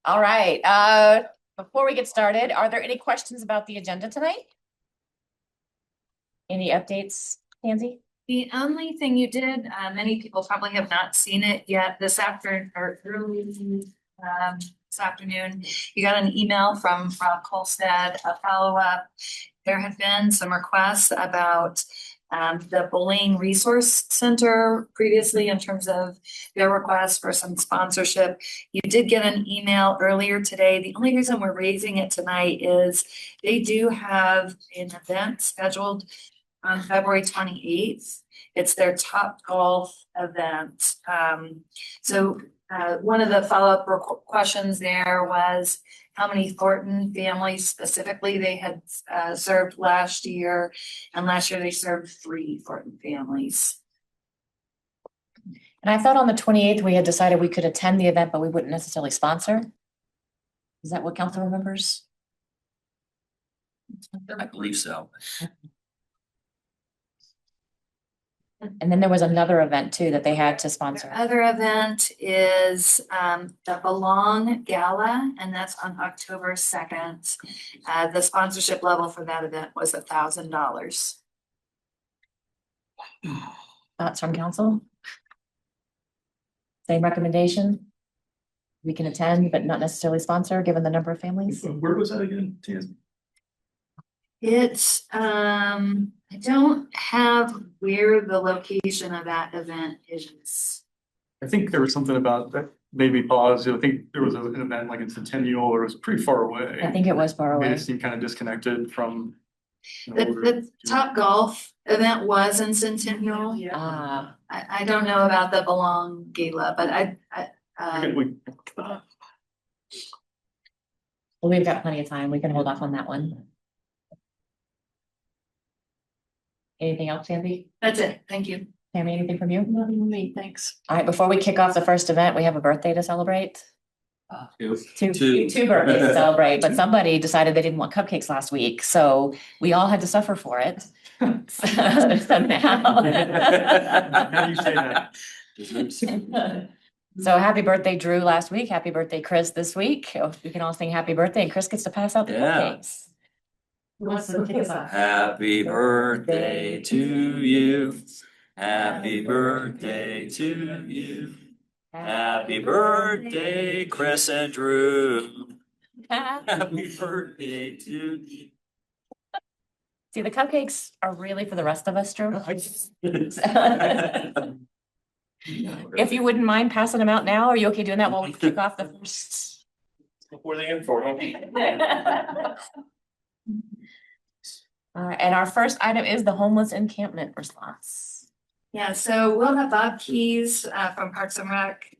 All right. Before we get started, are there any questions about the agenda tonight? Any updates, Tansy? The only thing you did, many people probably have not seen it yet this afternoon or early this afternoon. You got an email from Rob Kolstad, a follow-up. There have been some requests about the Bullying Resource Center previously in terms of their request for some sponsorship. You did get an email earlier today. The only reason we're raising it tonight is they do have an event scheduled on February 28th. It's their Top Golf event. One of the follow-up questions there was how many Thornton families specifically they had served last year. And last year they served 3 Thornton families. And I thought on the 28th, we had decided we could attend the event, but we wouldn't necessarily sponsor. Is that what council remembers? I believe so. And then there was another event too that they had to sponsor. The other event is the Belong Gala, and that's on October 2nd. The sponsorship level for that event was $1,000. Thoughts from council? Same recommendation? We can attend, but not necessarily sponsor, given the number of families? Where was that again, Tansy? It's I don't have where the location of that event is. I think there was something about that maybe pause. I think there was an event like in Centennial or it was pretty far away. I think it was far away. It seemed kind of disconnected from. The Top Golf event was in Centennial. I don't know about the Belong Gala, but well, we've got plenty of time. We can hold off on that one. Anything else, Sandy? That's it. Thank you. Tammy, anything from you? Nothing from me. Thanks. All right, before we kick off the first event, we have a birthday to celebrate. Two birthdays to celebrate, but somebody decided they didn't want cupcakes last week, so we all had to suffer for it. So now. How do you say that? So happy birthday, Drew, last week. Happy birthday, Chris, this week. We can all sing happy birthday, and Chris gets to pass out the cupcakes. Who wants to kick us off? Happy birthday to you. Happy birthday to you. Happy birthday, Chris and Drew. Happy birthday to you. See, the cupcakes are really for the rest of us, Drew. If you wouldn't mind passing them out now, are you okay doing that while we kick off the first? Before they get for And our first item is the homeless encampment response. Yeah, so we'll have Bob Keys from Parks and Rec,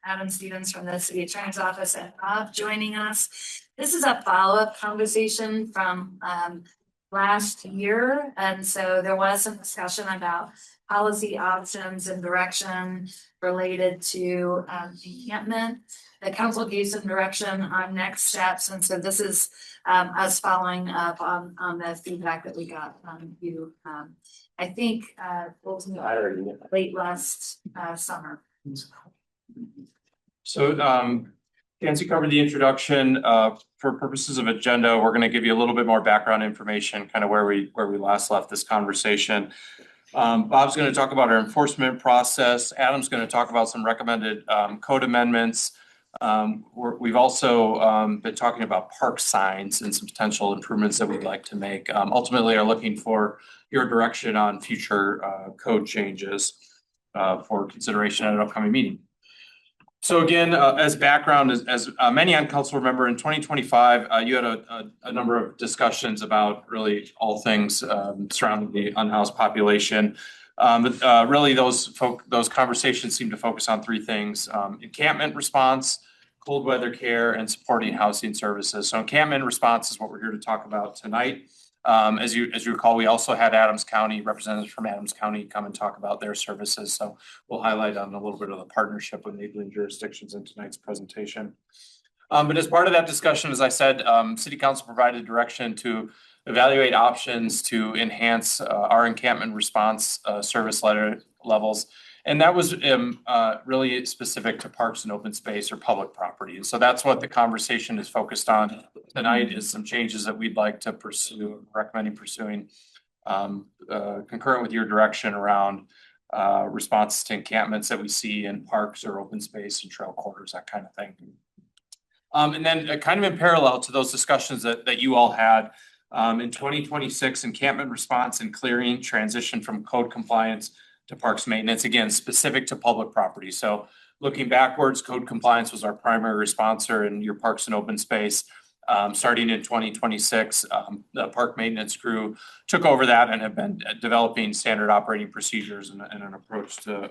Adam Stevens from the City Attorney's Office, and Bob joining us. This is a follow-up conversation from last year, and so there was some discussion about policy options and direction related to encampment. The council gave some direction on next steps, and so this is us following up on the feedback that we got from you. I think ultimately late last summer. So Nancy covered the introduction. For purposes of agenda, we're going to give you a little bit more background information, kind of where we last left this conversation. Bob's going to talk about our enforcement process. Adam's going to talk about some recommended code amendments. We've also been talking about park signs and some potential improvements that we'd like to make. Ultimately are looking for your direction on future code changes for consideration at an upcoming meeting. So again, as background, as many on council remember, in 2025, you had a number of discussions about really all things surrounding the unhoused population. But really those conversations seem to focus on 3 things: encampment response, cold weather care, and supporting housing services. So encampment response is what we're here to talk about tonight. As you recall, we also had representatives from Adams County come and talk about their services. So we'll highlight on a little bit of the partnership with neighboring jurisdictions in tonight's presentation. But as part of that discussion, as I said, City Council provided direction to evaluate options to enhance our encampment response service levels And that was really specific to parks and open space or public property. And so that's what the conversation is focused on tonight, is some changes that we'd like to pursue, recommending pursuing concurrent with your direction around responses to encampments that we see in parks or open space and trail corridors, that kind of thing. And then kind of in parallel to those discussions that you all had, in 2026, encampment response and clearing transition from code compliance to parks maintenance, again, specific to public property. So looking backwards, code compliance was our primary responsor in your parks and open space. Starting in 2026, the park maintenance crew took over that and have been developing standard operating procedures and an approach to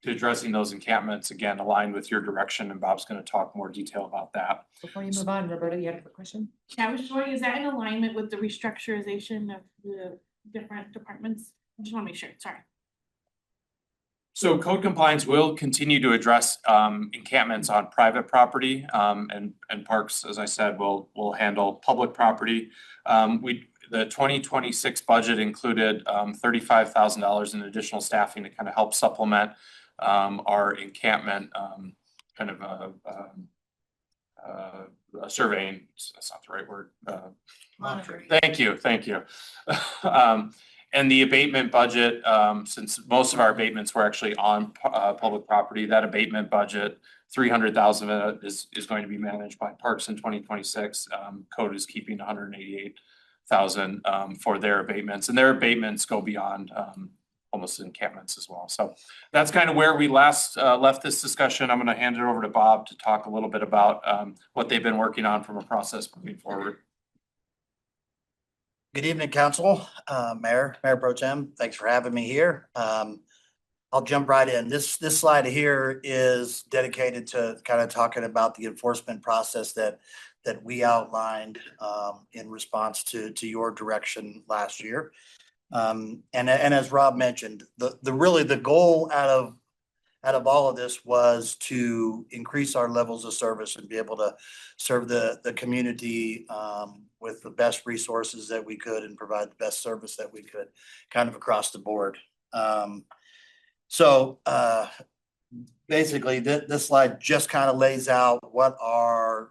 addressing those encampments, again, aligned with your direction. And Bob's going to talk more detail about that. Before you move on, Roberta, you had a quick question? Yeah, I was just wondering, is that in alignment with the restructurization of the different departments? I just want to make sure, sorry. So code compliance will continue to address encampments on private property, and parks, as I said, will handle public property. The 2026 budget included $35,000 in additional staffing to kind of help supplement our encampment surveying. That's not the right word. Monitoring. Thank you. And the abatement budget, since most of our abatements were actually on public property, that abatement budget, 300,000 of it is going to be managed by Parks in 2026. Code is keeping 188,000 for their abatements, and their abatements go beyond almost encampments as well. So that's kind of where we last left this discussion. I'm going to hand it over to Bob to talk a little bit about what they've been working on from a process moving forward. Good evening, Council, Mayor Pro Tem. Thanks for having me here. I'll jump right in. This slide here is dedicated to kind of talking about the enforcement process that we outlined in response to your direction last year. And as Rob mentioned, the goal out of all of this was to increase our levels of service and be able to serve the community with the best resources that we could and provide the best service that we could, kind of across the board. So basically, this slide just kind of lays out what our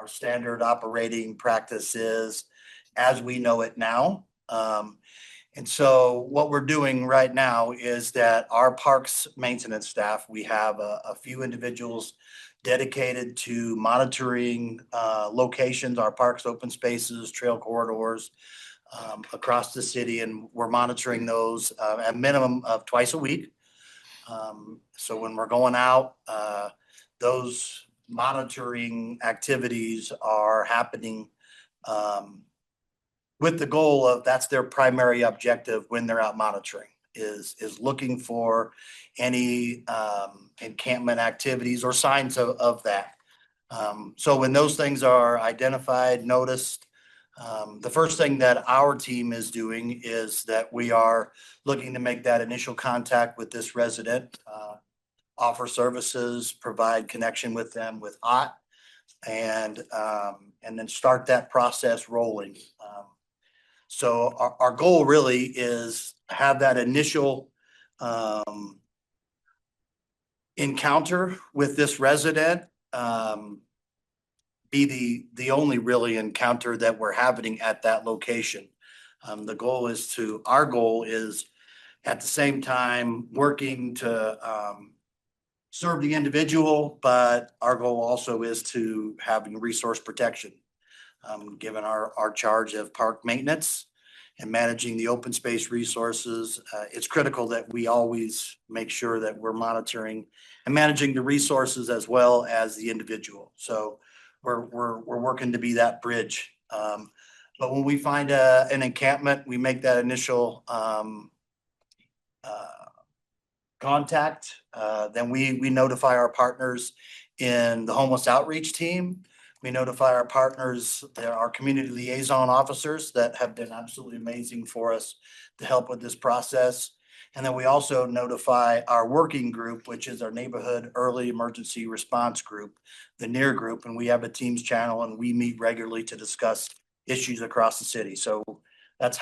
standard operating practice is as we know it now. And so what we're doing right now is that our parks maintenance staff, we have a few individuals dedicated to monitoring locations, our parks, open spaces, trail corridors across the city. And we're monitoring those at minimum of twice a week. So when we're going out, those monitoring activities are happening with the goal of that's their primary objective when they're out monitoring is looking for any encampment activities or signs of that. So when those things are identified, noticed, the first thing that our team is doing is that we are looking to make that initial contact with this resident, offer services, provide connection with them with OT, and then start that process rolling. So our goal really is have that initial encounter with this resident be the only really encounter that we're having at that location. Our goal is at the same time working to serve the individual, but our goal also is to having resource protection. Given our charge of park maintenance and managing the open space resources, it's critical that we always make sure that we're monitoring and managing the resources as well as the individual. So we're working to be that bridge. But when we find an encampment, we make that initial contact. Then we notify our partners in the homeless outreach team. We notify our partners, our community liaison officers that have been absolutely amazing for us to help with this process. And then we also notify our working group, which is our neighborhood early emergency response group, the NEAR group. And we have a Teams channel and we meet regularly to discuss issues across the city. So That's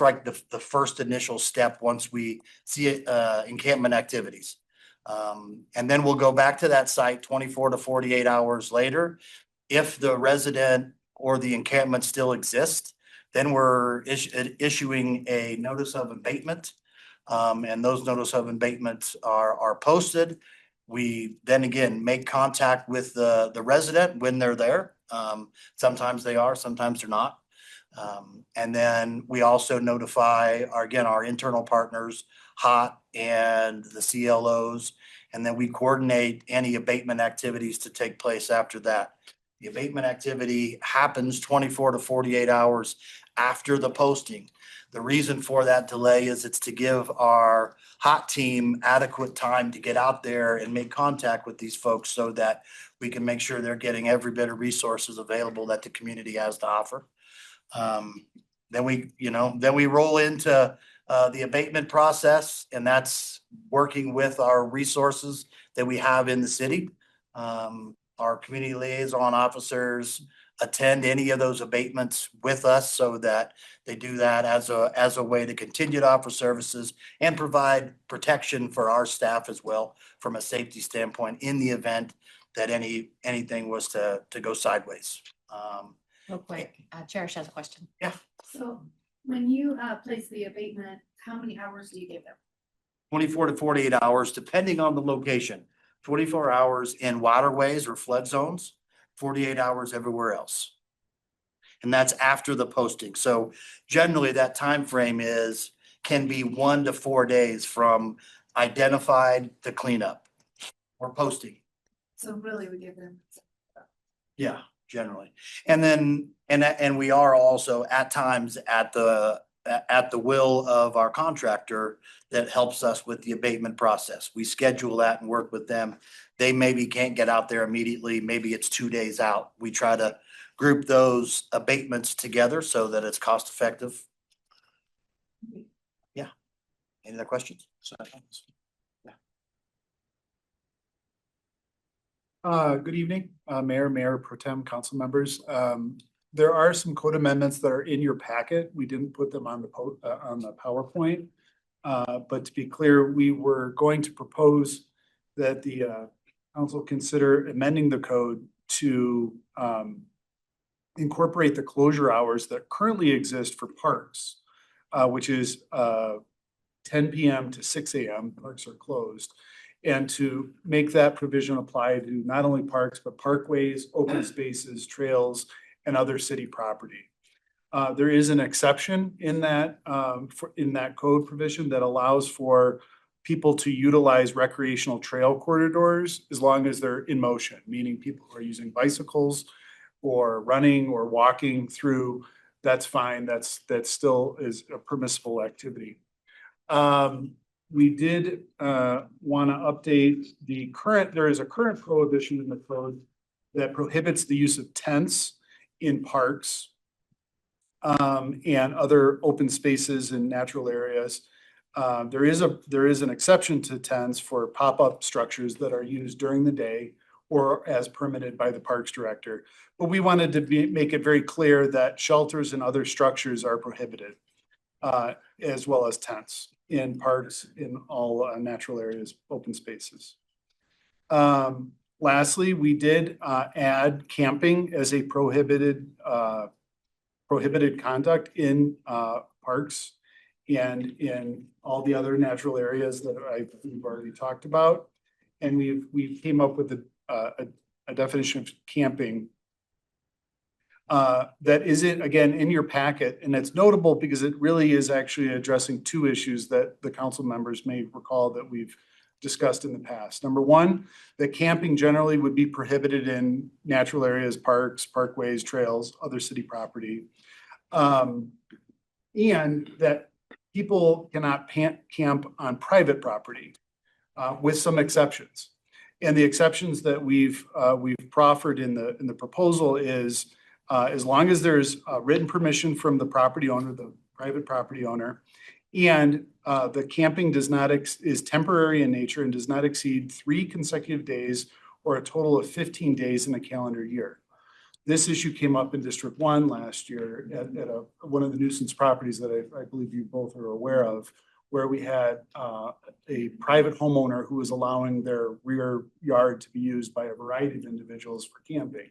like the first initial step once we see encampment activities. And then we'll go back to that site 24 to 48 hours later. If the resident or the encampment still exists, then we're issuing a notice of abatement. And those notice of abatements are posted. We then again make contact with the resident when they're there. Sometimes they are, sometimes they're not. And then we also notify our internal partners, HOT and the CLOs, and then we coordinate any abatement activities to take place after that. The abatement activity happens 24 to 48 hours after the posting. The reason for that delay is it's to give our HOT team adequate time to get out there and make contact with these folks so that we can make sure they're getting every bit of resources available that the community has to offer. Then we roll into the abatement process, and that's working with our resources that we have in the city. Our community liaison officers attend any of those abatements with us so that they do that as a way to continue to offer services and provide protection for our staff as well from a safety standpoint in the event that anything was to go sideways. Real quick, Cherish has a question. So when you place the abatement, how many hours do you give them? 24 to 48 hours, depending on the location. 24 hours in waterways or flood zones, 48 hours everywhere else. And that's after the posting. So generally that time frame can be 1 to 4 days from identified to cleanup or posting. So really we give them. Yeah, generally. And then, and we are also at times at the will of our contractor that helps us with the abatement process. We schedule that and work with them. They maybe can't get out there immediately. Maybe it's 2 days out. We try to group those abatements together so that it's cost effective. Yeah. Any other questions? Good evening, Mayor Pro Tem, council members. There are some code amendments that are in your packet. We didn't put them on the PowerPoint. But to be clear, we were going to propose that the council consider amending the code to incorporate the closure hours that currently exist for parks, which is 10 p.m. to 6 a.m. Parks are closed. And to make that provision apply to not only parks, but parkways, open spaces, trails, and other city property. There is an exception in that code provision that allows for people to utilize recreational trail corridors as long as they're in motion, meaning people who are using bicycles or running or walking through. That's fine. That still is a permissible activity. We did want to update there is a current prohibition in the code that prohibits the use of tents in parks and other open spaces and natural areas. There is an exception to tents for pop-up structures that are used during the day or as permitted by the parks director. But we wanted to make it very clear that shelters and other structures are prohibited, as well as tents in parks, in all natural areas, open spaces. Lastly, we did add camping as a prohibited conduct in parks and in all the other natural areas that we've already talked about. And we came up with a definition of camping that isn't, again, in your packet. And it's notable because it really is actually addressing two issues that the council members may recall that we've discussed in the past. Number one, that camping generally would be prohibited in natural areas, parks, parkways, trails, other city property. And that people cannot camp on private property with some exceptions. And the exceptions that we've proffered in the proposal is as long as there's written permission from the property owner, the private property owner, and the camping is temporary in nature and does not exceed 3 consecutive days or a total of 15 days in a calendar year. This issue came up in District 1 last year at one of the nuisance properties that I believe you both are aware of, where we had a private homeowner who was allowing their rear yard to be used by a variety of individuals for camping.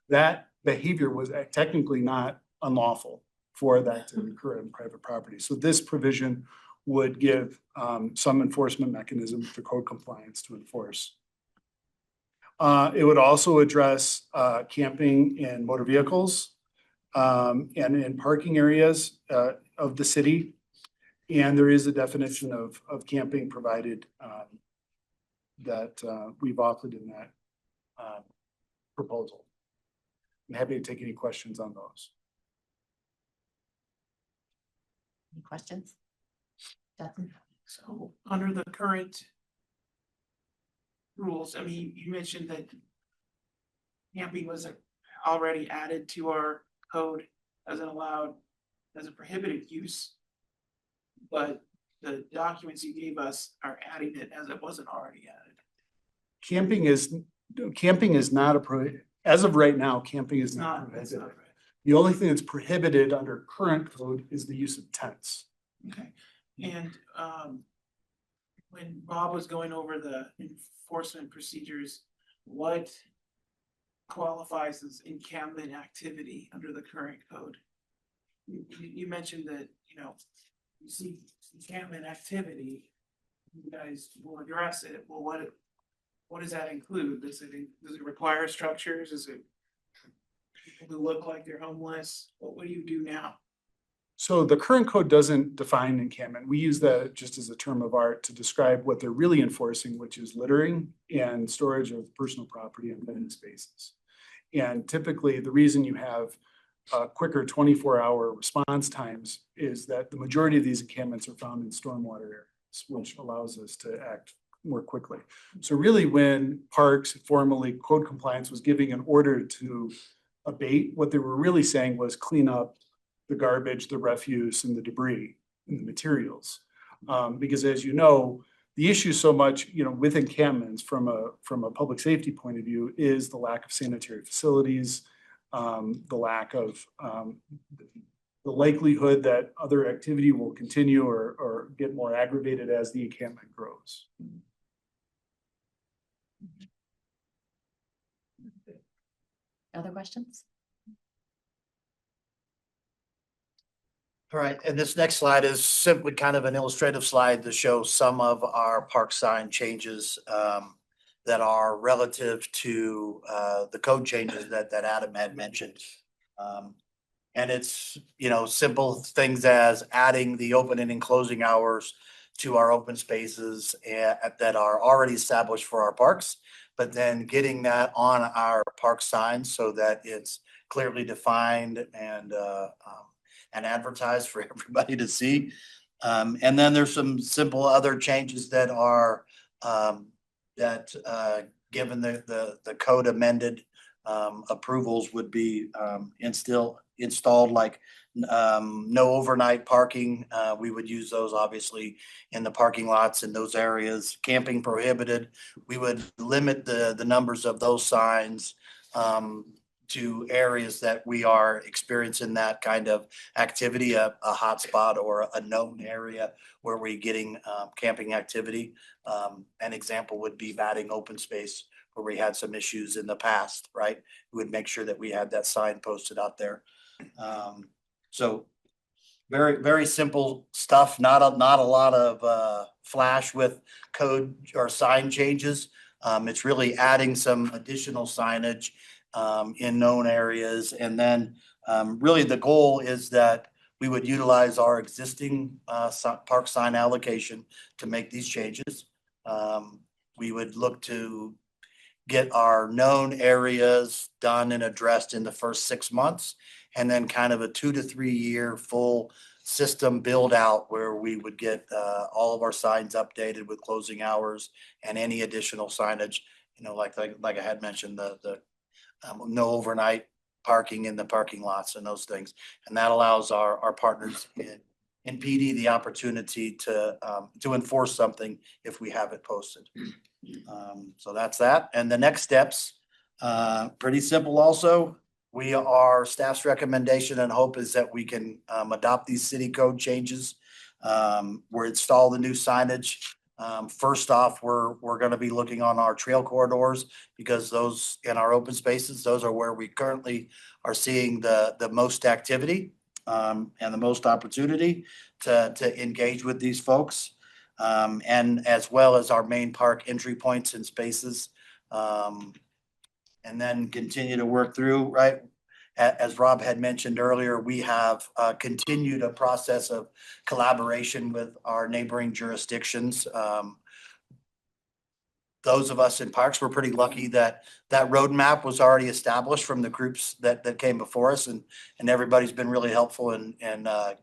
That behavior was technically not unlawful for that to occur on private property. So this provision would give some enforcement mechanism for code compliance to enforce. It would also address camping in motor vehicles and in parking areas of the city. And there is a definition of camping provided that we've offered in that proposal. I'm happy to take any questions on those. Any questions? Justin? So under the current rules, I mean, you mentioned that camping was already added to our code as an allowed, as a prohibited use. But the documents you gave us are adding it as it wasn't already added. Camping is not a as of right now, camping is not It's prohibited. not right. The only thing that's prohibited under current code is the use of tents. Okay, and when Bob was going over the enforcement procedures, what qualifies as encampment activity under the current code? You mentioned that, you know, you see encampment activity, you guys will address it. Well, what does that include? Does it require structures? Is it people who look like they're homeless? What do you do now? So the current code doesn't define encampment. We use that just as a term of art to describe what they're really enforcing, which is littering and storage of personal property and living spaces. And typically the reason you have quicker 24-hour response times is that the majority of these encampments are found in stormwater areas, which allows us to act more quickly. So really when Parks formally code compliance was giving an order to abate, what they were really saying was clean up the garbage, the refuse, and the debris and the materials. Because as you know, the issue so much, you know, with encampments from a public safety point of view is the lack of sanitary facilities, the lack of the likelihood that other activity will continue or get more aggravated as the encampment grows. Other questions? All right, and this next slide is simply kind of an illustrative slide to show some of our park sign changes that are relative to the code changes that Adam had mentioned. And it's, you know, simple things as adding the opening and closing hours to our open spaces that are already established for our parks, but then getting that on our park signs so that it's clearly defined and advertised for everybody to see. And then there's some simple other changes that are given the code amended approvals would be installed, like no overnight parking. We would use those obviously in the parking lots in those areas. Camping prohibited. We would limit the numbers of those signs to areas that we are experiencing that kind of activity, a hotspot or a known area where we're getting camping activity. An example would be batting open space where we had some issues in the past, right? We would make sure that we had that sign posted out there. So very, very simple stuff, not a lot of flash with code or sign changes. It's really adding some additional signage in known areas. And then really the goal is that we would utilize our existing park sign allocation to make these changes. We would look to get our known areas done and addressed in the first 6 months, and then kind of a 2 to 3 year full system build out where we would get all of our signs updated with closing hours and any additional signage, you know, like I had mentioned, the no overnight parking in the parking lots and those things. And that allows our partners in PD the opportunity to enforce something if we have it posted. So that's that. And the next steps, pretty simple also. staff's recommendation and hope is that we can adopt these city code changes. We're install the new signage. First off, we're gonna be looking on our trail corridors because those in our open spaces, those are where we currently are seeing the most activity and the most opportunity to engage with these folks. And as well as our main park entry points and spaces. And then continue to work through, right? As Rob had mentioned earlier, we have continued a process of collaboration with our neighboring jurisdictions. Those of us in parks were pretty lucky that that roadmap was already established from the groups that came before us, and everybody's been really helpful in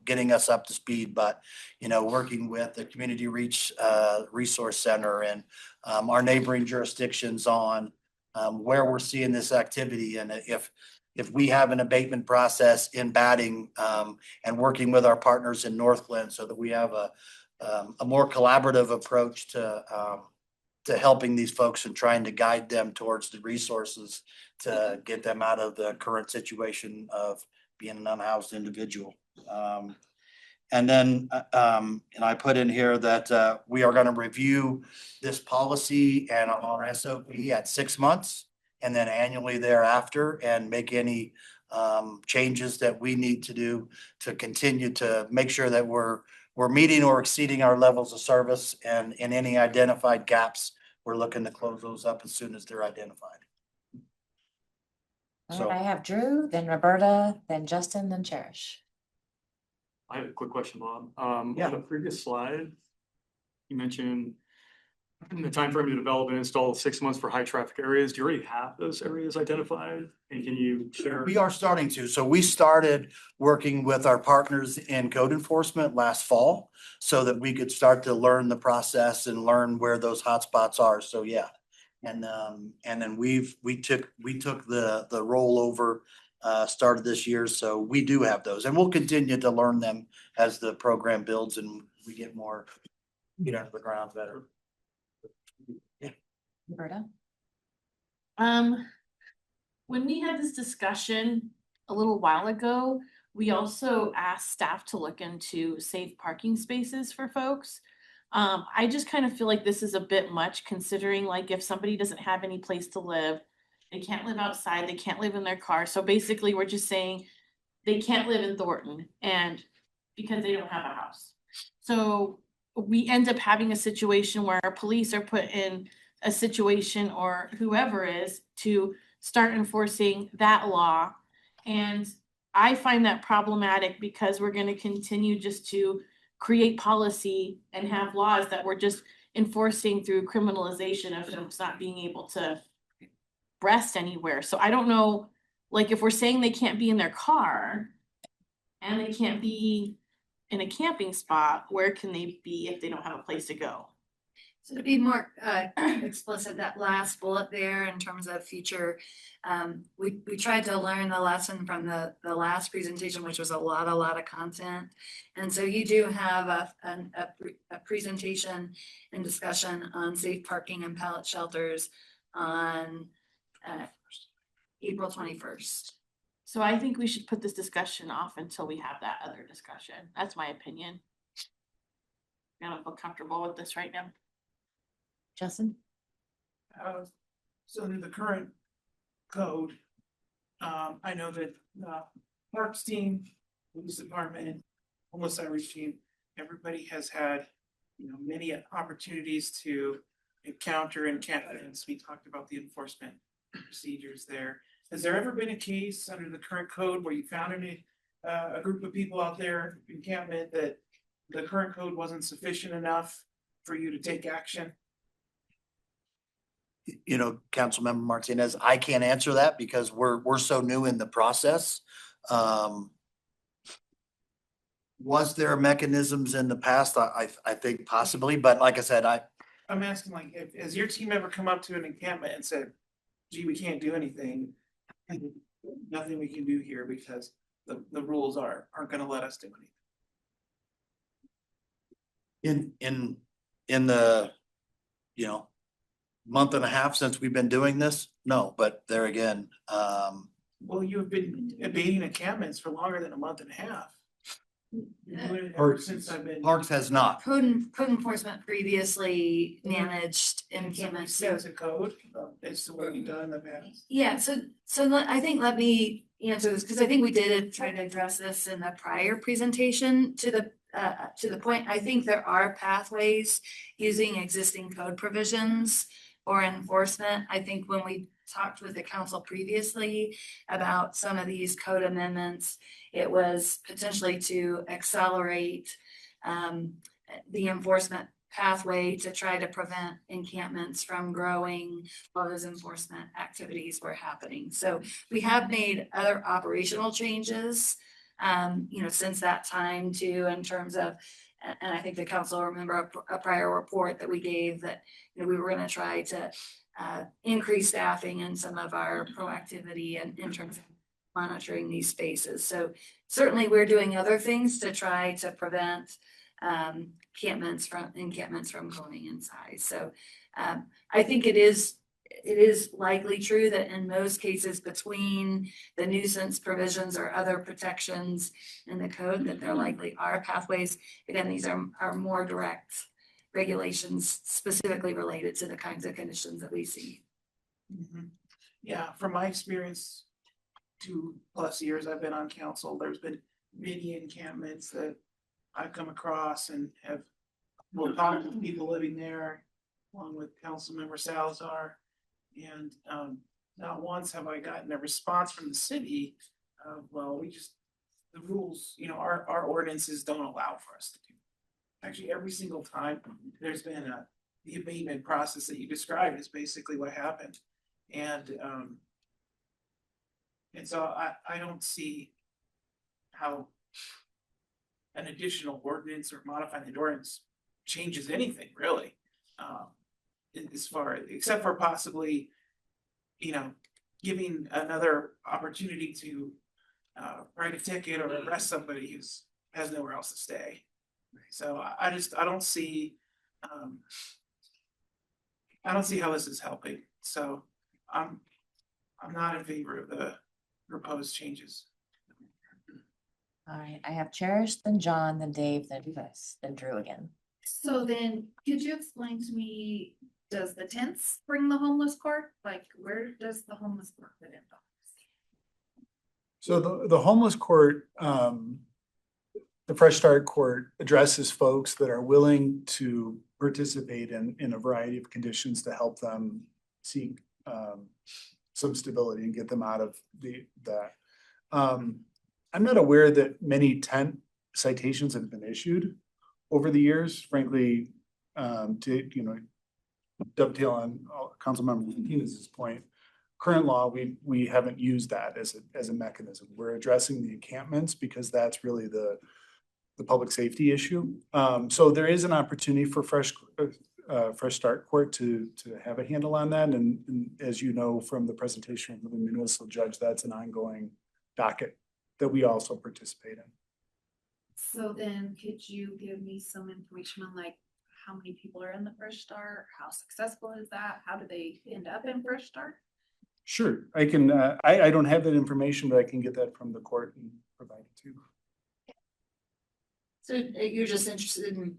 getting us up to speed. But working with the Community Reach Resource Center and our neighboring jurisdictions on where we're seeing this activity, and if we have an abatement process in batting and working with our partners in North Glen so that we have a more collaborative approach to helping these folks and trying to guide them towards the resources to get them out of the current situation of being an unhoused individual. And then, and I put in here that we are going to review this policy and our SOP at 6 months and then annually thereafter and make any changes that we need to do to continue to make sure that we're meeting or exceeding our levels of service, and in any identified gaps, we're looking to close those up as soon as they're identified. All right, I have Drew, then Roberta, then Justin, then Cherish. I have a quick question, Bob. Yeah. On the previous slide, you mentioned the time frame to develop and install 6 months for high traffic areas. Do you already have those areas identified? And can you share? We are starting to. So we started working with our partners in code enforcement last fall so that we could start to learn the process and learn where those hotspots are. So yeah. And then we took the rollover started this year. So we do have those, and we'll continue to learn them as the program builds and we get more, get out of the ground better. Roberta? When we had this discussion a little while ago, we also asked staff to look into safe parking spaces for folks. I just kind of feel like this is a bit much, considering like if somebody doesn't have any place to live, they can't live outside, they can't live in their car. So basically we're just saying they can't live in Thornton and because they don't have a house. So we end up having a situation where our police are put in a situation, or whoever is, to start enforcing that law. And I find that problematic because we're going to continue just to create policy and have laws that we're just enforcing through criminalization of folks not being able to rest anywhere. So I don't know, like if we're saying they can't be in their car and they can't be in a camping spot, where can they be if they don't have a place to go? So to be more explicit, that last bullet there in terms of future, we tried to learn the lesson from the last presentation, which was a lot of content. And so you do have a presentation and discussion on safe parking and pallet shelters on April 21st. So I think we should put this discussion off until we have that other discussion. That's my opinion. I don't feel comfortable with this right now. Justin? So in the current code, I know that Parks team, police department, homeless outreach team, everybody has had, many opportunities to encounter incidents. We talked about the enforcement procedures there. Has there ever been a case under the current code where you found a group of people out there encampment that the current code wasn't sufficient enough for you to take action? Councilmember Martinez, I can't answer that because we're so new in the process. Was there mechanisms in the past? I think possibly, but like I said, I'm asking, like, has your team ever come up to an encampment and said, gee, we can't do anything, nothing we can do here because the rules aren't gonna let us do anything? In the month and a half since we've been doing this, no, but there again, Well, you've been abating encampments for longer than a month and a half. Ever since I've been. Parks has not. Code enforcement previously managed encampments, so. It's a code, it's what we've done in the past. Yeah, I think let me answer this, because I think we did try to address this in the prior presentation to the point, I think there are pathways using existing code provisions or enforcement. I think when we talked with the council previously about some of these code amendments, it was potentially to accelerate the enforcement pathway to try to prevent encampments from growing while those enforcement activities were happening. So we have made other operational changes, since that time too, in terms of, and I think the council will remember a prior report that we gave that, we were gonna try to increase staffing and some of our proactivity and in terms of monitoring these spaces. So certainly we're doing other things to try to prevent encampments from growing in size. So I think it is likely true that in most cases between the nuisance provisions or other protections in the code that there likely are pathways. Again, these are more direct regulations specifically related to the kinds of conditions that we see. Mhm. Yeah, from my experience, 2+ years I've been on council, there's been many encampments that I've come across and have talked with people living there, along with Councilmember Salazar. And not once have I gotten a response from the city of, well, the rules, our ordinances don't allow for us to do. Actually, every single time there's been the abatement process that you described is basically what happened. And so I don't see how an additional ordinance or modifying the ordinance changes anything really. As far, except for possibly, giving another opportunity to write a ticket or arrest somebody who has nowhere else to stay. So I don't see how this is helping. So I'm not in favor of the proposed changes. All right, I have Cherish, then John, then Dave, then Chris, then Drew again. So then, could you explain to me, does the tents bring the homeless court? Like, where does the homeless court fit in? So the homeless court, the Fresh Start Court addresses folks that are willing to participate in a variety of conditions to help them seek some stability and get them out of that. I'm not aware that many tent citations have been issued over the years, frankly, to dovetail on Councilmember Martinez's point. Current law, we haven't used that as a mechanism. We're addressing the encampments because that's really the public safety issue. So there is an opportunity for Fresh Start Court to have a handle on that. And as you know from the presentation from the municipal judge, that's an ongoing docket that we also participate in. So then could you give me some information on like how many people are in the Fresh Start? How successful is that? How do they end up in Fresh Start? Sure, I can, I don't have that information, but I can get that from the court and provide it to you. So you're just interested in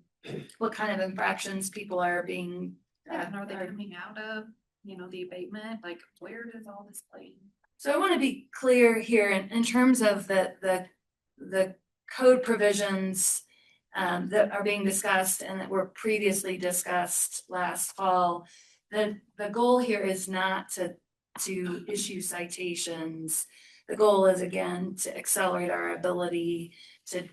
what kind of infractions people are being. And are they coming out of, the abatement? Like, where does all this play in? So I want to be clear here in terms of the code provisions that are being discussed and that were previously discussed last fall. The goal here is not to issue citations. The goal is again to accelerate our ability to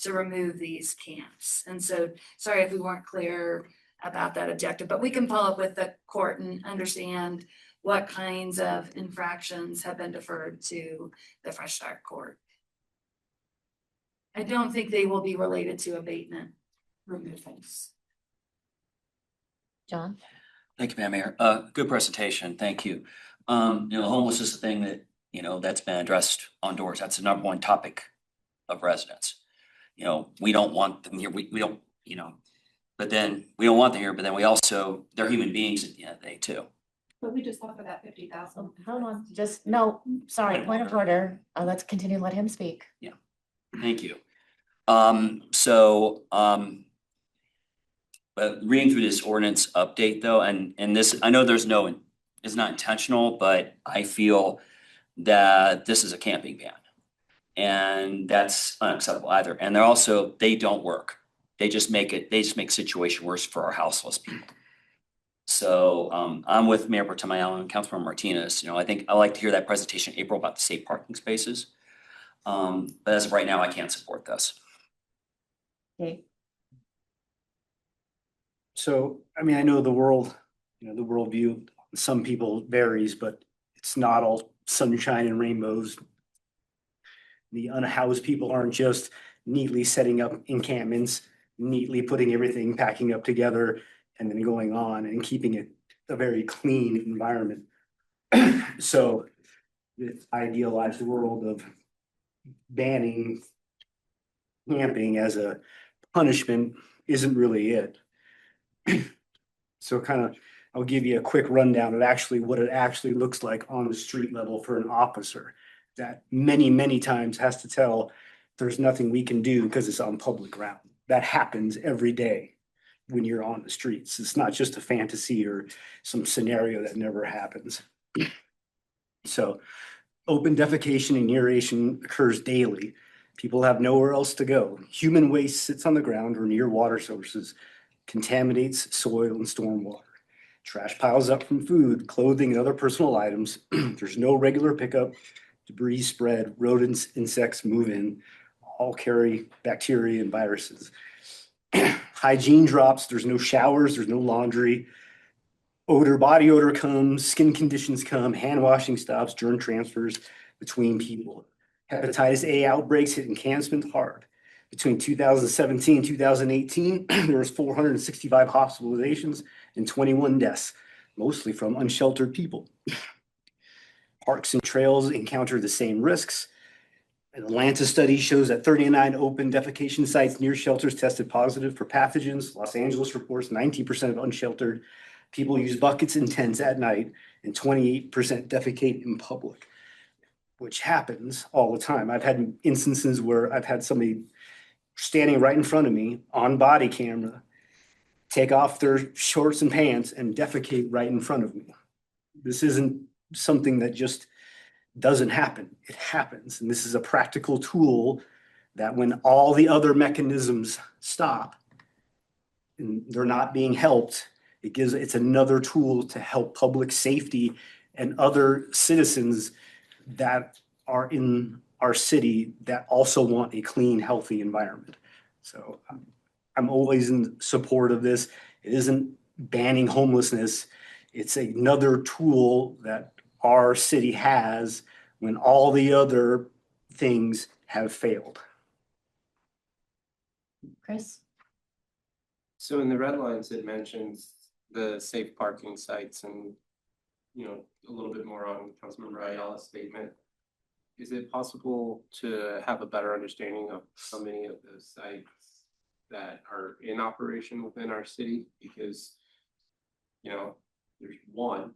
remove these camps. And so sorry if we weren't clear about that objective, but we can follow up with the court and understand what kinds of infractions have been deferred to the Fresh Start Court. I don't think they will be related to abatement removals. John? Thank you, Madam Mayor. Good presentation. Thank you. Homeless is the thing that, that's been addressed on doors. That's the #1 topic of residents. We don't want them here. We don't, but then we don't want them here, but then we also, they're human beings at the end of the day too. But we just offer that 50,000. Hold on, just, no, sorry, point of order. Let's continue, let him speak. Thank you. But reading through this ordinance update though, and this, I know there's no, it's not intentional, but I feel that this is a camping ban. And that's unacceptable either. And they're also, they don't work. They just make situation worse for our houseless people. So I'm with Mayor Pro Tem Ayala and Councilmember Martinez. You know, I think I like to hear that presentation in April about the safe parking spaces. But as of right now, I can't support this. Okay. So, I mean, I know the world, you know, the worldview, some people varies, but it's not all sunshine and rainbows. The unhoused people aren't just neatly setting up encampments, neatly putting everything, packing up together, and then going on and keeping it a very clean environment. So the idealized world of banning camping as a punishment isn't really it. So I'll give you a quick rundown of actually what it actually looks like on the street level for an officer that many times has to tell there's nothing we can do because it's on public ground. That happens every day when you're on the streets. It's not just a fantasy or some scenario that never happens. So open defecation and urination occurs daily. People have nowhere else to go. Human waste sits on the ground or near water sources, contaminates soil and stormwater. Trash piles up from food, clothing, and other personal items. There's no regular pickup. Debris spread, rodents, insects move in, all carry bacteria and viruses. Hygiene drops, there's no showers, there's no laundry. Body odor comes, skin conditions come, hand washing stops, germ transfers between people. Hepatitis A outbreaks hit encampment hard. Between 2017 and 2018, there was 465 hospitalizations and 21 deaths, mostly from unsheltered people. Parks and trails encounter the same risks. An Atlanta study shows that 39 open defecation sites near shelters tested positive for pathogens. Los Angeles reports 19% of unsheltered people use buckets and tents at night, and 28% defecate in public, which happens all the time. I've had instances where I've had somebody standing right in front of me on body camera, take off their shorts and pants and defecate right in front of me. This isn't something that just doesn't happen. It happens. And this is a practical tool that when all the other mechanisms stop and they're not being helped, it's another tool to help public safety and other citizens that are in our city that also want a clean, healthy environment. So I'm always in support of this. It isn't banning homelessness. It's another tool that our city has when all the other things have failed. Chris? So in the red lines, it mentions the safe parking sites and, you know, a little bit more on Councilmember Ayala's statement. Is it possible to have a better understanding of how many of those sites that are in operation within our city? Because, you know, there's one,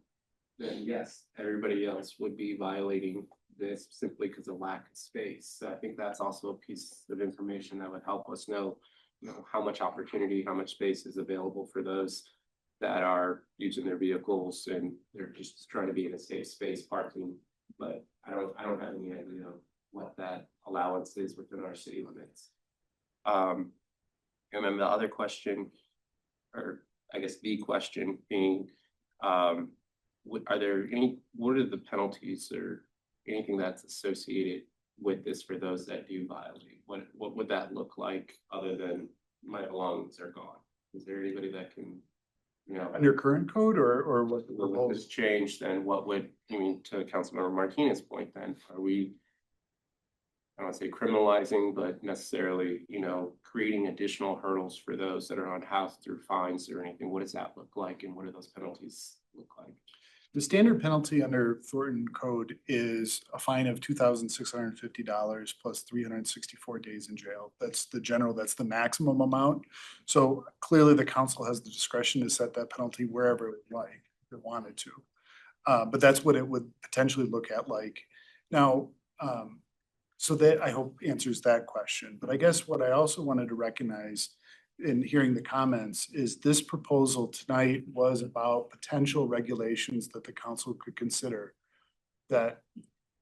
then yes, everybody else would be violating this simply because of lack of space. So I think that's also a piece of information that would help us know, you know, how much opportunity, how much space is available for those that are using their vehicles and they're just trying to be in a safe space parking. But I don't have any idea what that allowance is within our city limits. And then the other question, or I guess the question being, what are the penalties or anything that's associated with this for those that do violate? What would that look like other than my belongings are gone? Is there anybody that can, you know, Under current code or what? with this change, then what would, you mean, to Councilmember Martinez's point, then are we, I don't want to say criminalizing, but necessarily, you know, creating additional hurdles for those that are unhoused through fines or anything? What does that look like and what do those penalties look like? The standard penalty under Thornton code is a fine of $2,650 plus 364 days in jail. That's the maximum amount. So clearly the council has the discretion to set that penalty wherever it would like, if it wanted to. But that's what it would potentially look at like. Now, so that I hope answers that question. But I guess what I also wanted to recognize in hearing the comments is this proposal tonight was about potential regulations that the council could consider that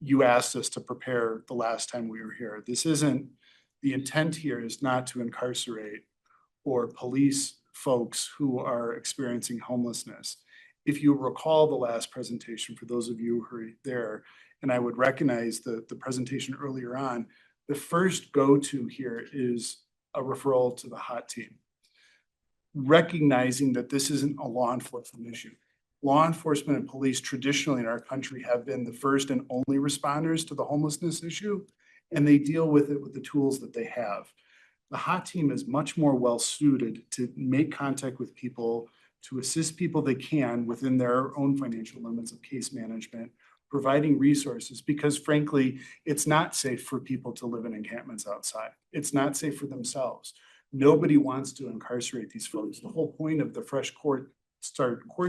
you asked us to prepare the last time we were here. This isn't, the intent here is not to incarcerate or police folks who are experiencing homelessness. If you recall the last presentation, for those of you who are there, and I would recognize the presentation earlier on, the first go-to here is a referral to the HOT team. Recognizing that this isn't a law enforcement issue. Law enforcement and police traditionally in our country have been the first and only responders to the homelessness issue, and they deal with it with the tools that they have. The HOT team is much more well-suited to make contact with people, to assist people they can within their own financial limits of case management, providing resources, because frankly, it's not safe for people to live in encampments outside. It's not safe for themselves. Nobody wants to incarcerate these folks. The whole point of the fresh court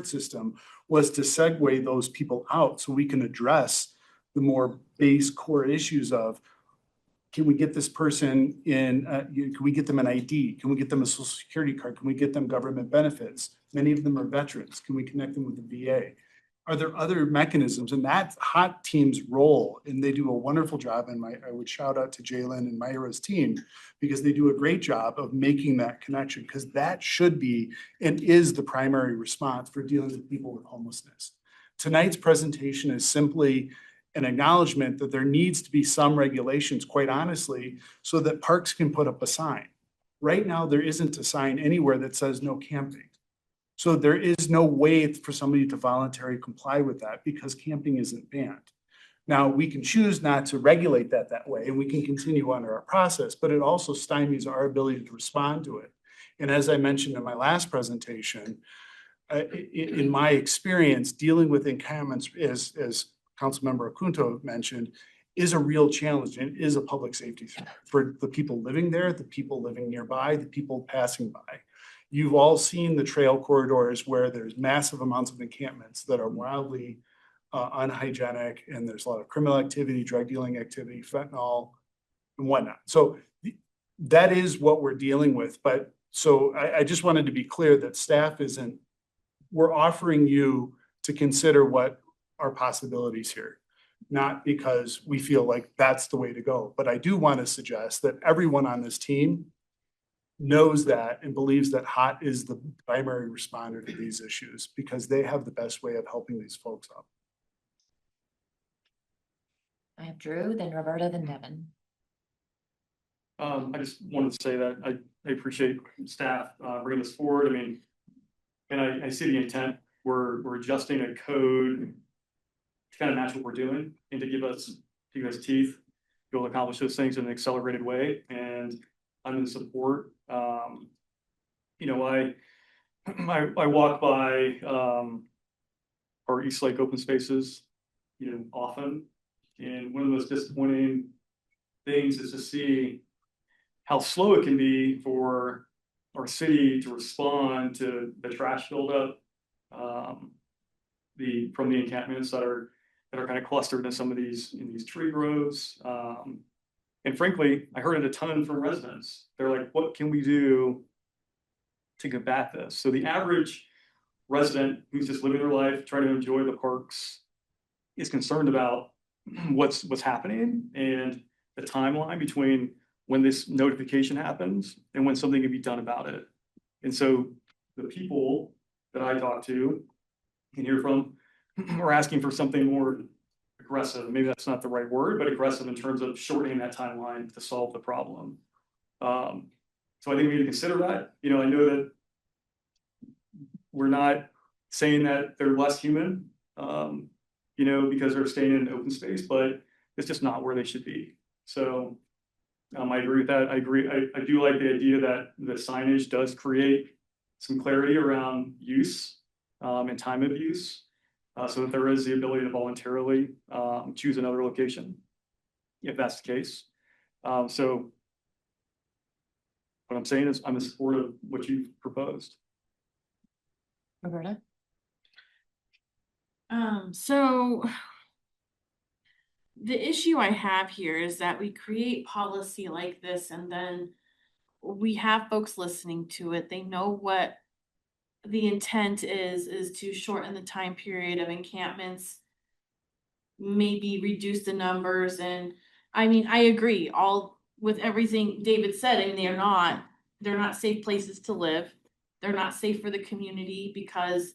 system was to segue those people out so we can address the more base core issues of, can we get this person in, can we get them an ID? Can we get them a social security card? Can we get them government benefits? Many of them are veterans. Can we connect them with the VA? Are there other mechanisms? And that's HOT team's role, and they do a wonderful job. And I would shout out to Jalen and Myra's team, because they do a great job of making that connection, because that should be and is the primary response for dealing with people with homelessness. Tonight's presentation is simply an acknowledgement that there needs to be some regulations, quite honestly, so that parks can put up a sign. Right now, there isn't a sign anywhere that says no camping. So there is no way for somebody to voluntarily comply with that because camping isn't banned. Now, we can choose not to regulate that way, and we can continue under our process, but it also stymies our ability to respond to it. And as I mentioned in my last presentation, in my experience, dealing with encampments, as Councilmember Acunto mentioned, is a real challenge and is a public safety threat for the people living there, the people living nearby, the people passing by. You've all seen the trail corridors where there's massive amounts of encampments that are wildly unhygienic, and there's a lot of criminal activity, drug dealing activity, fentanyl, and whatnot. So that is what we're dealing with. But so I just wanted to be clear that staff isn't, we're offering you to consider what are possibilities here, not because we feel like that's the way to go. But I do want to suggest that everyone on this team knows that and believes that HOT is the primary responder to these issues, because they have the best way of helping these folks up. I have Drew, then Roberta, then Devin. I just wanted to say that I appreciate staff bringing this forward. I mean, and I see the intent. We're adjusting a code to kind of match what we're doing and to give us teeth to be able to accomplish those things in an accelerated way. And I'm in support. You know, I walk by our East Lake open spaces, you know, often. And one of the most disappointing things is to see how slow it can be for our city to respond to the trash buildup from the encampments that are kind of clustered in some of these tree groves. And frankly, I heard it a ton from residents. They're like, what can we do to combat this? So the average resident who's just living their life, trying to enjoy the parks, is concerned about what's happening and the timeline between when this notification happens and when something can be done about it. And so the people that I talk to and hear from are asking for something more aggressive. Maybe that's not the right word, but aggressive in terms of shortening that timeline to solve the problem. So I think we need to consider that. You know, I know that we're not saying that they're less human, you know, because they're staying in open space, but it's just not where they should be. So I agree with that. I agree. I do like the idea that the signage does create some clarity around use and time of use, so that there is the ability to voluntarily choose another location, if that's the case. So what I'm saying is I'm in support of what you've proposed. Roberta? So the issue I have here is that we create policy like this and then we have folks listening to it. They know what the intent is to shorten the time period of encampments, maybe reduce the numbers. And I mean, I agree all with everything David said. I mean, they're not safe places to live. They're not safe for the community because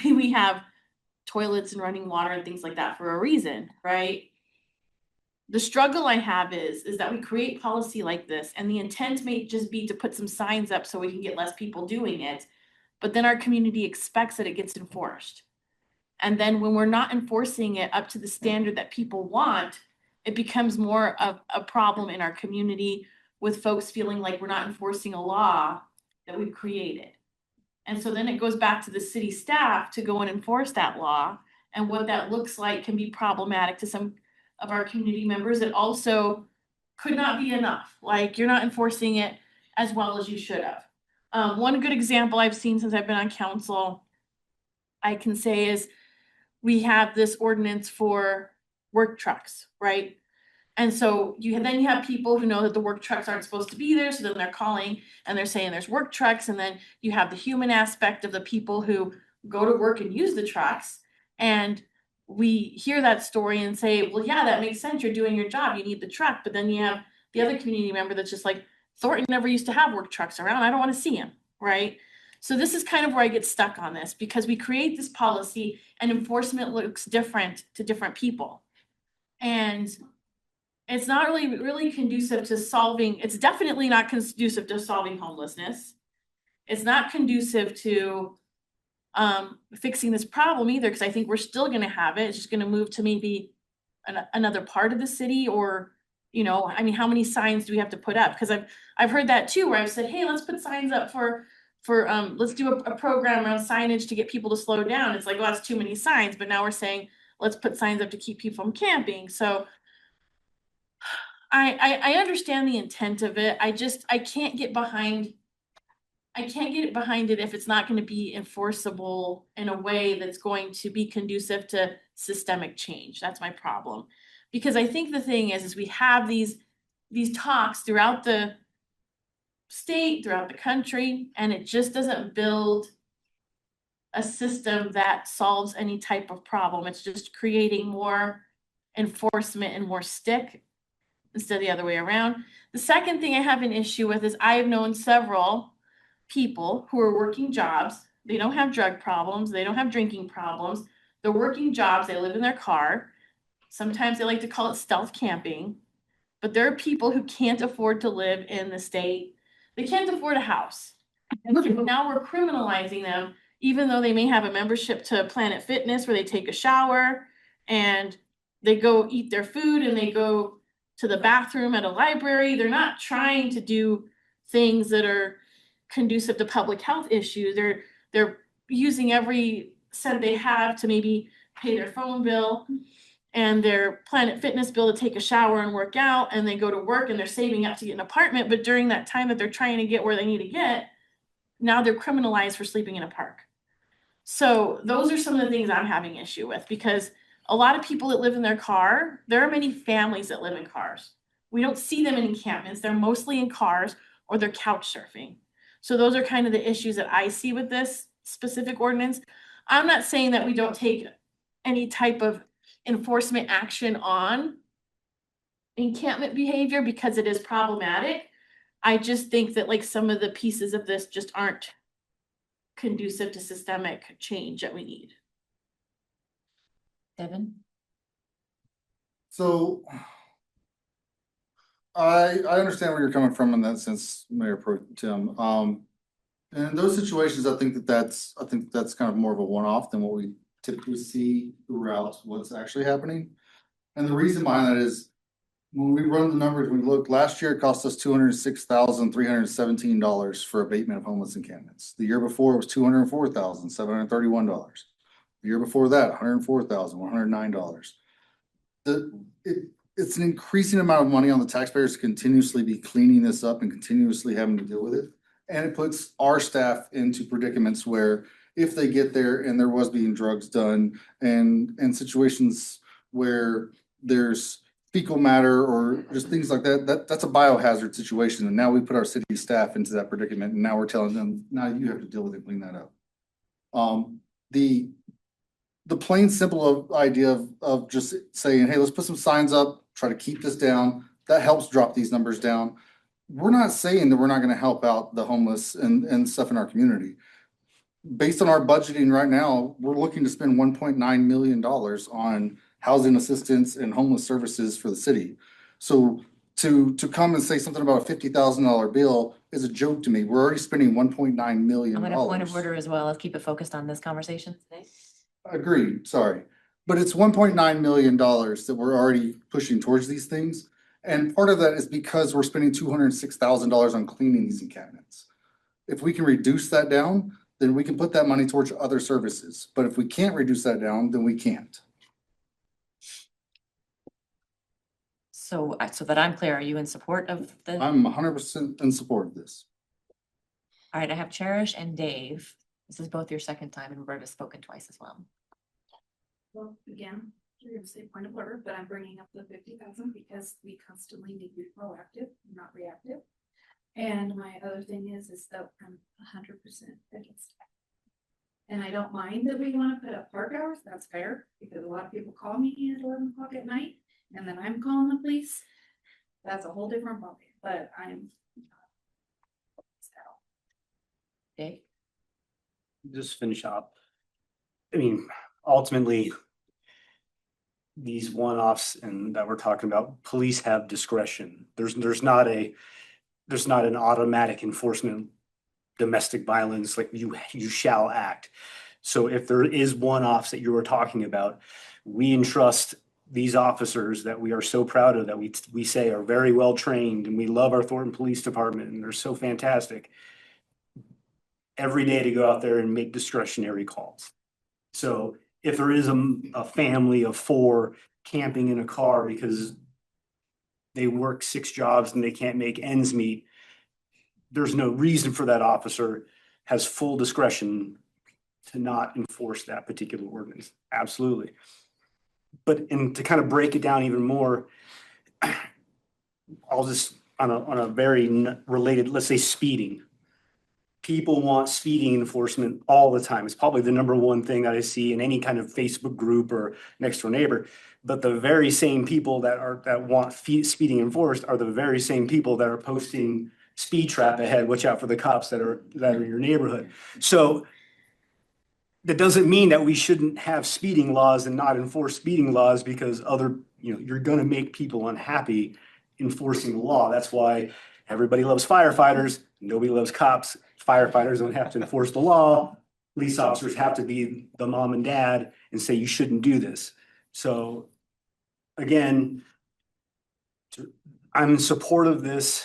we have toilets and running water and things like that for a reason, right? The struggle I have is that we create policy like this and the intent may just be to put some signs up so we can get less people doing it. But then our community expects that it gets enforced. And then when we're not enforcing it up to the standard that people want, it becomes more of a problem in our community with folks feeling like we're not enforcing a law that we've created. And so then it goes back to the city staff to go and enforce that law. And what that looks like can be problematic to some of our community members. It also could not be enough. Like you're not enforcing it as well as you should have. One good example I've seen since I've been on council, I can say is we have this ordinance for work trucks, right? And so you have people who know that the work trucks aren't supposed to be there, so then they're calling and they're saying there's work trucks, and then you have the human aspect of the people who go to work and use the trucks. And we hear that story and say, well, yeah, that makes sense. You're doing your job. You need the truck. But then you have the other community member that's just like, Thornton never used to have work trucks around. I don't want to see him, right? So this is kind of where I get stuck on this because we create this policy and enforcement looks different to different people. And it's not really conducive to solving, it's definitely not conducive to solving homelessness. It's not conducive to fixing this problem either, because I think we're still gonna have it. It's just gonna move to maybe another part of the city or, you know, I mean, how many signs do we have to put up? Because I've heard that too, where I've said, hey, let's put signs up for let's do a program around signage to get people to slow down. It's like, well, that's too many signs, but now we're saying, let's put signs up to keep people from camping. So I understand the intent of it. I can't get behind it if it's not going to be enforceable in a way that's going to be conducive to systemic change. That's my problem. Because I think the thing is we have these talks throughout the state, throughout the country, and it just doesn't build a system that solves any type of problem. It's just creating more enforcement and more stick instead of the other way around. The second thing I have an issue with is I've known several people who are working jobs. They don't have drug problems. They don't have drinking problems. They're working jobs. They live in their car. Sometimes they like to call it stealth camping. But there are people who can't afford to live in the state. They can't afford a house. And so now we're criminalizing them, even though they may have a membership to Planet Fitness where they take a shower and they go eat their food and they go to the bathroom at a library. They're not trying to do things that are conducive to public health issues. They're using every cent they have to maybe pay their phone bill and their Planet Fitness bill to take a shower and work out, and they go to work and they're saving up to get an apartment. But during that time that they're trying to get where they need to get, now they're criminalized for sleeping in a park. So those are some of the things I'm having issue with, because a lot of people that live in their car, there are many families that live in cars. We don't see them in encampments. They're mostly in cars or they're couch surfing. So those are kind of the issues that I see with this specific ordinance. I'm not saying that we don't take any type of enforcement action on encampment behavior because it is problematic. I just think that like some of the pieces of this just aren't conducive to systemic change that we need. Devin? So I understand where you're coming from in that sense, Mayor Pro Tem. In those situations, I think that's kind of more of a one-off than what we typically see throughout what's actually happening. And the reason behind that is when we run the numbers, we look, last year it cost us $206,317 for abatement of homeless encampments. The year before it was $204,731. The year before that, $104,109. It's an increasing amount of money on the taxpayers to continuously be cleaning this up and continuously having to deal with it. And it puts our staff into predicaments where if they get there and there was being drugs done and situations where there's fecal matter or just things like that, that's a biohazard situation. And now we put our city staff into that predicament and now we're telling them, now you have to deal with it, clean that up. The plain simple idea of just saying, hey, let's put some signs up, try to keep this down. That helps drop these numbers down. We're not saying that we're not going to help out the homeless and stuff in our community. Based on our budgeting right now, we're looking to spend $1.9 million on housing assistance and homeless services for the city. So to come and say something about a $50,000 bill is a joke to me. We're already spending $1.9 million. I'm gonna point of order as well. Let's keep it focused on this conversation today. Agreed, sorry. But it's $1.9 million that we're already pushing towards these things. And part of that is because we're spending $206,000 on cleaning these encampments. If we can reduce that down, then we can put that money towards other services. But if we can't reduce that down, then we can't. So, so that I'm clear, are you in support of the? I'm 100% in support of this. All right, I have Cherish and Dave. This is both your second time and Roberta's spoken twice as well. Well, again, you're gonna say point of order, but I'm bringing up the 50,000 because we constantly need to be proactive, not reactive. And my other thing is that I'm 100% against it. And I don't mind that we want to put up park hours, that's fair, because a lot of people call me at 11 o'clock at night, and then I'm calling the police. That's a whole different ballgame, but I'm. Dave? Just finish up. I mean, ultimately, these one-offs and that we're talking about, police have discretion. There's not an automatic enforcement, domestic violence, like you shall act. So if there is one-offs that you were talking about, we entrust these officers that we are so proud of, that we say are very well trained, and we love our Thornton Police Department and they're so fantastic, every day to go out there and make discretionary calls. So if there is a family of 4 camping in a car because they work 6 jobs and they can't make ends meet, there's no reason for that officer has full discretion to not enforce that particular ordinance. Absolutely. But to kind of break it down even more, I'll just on a very related, let's say speeding. People want speeding enforcement all the time. It's probably the number one thing that I see in any kind of Facebook group or next door neighbor. But the very same people that want speeding enforced are the very same people that are posting speed trap ahead, watch out for the cops that are in your neighborhood. So that doesn't mean that we shouldn't have speeding laws and not enforce speeding laws, because you're gonna make people unhappy enforcing the law. That's why everybody loves firefighters, nobody loves cops. Firefighters don't have to enforce the law. Police officers have to be the mom and dad and say you shouldn't do this. So again, I'm in support of this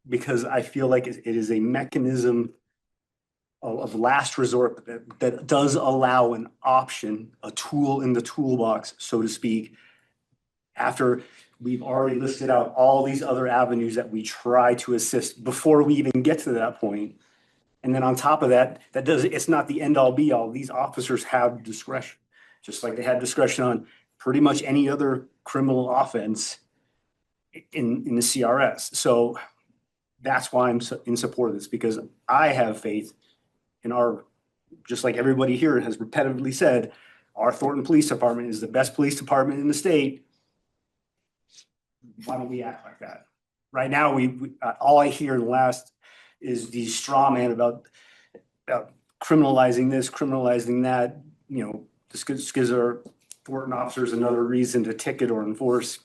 because I feel like it is a mechanism of last resort that does allow an option, a tool in the toolbox, so to speak, after we've already listed out all these other avenues that we try to assist before we even get to that point. And then on top of that, it's not the end all be all. These officers have discretion, just like they had discretion on pretty much any other criminal offense in the CRS. So that's why I'm in support of this, because I have faith in just like everybody here has repetitively said, our Thornton Police Department is the best police department in the state. Why don't we act like that? Right now, all I hear in the last is these straw man about criminalizing this, criminalizing that, this gives our Thornton officers another reason to ticket or enforce.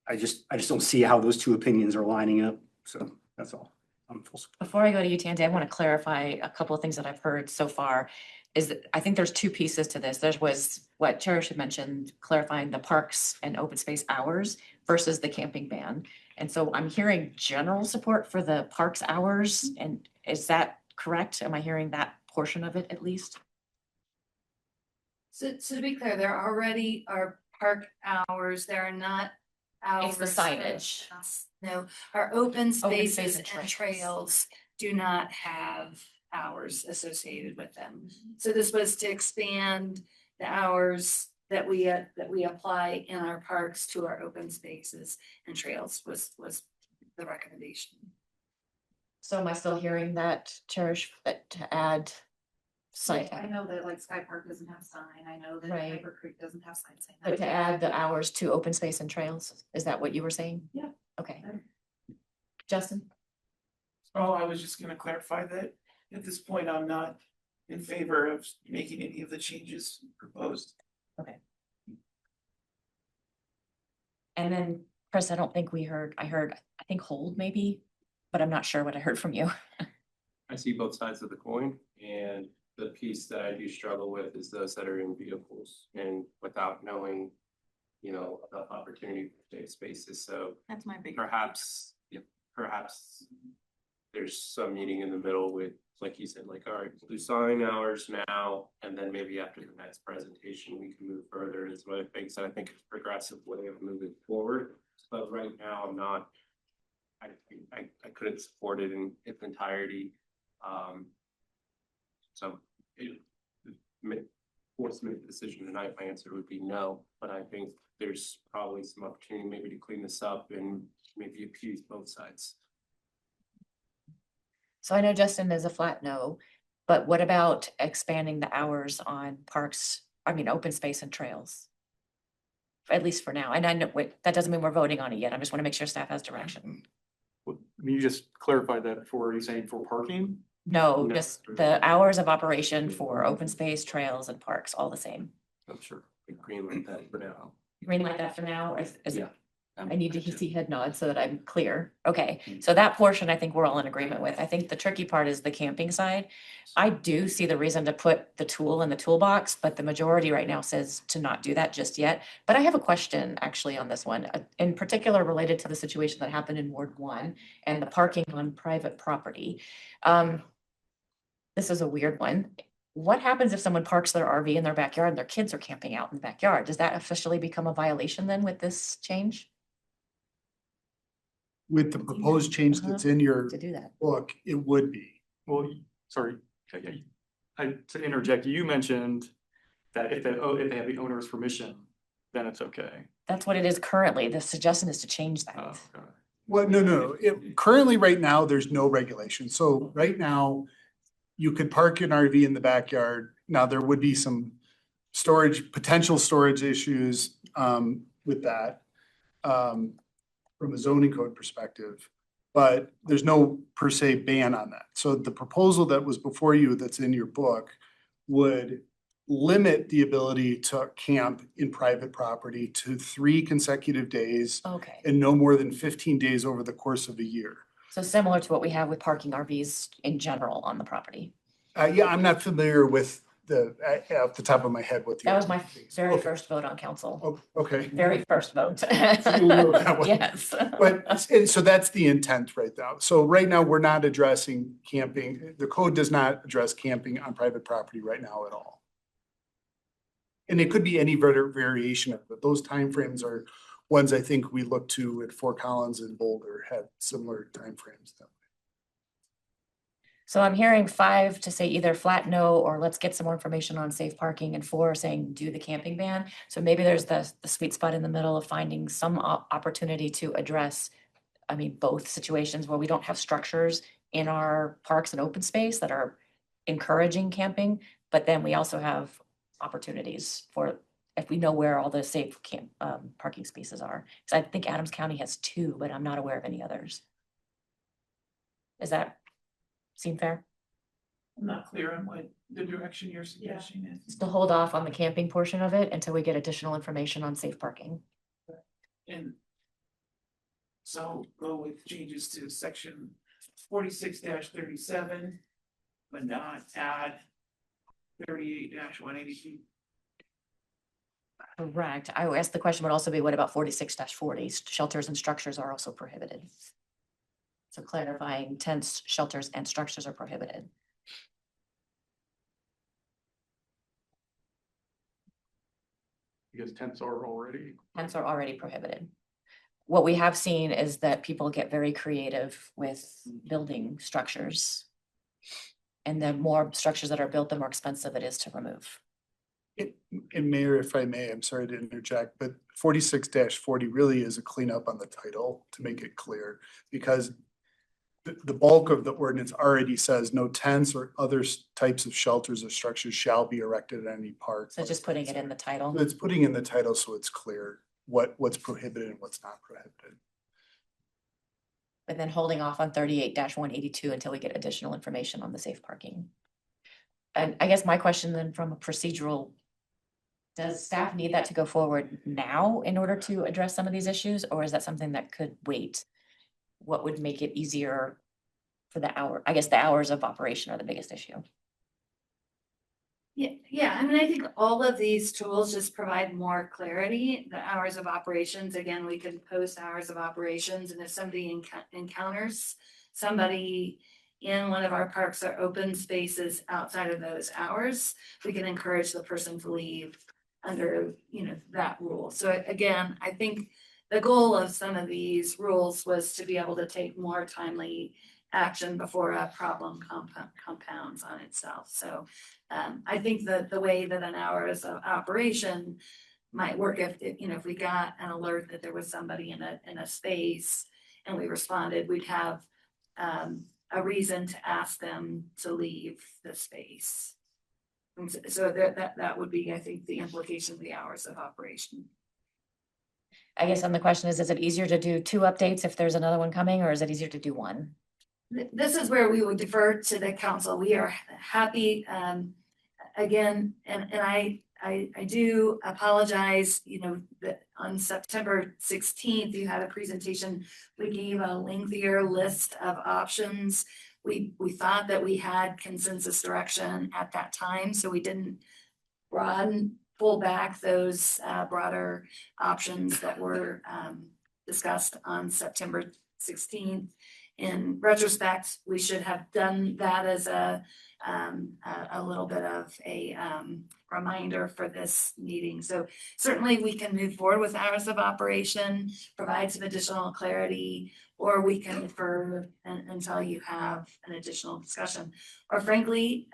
I just don't see how those two opinions are lining up. So that's all. I'm full support. Before I go to you, Tandy, I want to clarify a couple of things that I've heard so far. Is that I think there's 2 pieces to this. There was what Cherish had mentioned, clarifying the parks and open space hours versus the camping ban. And so I'm hearing general support for the parks hours. And is that correct? Am I hearing that portion of it at least? So to be clear, there already are park hours. There are not hours. It's the signage. No, our open spaces space and and trails. trails do not have hours associated with them. So this was to expand the hours that we apply in our parks to our open spaces and trails was the recommendation. So am I still hearing that, Cherish, that to add site, I know that like Sky Park doesn't have sign, I know that Right. Hyper Creek doesn't have sign saying but that. to add the hours to open space and trails? Is that what you were saying? Yeah. Okay. Justin? Oh, I was just gonna clarify that at this point, I'm not in favor of making any of the changes proposed. Okay. And then, Chris, I don't think I heard, I think hold maybe, but I'm not sure what I heard from you. I see both sides of the coin, and the piece that I do struggle with is those that are in vehicles and without knowing, you know, the opportunity for safe spaces, so That's my big. perhaps, perhaps there's some meeting in the middle with, like you said, like, all right, we'll do sign hours now, and then maybe after the next presentation, we can move further into some other things that I think is a progressive way of moving forward. But right now, I'm not, I couldn't support it in its entirety. So it forced me to make the decision tonight, my answer would be no, but I think there's probably some opportunity maybe to clean this up and maybe appease both sides. So I know Justin is a flat no, but what about expanding the hours on parks, open space and trails? At least for now. And I know, wait, that doesn't mean we're voting on it yet. I just want to make sure staff has direction. Well, you just clarified that for, are you saying for parking? No, No. just the hours of operation for open space, trails and parks, all the same. I'm sure. Green like that for now. Green light that for now, or is it? Yeah. I need to see head nod so that I'm clear. Okay, so that portion I think we're all in agreement with. I think the tricky part is the camping side. I do see the reason to put the tool in the toolbox, but the majority right now says to not do that just yet. But I have a question actually on this one, in particular related to the situation that happened in Ward 1 and the parking on private property. This is a weird one. What happens if someone parks their RV in their backyard and their kids are camping out in the backyard? Does that officially become a violation then with this change? With the proposed change that's in your To do that? book, it would be. Well, sorry, to interject, you mentioned that if they have the owner's permission, then it's okay. That's what it is currently. The suggestion is to change that. Oh, okay. Well, no. Currently, right now, there's no regulation. So right now, you could park an RV in the backyard. Now, there would be some potential storage issues with that from a zoning code perspective, but there's no per se ban on that. So the proposal that was before you that's in your book would limit the ability to camp in private property to 3 consecutive days Okay, and no more than 15 days over the course of a year. so similar to what we have with parking RVs in general on the property. Yeah, I'm not familiar with off the top of my head what the. That was my very Okay. first vote on council. Oh, okay. Very first vote. you know that one. Yes. But, and so that's the intent right now. So right now, we're not addressing camping. The code does not address camping on private property right now at all. And it could be any variation of it. Those timeframes are ones I think we look to at Fort Collins and Boulder had similar timeframes. So I'm hearing 5 to say either flat no, or let's get some more information on safe parking, and 4 saying do the camping ban. So maybe there's the sweet spot in the middle of finding some opportunity to address, both situations where we don't have structures in our parks and open space that are encouraging camping, but then we also have opportunities for, if we know where all the safe parking spaces are. Because I think Adams County has 2, but I'm not aware of any others. Is that seem fair? I'm not clear on what the direction you're suggesting is. Just to hold off on the camping portion of it until we get additional information on safe parking. And so go with changes to section 46-37, but not add 38-182. Correct. I guess the question would also be, what about 46-40? Shelters and structures are also prohibited. So clarifying tents, shelters, and structures are prohibited. Because tents are already. Tents are already prohibited. What we have seen is that people get very creative with building structures. And the more structures that are built, the more expensive it is to remove. And Mayor, if I may, I'm sorry to interject, but 46-40 really is a cleanup on the title to make it clear. Because the bulk of the ordinance already says no tents or other types of shelters or structures shall be erected at any park. So just putting it in the title. It's putting in the title so it's clear what's prohibited and what's not prohibited. And then holding off on 38-182 until we get additional information on the safe parking. And I guess my question then from a procedural, does staff need that to go forward now in order to address some of these issues, or is that something that could wait? What would make it easier for the hour? I guess the hours of operation are the biggest issue. Yeah, I mean, I think all of these tools just provide more clarity. The hours of operations, again, we can post hours of operations, and if somebody encounters somebody in one of our parks or open spaces outside of those hours, we can encourage the person to leave under, that rule. So again, I think the goal of some of these rules was to be able to take more timely action before a problem compounds on itself. So I think that the way that an hours of operation might work, if we got an alert that there was somebody in a space and we responded, we'd have a reason to ask them to leave the space. And so that would be, I think, the implication of the hours of operation. I guess, and the question is it easier to do 2 updates if there's another one coming, or is it easier to do 1? This is where we would defer to the council. We are happy, again, and I do apologize, that on September 16th, you had a presentation. We gave a lengthier list of options. We thought that we had consensus direction at that time, so we didn't pull back those broader options that were discussed on September 16th. In retrospect, we should have done that as a little bit of a reminder for this meeting. So certainly we can move forward with hours of operation, provide some additional clarity, or we can defer until you have an additional discussion. Or frankly,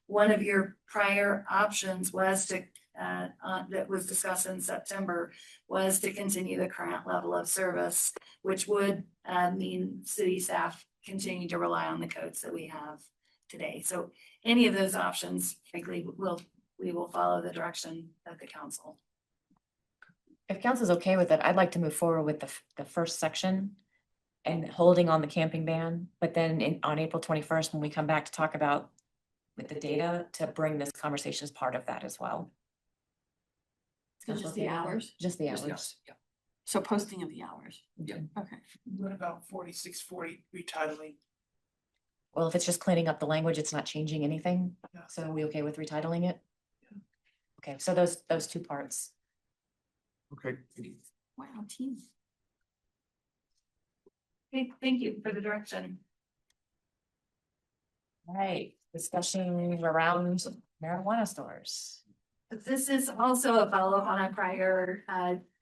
one of your prior options was to that was discussed in September was to continue the current level of service, which would mean city staff continue to rely on the codes that we have today. So any of those options, frankly, we will follow the direction of the council. If council's okay with it, I'd like to move forward with the first section and holding on the camping ban, but then on April 21st, when we come back to talk about with the data, to bring this conversation as part of that as well. So just the hours? Just the Just hours. yes, yeah. So posting of the hours? Yeah. Okay. What about 46-40 retitling? Well, if it's just cleaning up the language, it's not changing anything. Yeah. So are we okay with retitling it? Okay, so those 2 parts. Okay. Wow, team. Okay, thank you for the direction. All right, discussion around marijuana stores. This is also a follow-up on a prior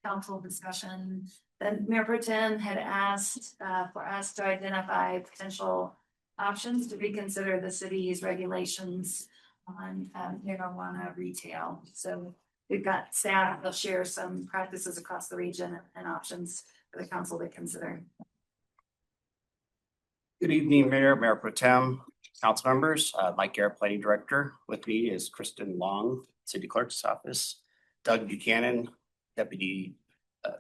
council discussion. The Mayor Pro Tem had asked for us to identify potential options to reconsider the city's regulations on marijuana retail. So we've got staff, they'll share some practices across the region and options for the council to consider. Good evening, Mayor Pro Tem, council members. Mike Garrett, Planning Director. With me is Kristen Long, City Clerk's Office, Doug Buchanan, Deputy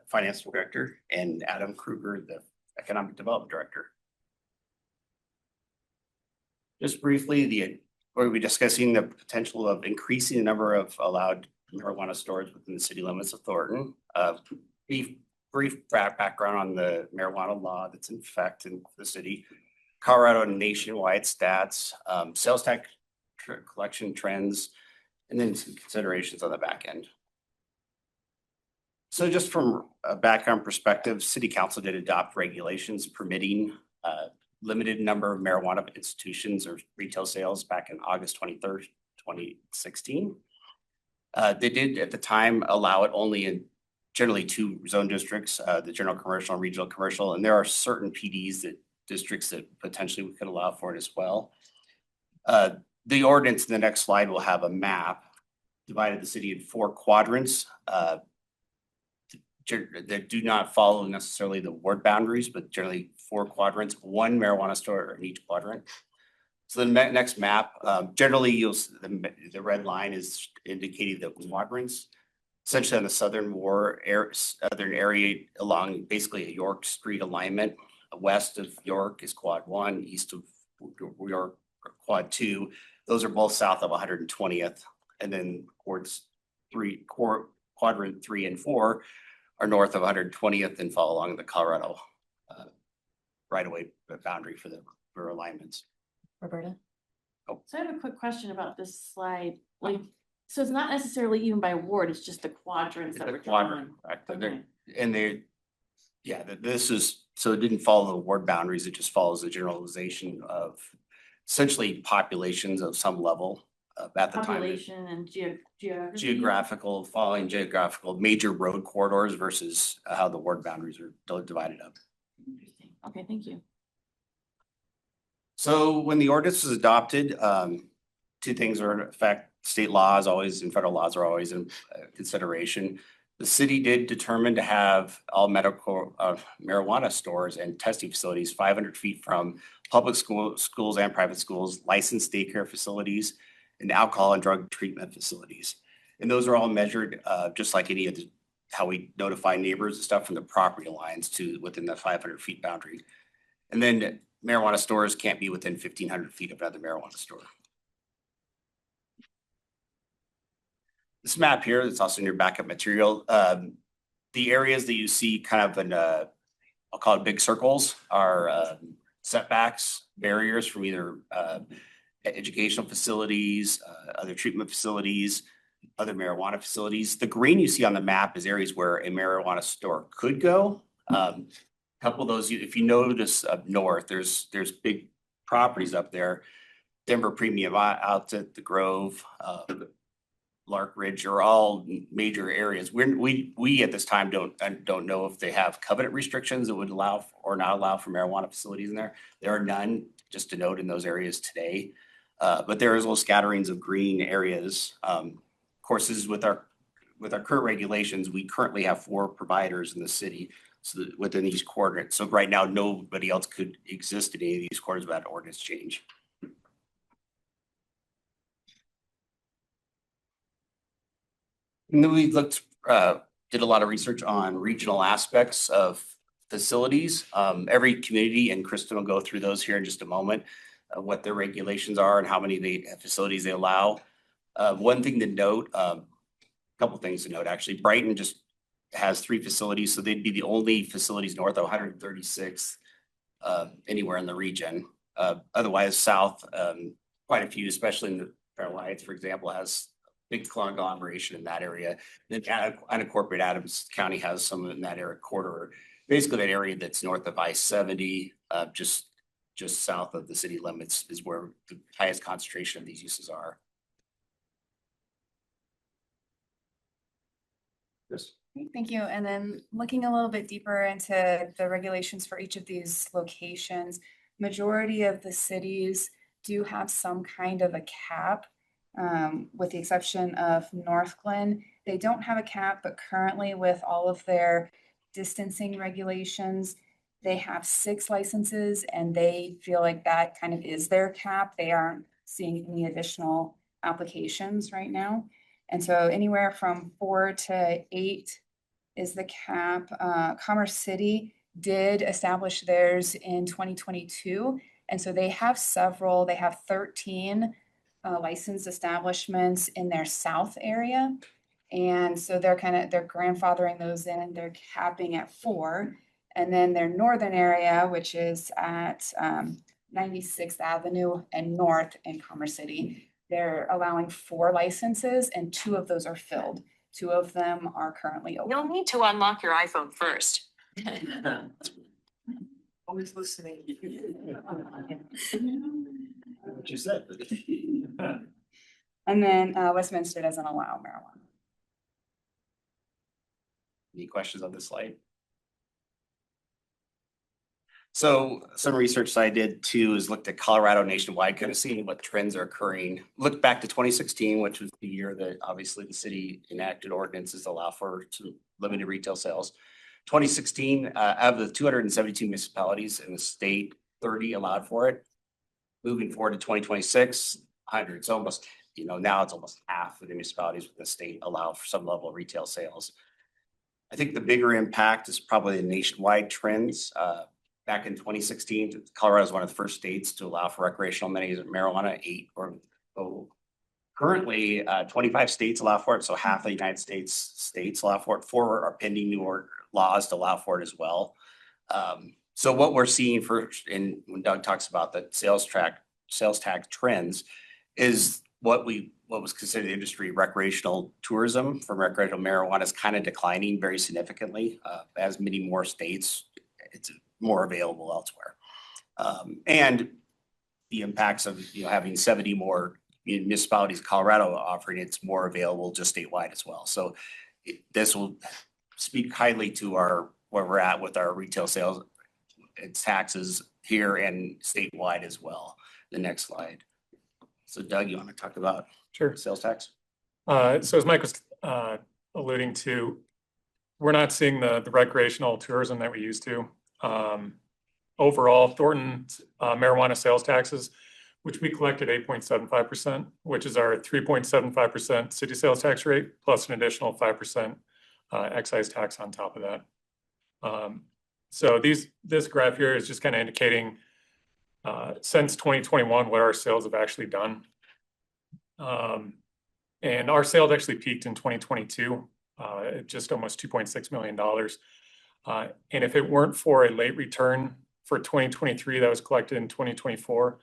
Finance Director, and Adam Kruger, the Economic Development Director. Just briefly, we'll be discussing the potential of increasing the number of allowed marijuana stores within the city limits of Thornton. Brief background on the marijuana law that's in effect in the city. Colorado nationwide stats, sales tax collection trends, and then some considerations on the back end. So just from a background perspective, City Council did adopt regulations permitting limited number of marijuana institutions or retail sales back in August 23rd, 2016. They did at the time allow it only in generally 2 zone districts, the general commercial and regional commercial, and there are certain PDs that districts that potentially we could allow for it as well. The ordinance in the next slide will have a map, divided the city in 4 quadrants. That do not follow necessarily the ward boundaries, but generally 4 quadrants, 1 marijuana store in each quadrant. So the next map, generally the red line is indicating the quadrants. Essentially on the southern area along basically a York Street alignment. West of York is quad 1, east of York quad 2. Those are both south of 120th, and then quadrant 3 and 4 are north of 120th and fall along the Colorado right-of-way boundary for alignments. Roberta? So I have a quick question about this slide, like, so it's not necessarily even by ward, it's just the quadrants that The we're quadrant, drawing. right? Okay. This is, so it didn't follow the ward boundaries, it just follows the generalization of essentially populations of some level at the time. Population and geography. Following geographical major road corridors versus how the ward boundaries are divided up. Interesting. Okay, thank you. So when the ordinance was adopted, 2 things are in effect. State laws always and federal laws are always in consideration. The city did determine to have all medical marijuana stores and testing facilities 500 feet from public schools and private schools, licensed daycare facilities, and alcohol and drug treatment facilities. And those are all measured just like any of how we notify neighbors and stuff from the property lines to within the 500 feet boundary. And then marijuana stores can't be within 1,500 feet of another marijuana store. This map here, that's also in your backup material. The areas that you see kind of in, I'll call it big circles, are setbacks, barriers from either educational facilities, other treatment facilities, other marijuana facilities. The green you see on the map is areas where a marijuana store could go. Couple of those, if you notice up north, there's big properties up there. Denver Premium Outlet, The Grove, Lark Ridge are all major areas. We at this time don't know if they have covenant restrictions that would allow or not allow for marijuana facilities in there. There are none, just to note, in those areas today. But there is little scatterings of green areas. Of course, this is with our current regulations. We currently have 4 providers in the city, so within these quadrants. So right now, nobody else could exist in any of these quadrants without ordinance change. And then we did a lot of research on regional aspects of facilities. Every community, and Kristen will go through those here in just a moment, what their regulations are and how many facilities they allow. One thing to note, a couple things to note actually, Brighton just has 3 facilities, so they'd be the only facilities north of 136 anywhere in the region. Otherwise, south, quite a few, especially in the Carolinas, for example, has big conglomeration in that area. Then unincorporated Adams County has some in that area corridor. Basically, that area that's north of I-70, just south of the city limits, is where the highest concentration of these uses are. Yes. Thank you. And then looking a little bit deeper into the regulations for each of these locations, majority of the cities do have some kind of a cap. With the exception of North Glen, they don't have a cap, but currently with all of their distancing regulations, they have 6 licenses and they feel like that kind of is their cap. They aren't seeing any additional applications right now. And so anywhere from 4 to 8 is the cap. Commerce City did establish theirs in 2022. And so they have 13 licensed establishments in their south area. And so they're grandfathering those in, they're capping at 4. And then their northern area, which is at 96th Avenue and North in Commerce City, they're allowing 4 licenses and 2 of those are filled. 2 of them are currently open. You'll need to unlock your iPhone first. Always listening. What you said. And then Westminster doesn't allow marijuana. Any questions on this slide? So some research that I did too is looked at Colorado nationwide, kind of seeing what trends are occurring. Looked back to 2016, which was the year that obviously the city enacted ordinances to allow for some limited retail sales. 2016, out of the 272 municipalities in the state, 30 allowed for it. Moving forward to 2026, 100. It's almost, now it's almost half of the municipalities within the state allow for some level of retail sales. I think the bigger impact is probably the nationwide trends. Back in 2016, Colorado is one of the first states to allow for recreational marijuana, 8 or total. Currently, 25 states allow for it, so half the United States allow for it. 4 are pending new laws to allow for it as well. So what we're seeing and when Doug talks about the sales tax trends, is what was considered the industry recreational tourism from recreational marijuana is kind of declining very significantly. As many more states, it's more available elsewhere. And the impacts of having 70 more municipalities, Colorado offering, it's more available just statewide as well. So this will speak highly to where we're at with our retail sales and taxes here and statewide as well. The next slide. So Doug, you want to talk about sales tax? So as Mike was alluding to, we're not seeing the recreational tourism that we used to. Overall, Thornton's marijuana sales taxes, which we collected 8.75%, which is our 3.75% city sales tax rate, plus an additional 5% excise tax on top of that. So this graph here is just kind of indicating since 2021 what our sales have actually done. And our sales actually peaked in 2022 at just almost $2.6 million. And if it weren't for a late return for 2023 that was collected in 2024,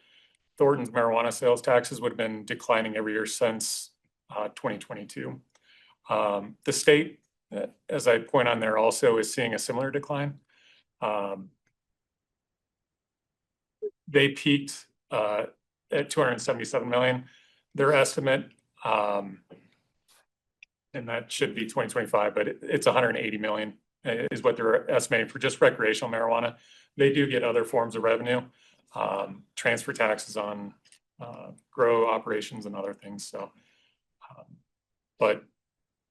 Thornton's marijuana sales taxes would have been declining every year since 2022. The state, as I point on there, also is seeing a similar decline. They peaked at 277 million. Their estimate, and that should be 2025, but it's 180 million is what they're estimating for just recreational marijuana. They do get other forms of revenue, transfer taxes on grow operations and other things. So, but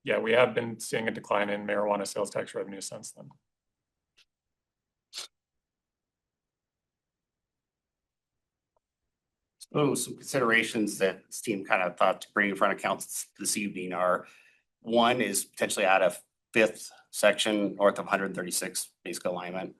yeah, we have been seeing a decline in marijuana sales tax revenue since then. So some considerations that this team kind of thought to bring in front of council this evening are, one is potentially add a 5th section north of 136 basic alignment.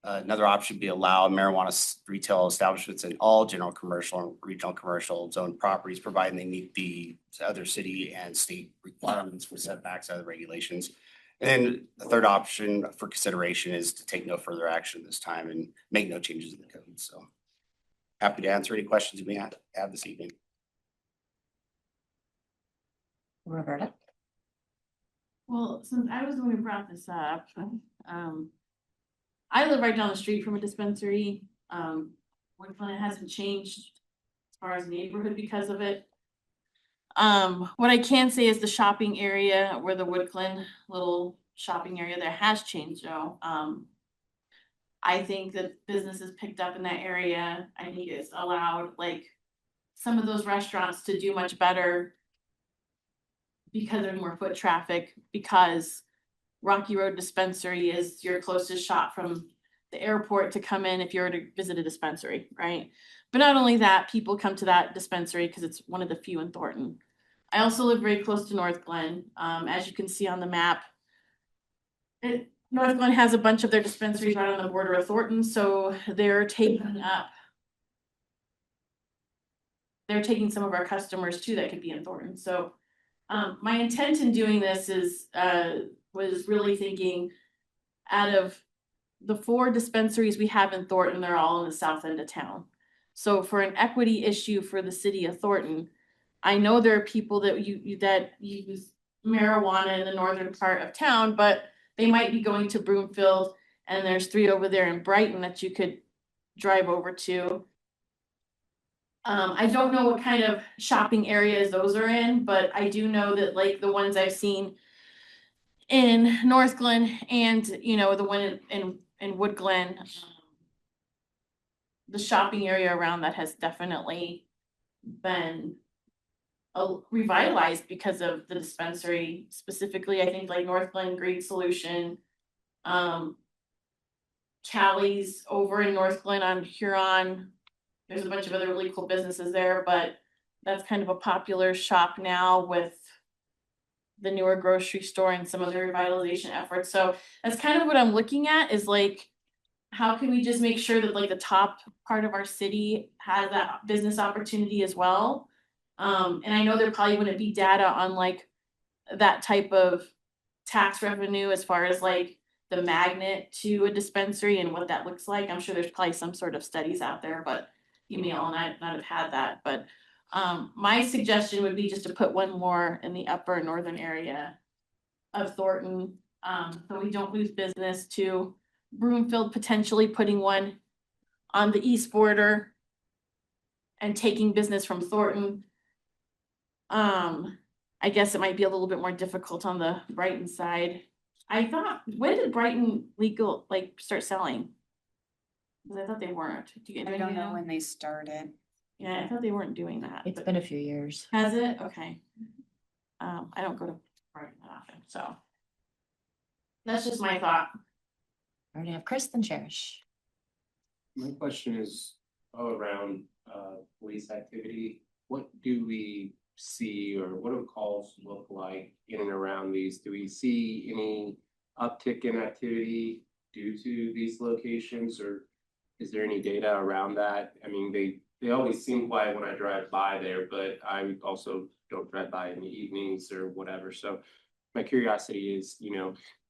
Another option would be allow marijuana retail establishments in all general commercial and regional commercial zone properties, providing they meet the other city and state requirements for setbacks, other regulations. And the third option for consideration is to take no further action this time and make no changes in the code. So happy to answer any questions you may have this evening. Roberta? Well, since I was the one who brought this up, I live right down the street from a dispensary. Woodland hasn't changed as far as neighborhood because of it. What I can say is the shopping area where the Woodland little shopping area there has changed though. I think that businesses picked up in that area. I think it's allowed like some of those restaurants to do much better because there's more foot traffic, because Rocky Road Dispensary is your closest shop from the airport to come in if you were to visit a dispensary, right? But not only that, people come to that dispensary because it's one of the few in Thornton. I also live very close to North Glen. As you can see on the map, North Glen has a bunch of their dispensaries right on the border of Thornton, so they're taking some of our customers too that could be in Thornton. So my intent in doing this is was really thinking out of the 4 dispensaries we have in Thornton, they're all in the south end of town. So for an equity issue for the city of Thornton, I know there are people that use marijuana in the northern part of town, but they might be going to Broomfield, and there's 3 over there in Brighton that you could drive over to. I don't know what kind of shopping areas those are in, but I do know that like the ones I've seen in North Glen and the one in Wood Glen, the shopping area around that has definitely been revitalized because of the dispensary. Specifically, I think like North Glen, Great Solution, Callie's over in North Glen on Huron. There's a bunch of other really cool businesses there, but that's kind of a popular shop now with the newer grocery store and some of the revitalization efforts. So that's kind of what I'm looking at, is like, how can we just make sure that like the top part of our city has that business opportunity as well? And I know there probably wouldn't be data on like that type of tax revenue as far as like the magnet to a dispensary and what that looks like. I'm sure there's probably some sort of studies out there, but you may all not have had that. But my suggestion would be just to put one more in the upper northern area of Thornton, so we don't lose business to Broomfield, potentially putting one on the east border and taking business from Thornton. I guess it might be a little bit more difficult on the Brighton side. I thought, when did Brighton legal like start selling? Because I thought they weren't. Do you I don't know when they started. Yeah, I thought they weren't doing that. It's but- been a few years. Has it? Okay. I don't go to Brighton that often, so. That's just my thought. I already have Chris and Cherish. My question is all around police activity. What do we see, or what do calls look like in and around these? Do we see any uptick in activity due to these locations, or is there any data around that? I mean, they always seem quiet when I drive by there, but I also don't drive by in the evenings or whatever. So my curiosity is,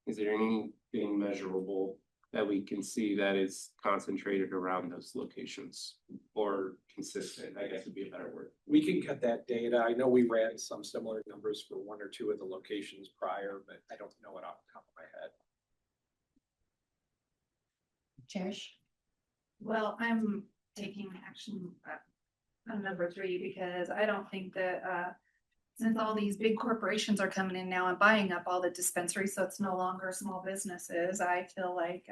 is there anything measurable that we can see that is concentrated around those locations, or consistent, I guess would be a better word? We can get that data. I know we ran some similar numbers for one or two of the locations prior, but I don't know it off the top of my head. Cherish? Well, I'm taking action on number 3 because I don't think that since all these big corporations are coming in now and buying up all the dispensaries, so it's no longer small businesses, I feel like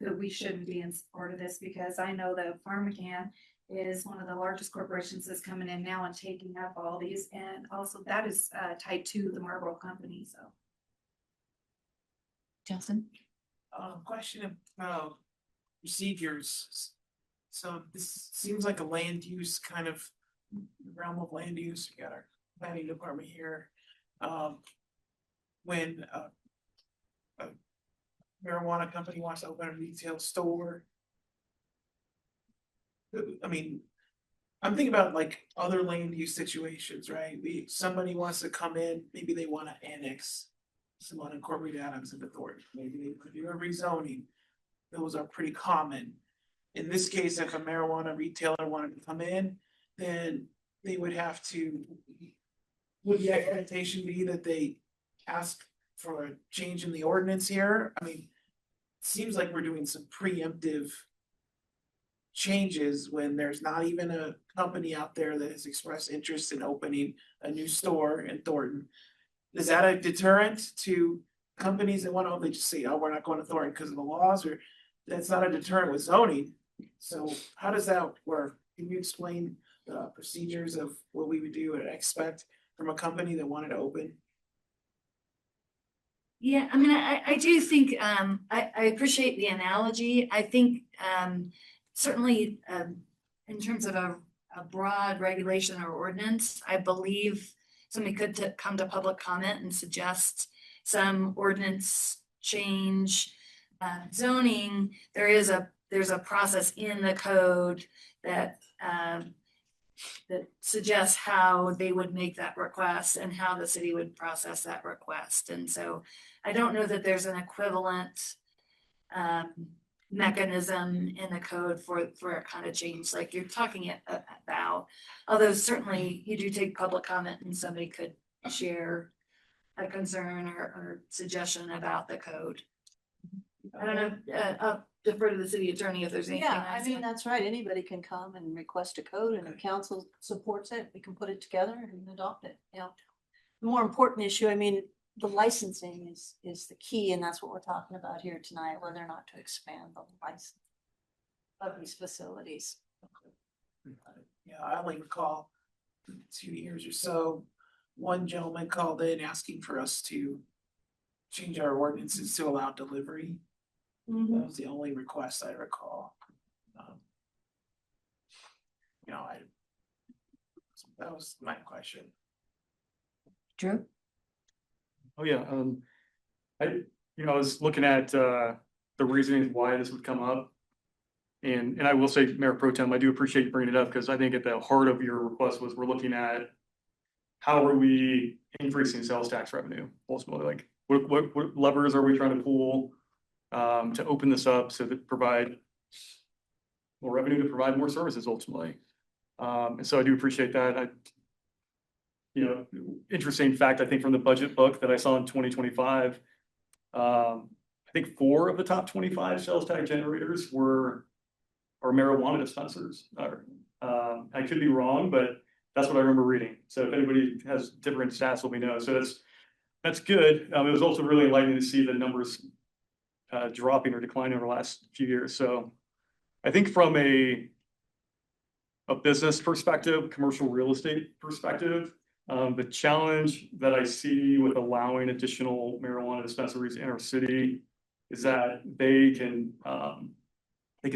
that we shouldn't be in support of this, because I know that PharmaCann is one of the largest corporations that's coming in now and taking up all these, and also that is tied to the Marlboro company. So, Justin? Question of procedures. So this seems like a land use kind of realm of land use. We got our planning department here. When a marijuana company wants to open a retail store, I mean, I'm thinking about like other land use situations, right? Somebody wants to come in, maybe they want to annex some unincorporated Adams into Thornton. Maybe they want to do a rezoning. Those are pretty common. In this case, if a marijuana retailer wanted to come in, then they would have to, would the expectation be that they ask for a change in the ordinance here? I mean, it seems like we're doing some preemptive changes when there's not even a company out there that has expressed interest in opening a new store in Thornton. Is that a deterrent to companies that want to only just say, oh, we're not going to Thornton because of the laws? Or that's not a deterrent with zoning? So how does that work? Can you explain the procedures of what we would do and expect from a company that wanted to open? Yeah, I mean, I do think, I appreciate the analogy. I think certainly in terms of a broad regulation or ordinance, I believe somebody could come to public comment and suggest some ordinance change. Zoning, there's a process in the code that that suggests how they would make that request and how the city would process that request. And so I don't know that there's an equivalent mechanism in the code for a kind of change like you're talking about. Although certainly you do take public comment and somebody could share a concern or suggestion about the code. I don't know, I'll defer to the city attorney if there's anything. Yeah, I mean, that's right. Anybody can come and request a code, and if council supports it, we can put it together and adopt it. Yeah. The more important issue, I mean, the licensing is the key, and that's what we're talking about here tonight, whether or not to expand the license of these facilities. Yeah, I only recall 2 years or so, one gentleman called in asking for us to change our ordinances to allow delivery. That was the only request I recall. You know, that was my question. Drew? Oh, yeah, I was looking at, the reasoning why this would come up. And I will say, Mayor Pro Tem, I do appreciate you bringing it up, because I think at the heart of your request was we're looking at how are we increasing sales tax revenue ultimately, like what levers are we trying to pull to open this up so that provide more revenue to provide more services ultimately. And so I do appreciate that. Interesting fact, I think from the budget book that I saw in 2025, I think 4 of the top 25 sales tax generators are marijuana dispensers. I could be wrong, but that's what I remember reading. So if anybody has different stats, let me know. So that's good. It was also really enlightening to see the numbers dropping or declining over the last few years. So I think from a business perspective, commercial real estate perspective, the challenge that I see with allowing additional marijuana dispensaries in our city is that they can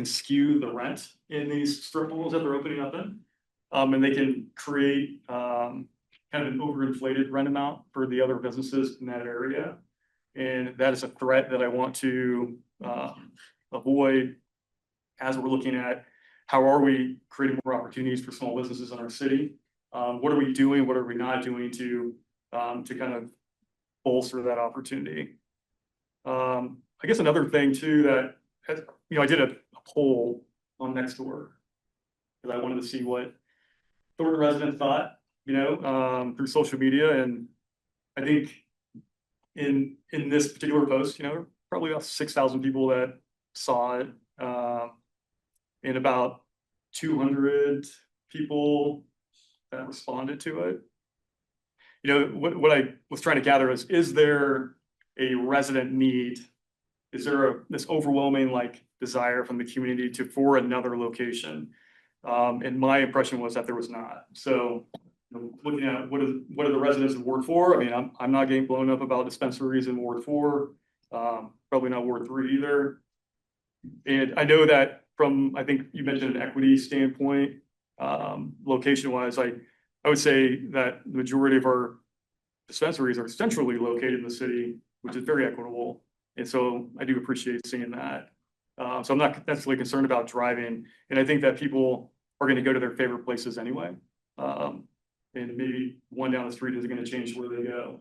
skew the rent in these strip malls that they're opening up in. And they can create kind of an overinflated rent amount for the other businesses in that area. And that is a threat that I want to avoid as we're looking at how are we creating more opportunities for small businesses in our city. What are we doing? What are we not doing to kind of bolster that opportunity? I guess another thing too that has, I did a poll on Nextdoor because I wanted to see what Thornton residents thought, through social media, and I think in this particular post, probably about 6,000 people that saw it, and about 200 people that responded to it. What I was trying to gather is there a resident need? Is there this overwhelming desire from the community for another location? And my impression was that there was not. So looking at what are the residents in Ward 4? I mean, I'm not getting blown up about dispensaries in Ward 4, probably not Ward 3 either. And I know that I think you mentioned an equity standpoint, location wise, I would say that the majority of our dispensaries are centrally located in the city, which is very equitable. And so I do appreciate seeing that. So I'm not necessarily concerned about driving. And I think that people are going to go to their favorite places anyway. And maybe one down the street isn't going to change where they go,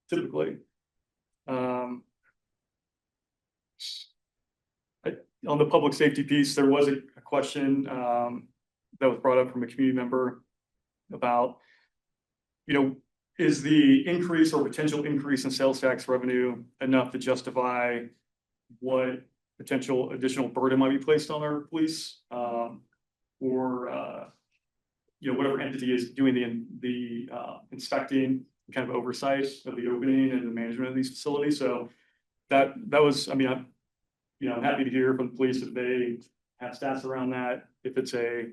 typically. On the public safety piece, there was a question that was brought up from a community member about, is the increase or potential increase in sales tax revenue enough to justify what potential additional burden might be placed on our police, or whatever entity is doing the inspecting, kind of oversight of the opening and the management of these facilities. So that was, I'm happy to hear from the police if they have stats around that, if it's a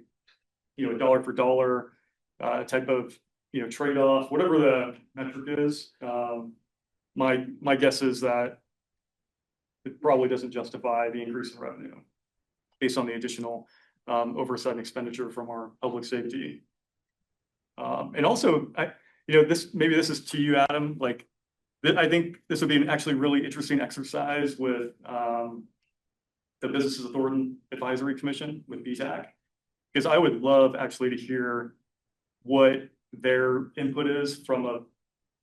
dollar for dollar type of trade-off, whatever the metric is. My guess is that it probably doesn't justify the increase in revenue based on the additional oversight and expenditure from our public safety. And also, maybe this is to you, Adam. I think this would be an actually really interesting exercise with the Businesses of Thornton Advisory Commission with BTAC, because I would love actually to hear what their input is from a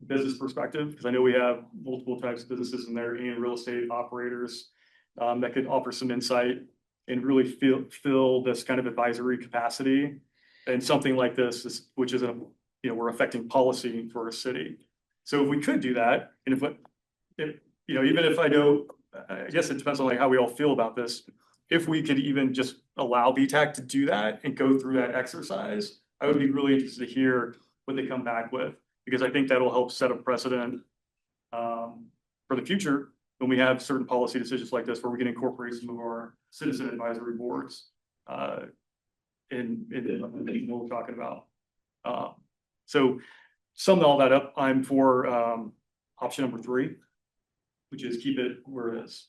business perspective, because I know we have multiple types of businesses in there and real estate operators that could offer some insight and really fill this kind of advisory capacity and something like this, which is we're affecting policy for a city. So if we could do that, and if even if I guess it depends on how we all feel about this. If we could even just allow BTAC to do that and go through that exercise, I would be really interested to hear what they come back with, because I think that'll help set a precedent for the future when we have certain policy decisions like this, where we can incorporate some of our citizen advisory boards in what we're talking about. So summing all that up, I'm for option number 3, which is keep it where it is.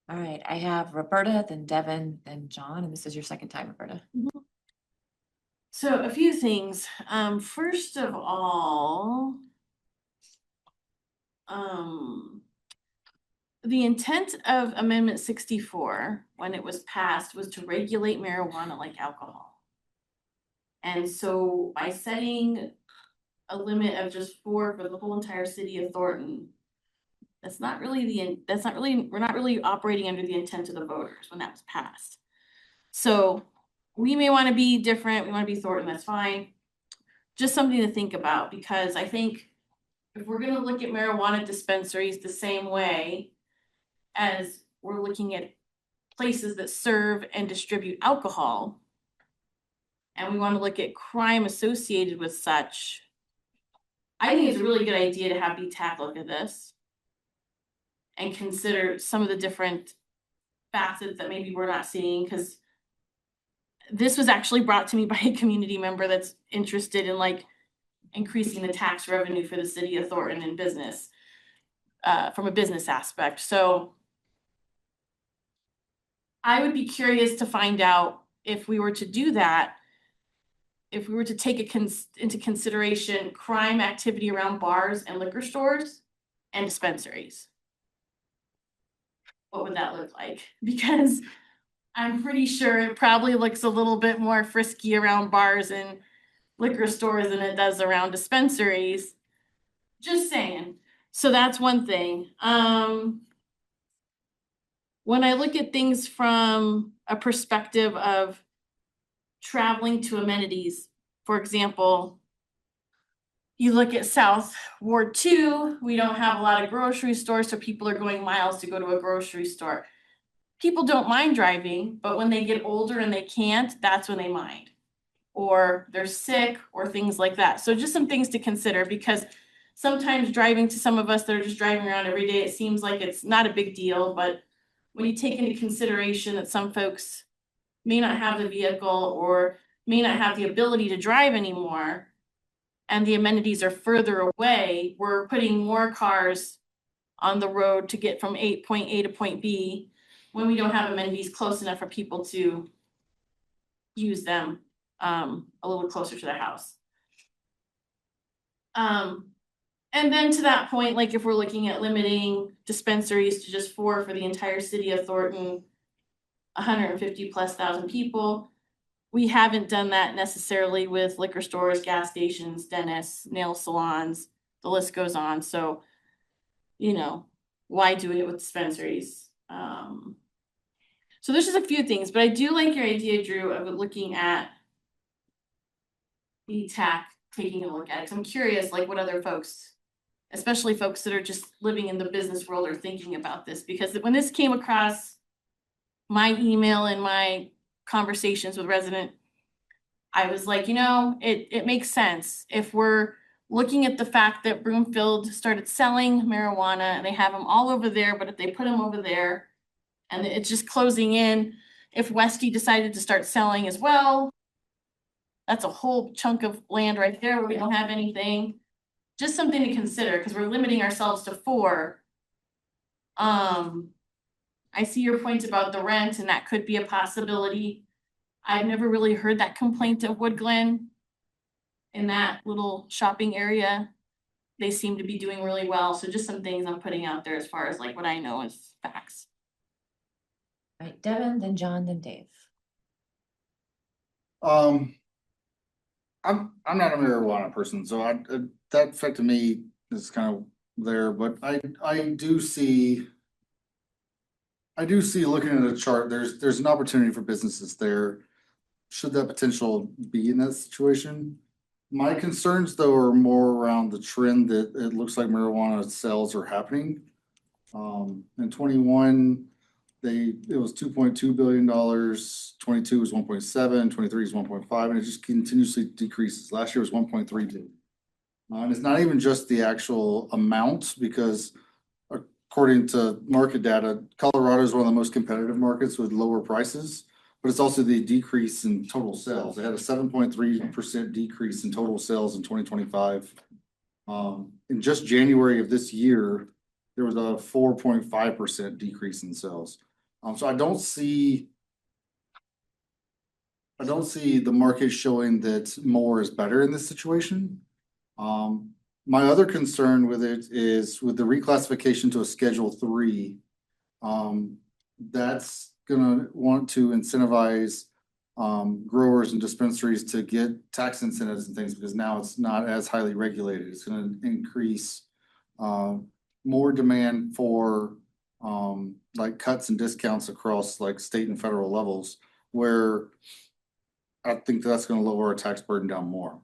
All right, I have Roberta, then Devin, then John, and this is your second time, Roberta. So a few things. First of all, the intent of Amendment 64, when it was passed, was to regulate marijuana like alcohol. And so by setting a limit of just 4 for the whole entire city of Thornton, we're not really operating under the intent of the voters when that was passed. So we may want to be different, we want to be Thornton, that's fine. Just something to think about, because I think if we're gonna look at marijuana dispensaries the same way as we're looking at places that serve and distribute alcohol, and we want to look at crime associated with such, I think it's a really good idea to have BTAC look at this and consider some of the different facets that maybe we're not seeing, because this was actually brought to me by a community member that's interested in like increasing the tax revenue for the city of Thornton in business, from a business aspect. So I would be curious to find out if we were to do that, if we were to take into consideration crime activity around bars and liquor stores and dispensaries. What would that look like? Because I'm pretty sure it probably looks a little bit more frisky around bars and liquor stores than it does around dispensaries. Just saying. So that's one thing. When I look at things from a perspective of traveling to amenities, for example, you look at South Ward 2, we don't have a lot of grocery stores, so people are going miles to go to a grocery store. People don't mind driving, but when they get older and they can't, that's when they mind. Or they're sick or things like that. So just some things to consider, because sometimes driving, to some of us that are just driving around every day, it seems like it's not a big deal, but when you take into consideration that some folks may not have the vehicle or may not have the ability to drive anymore, and the amenities are further away, we're putting more cars on the road to get from point A to point B when we don't have amenities close enough for people to use them a little closer to their house. And then to that point, like if we're looking at limiting dispensaries to just 4 for the entire city of Thornton, 150,000+ people, we haven't done that necessarily with liquor stores, gas stations, dentists, nail salons, the list goes on. So, you know, why do it with dispensaries? So there's just a few things, but I do like your idea, Drew, of looking at BTAC, taking a look at it. I'm curious, like what other folks, especially folks that are just living in the business world, are thinking about this, because when this came across my email and my conversations with resident, I was like, you know, it makes sense. If we're looking at the fact that Broomfield started selling marijuana and they have them all over there, but if they put them over there and it's just closing in, if Westy decided to start selling as well, that's a whole chunk of land right there where we don't have anything. Just something to consider, because we're limiting ourselves to 4. I see your point about the rent, and that could be a possibility. I've never really heard that complaint of Wood Glen in that little shopping area. They seem to be doing really well. So just some things I'm putting out there as far as like what I know is facts. All right, Devin, then John, then Dave. I'm not a marijuana person, so that affected me is kind of there, but I do see looking at a chart, there's an opportunity for businesses there. Should that potential be in that situation? My concerns though are more around the trend that it looks like marijuana sales are happening. In 21, it was $2.2 billion, 22 was 1.7, 23 is 1.5, and it just continuously decreases. Last year was 1.3 billion. And it's not even just the actual amount, because according to market data, Colorado is one of the most competitive markets with lower prices. but it's also the decrease in total sales. They had a 7.3% decrease in total sales in 2025. In just January of this year, there was a 4.5% decrease in sales. So I don't see the market showing that more is better in this situation. My other concern with it is with the reclassification to a Schedule 3. That's gonna want to incentivize growers and dispensaries to get tax incentives and things, because now it's not as highly regulated. It's gonna increase more demand for like cuts and discounts across like state and federal levels, where I think that's gonna lower our tax burden down more.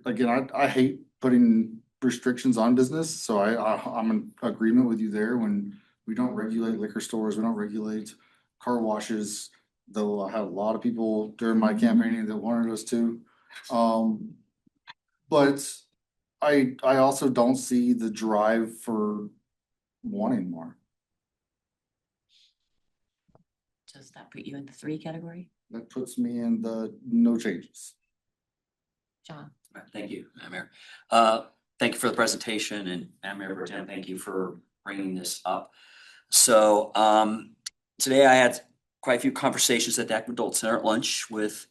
Again, I hate putting restrictions on business, so I'm in agreement with you there. When we don't regulate liquor stores, we don't regulate car washes, though I had a lot of people during my campaigning that wanted us to. But I also don't see the drive for wanting more. Does that put you in the 3 category? That puts me in the no changes. John? Thank you, Madam Mayor. Thank you for the presentation, and Madam Mayor Pro Tem, thank you for bringing this up. So today I had quite a few conversations at the Active Adult Center at lunch with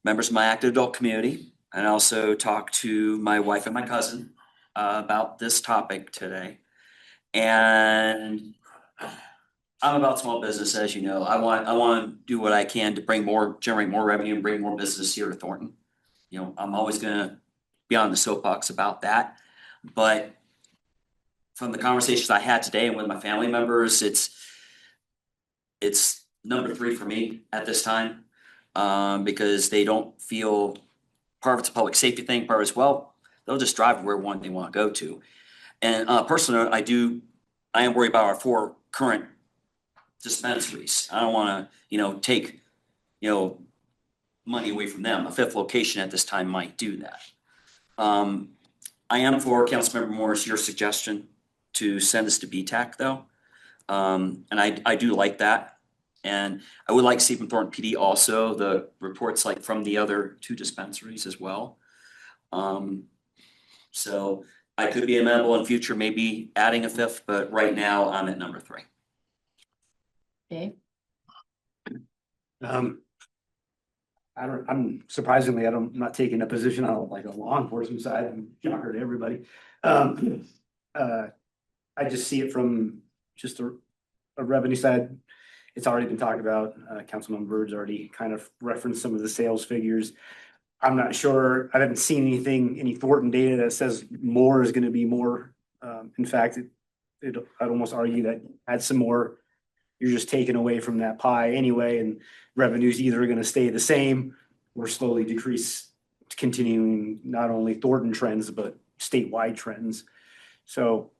members of my active adult community, and I also talked to my wife and my cousin about this topic today. And I'm about small business, as you know. I want to do what I can to generate more revenue and bring more business here to Thornton. You know, I'm always gonna be on the soapbox about that. But from the conversations I had today and with my family members, it's number 3 for me at this time, because they don't feel part of it's a public safety thing, part of it's, well, they'll just drive where one they want to go to. And personally, I am worried about our 4 current dispensaries. I don't want to, take, money away from them. A 5th location at this time might do that. I am for Councilmember Moore's, your suggestion to send this to BTAC though. And I do like that. And I would like to see from Thornton PD also the reports like from the other 2 dispensaries as well. So I could be amenable in future, maybe adding a 5th, but right now I'm at number 3. Dave? I'm surprisingly, I'm not taking a position on like a law enforcement side. I'm shocker to everybody. I just see it from just a revenue side. It's already been talked about. Councilman Bird's already kind of referenced some of the sales figures. I'm not sure. I haven't seen any Thornton data that says more is going to be more. In fact, I'd almost argue that add some more, you're just taking away from that pie anyway, and revenue's either going to stay the same or slowly decrease, continuing not only Thornton trends, but statewide trends. So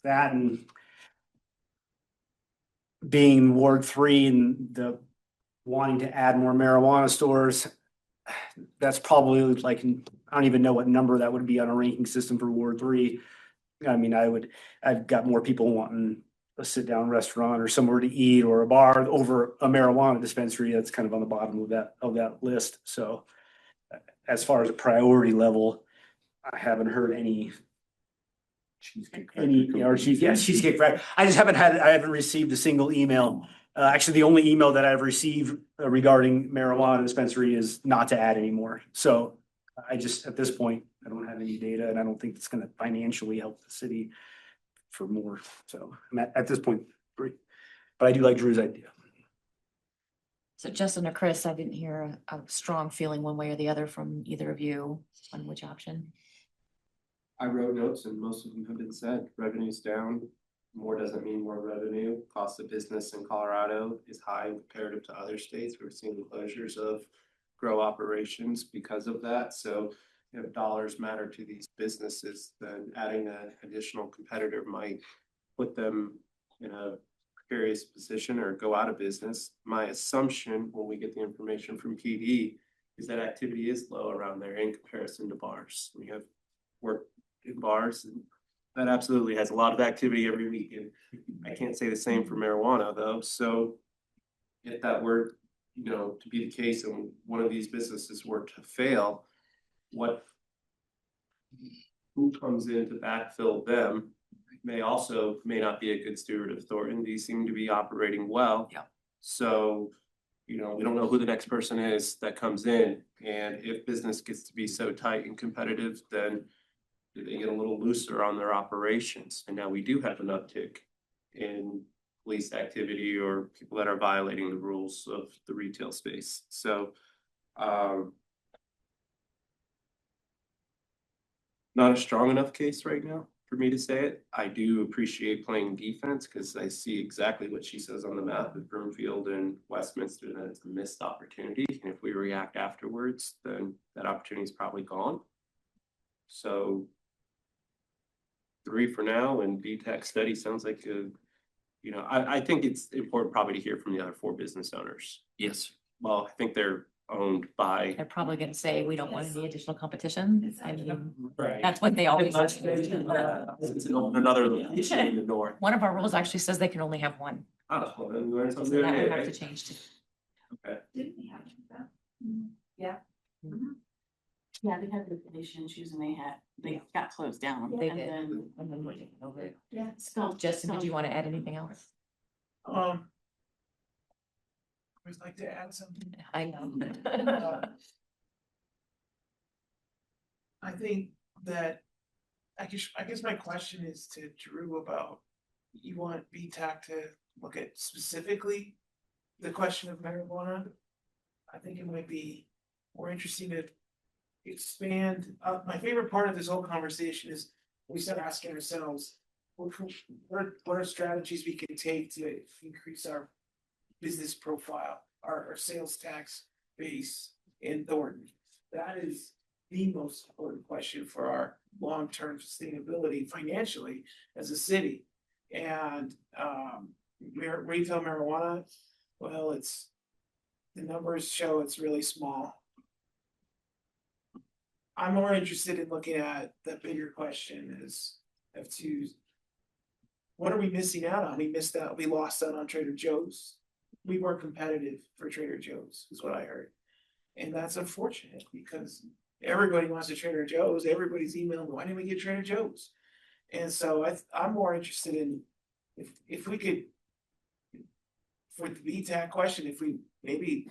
that, and being Ward 3 and the wanting to add more marijuana stores, that's probably like, I don't even know what number that would be on a ranking system for Ward 3. I mean, I've got more people wanting a sit-down restaurant or somewhere to eat or a bar over a marijuana dispensary. That's kind of on the bottom of that list. So as far as a priority level, I haven't heard any Cheesecake Factory. I haven't received a single email. Actually, the only email that I've received regarding marijuana dispensary is not to add anymore. So I just, at this point, I don't have any data, and I don't think it's going to financially help the city for more. So I'm at this point, but I do like Drew's idea. So Justin or Chris, I didn't hear a strong feeling one way or the other from either of you on which option. I wrote notes and most of them have been said. Revenue's down. More doesn't mean more revenue. Cost of business in Colorado is high comparative to other states. We're seeing closures of grow operations because of that. So if dollars matter to these businesses, then adding an additional competitor might put them in a precarious position or go out of business. My assumption when we get the information from PD is that activity is low around there in comparison to bars. We have work in bars, and that absolutely has a lot of activity every weekend. I can't say the same for marijuana though. So if that were, you know, to be the case and one of these businesses were to fail, who comes in to backfill them may not be a good steward of Thornton. These seem to be operating well. Yeah. So, you know, we don't know who the next person is that comes in. And if business gets to be so tight and competitive, then they get a little looser on their operations. And now we do have an uptick in police activity or people that are violating the rules of the retail space. So, not a strong enough case right now for me to say it. I do appreciate playing defense because I see exactly what she says on the map of Broomfield and Westminster, that it's a missed opportunity. And if we react afterwards, then that opportunity is probably gone. So 3 for now, and BTEC study sounds like I think it's important probably to hear from the other 4 business owners. Yes. Well, I think they're owned by. They're probably gonna say, we don't want any additional competition. I mean, Right. that's what they always. It's another location in the north. One of our rules actually says they can only have one. Oh, well, then we learned So something that new, would have right? to change too. Okay. Didn't we have that? Yeah. Yeah, they had liquidation issues and they got closed down. They and did. then- And then we're taking over. Yeah. Justin, did you want to add anything else? I always like to add something. I know. I think that, I guess my question is to Drew about, you want BTAC to look at specifically the question of marijuana? I think it might be more interesting to expand. My favorite part of this whole conversation is we start asking ourselves, what are strategies we can take to increase our business profile, our sales tax base in Thornton? That is the most important question for our long-term sustainability financially as a city. And retail marijuana, well, the numbers show it's really small. I'm more interested in looking at the bigger question what are we missing out on? We lost out on Trader Joe's. We weren't competitive for Trader Joe's, is what I heard. And that's unfortunate because everybody wants a Trader Joe's. Everybody's emailing, why didn't we get Trader Joe's? And so I'm more interested in if we could, for the BTAC question, if we maybe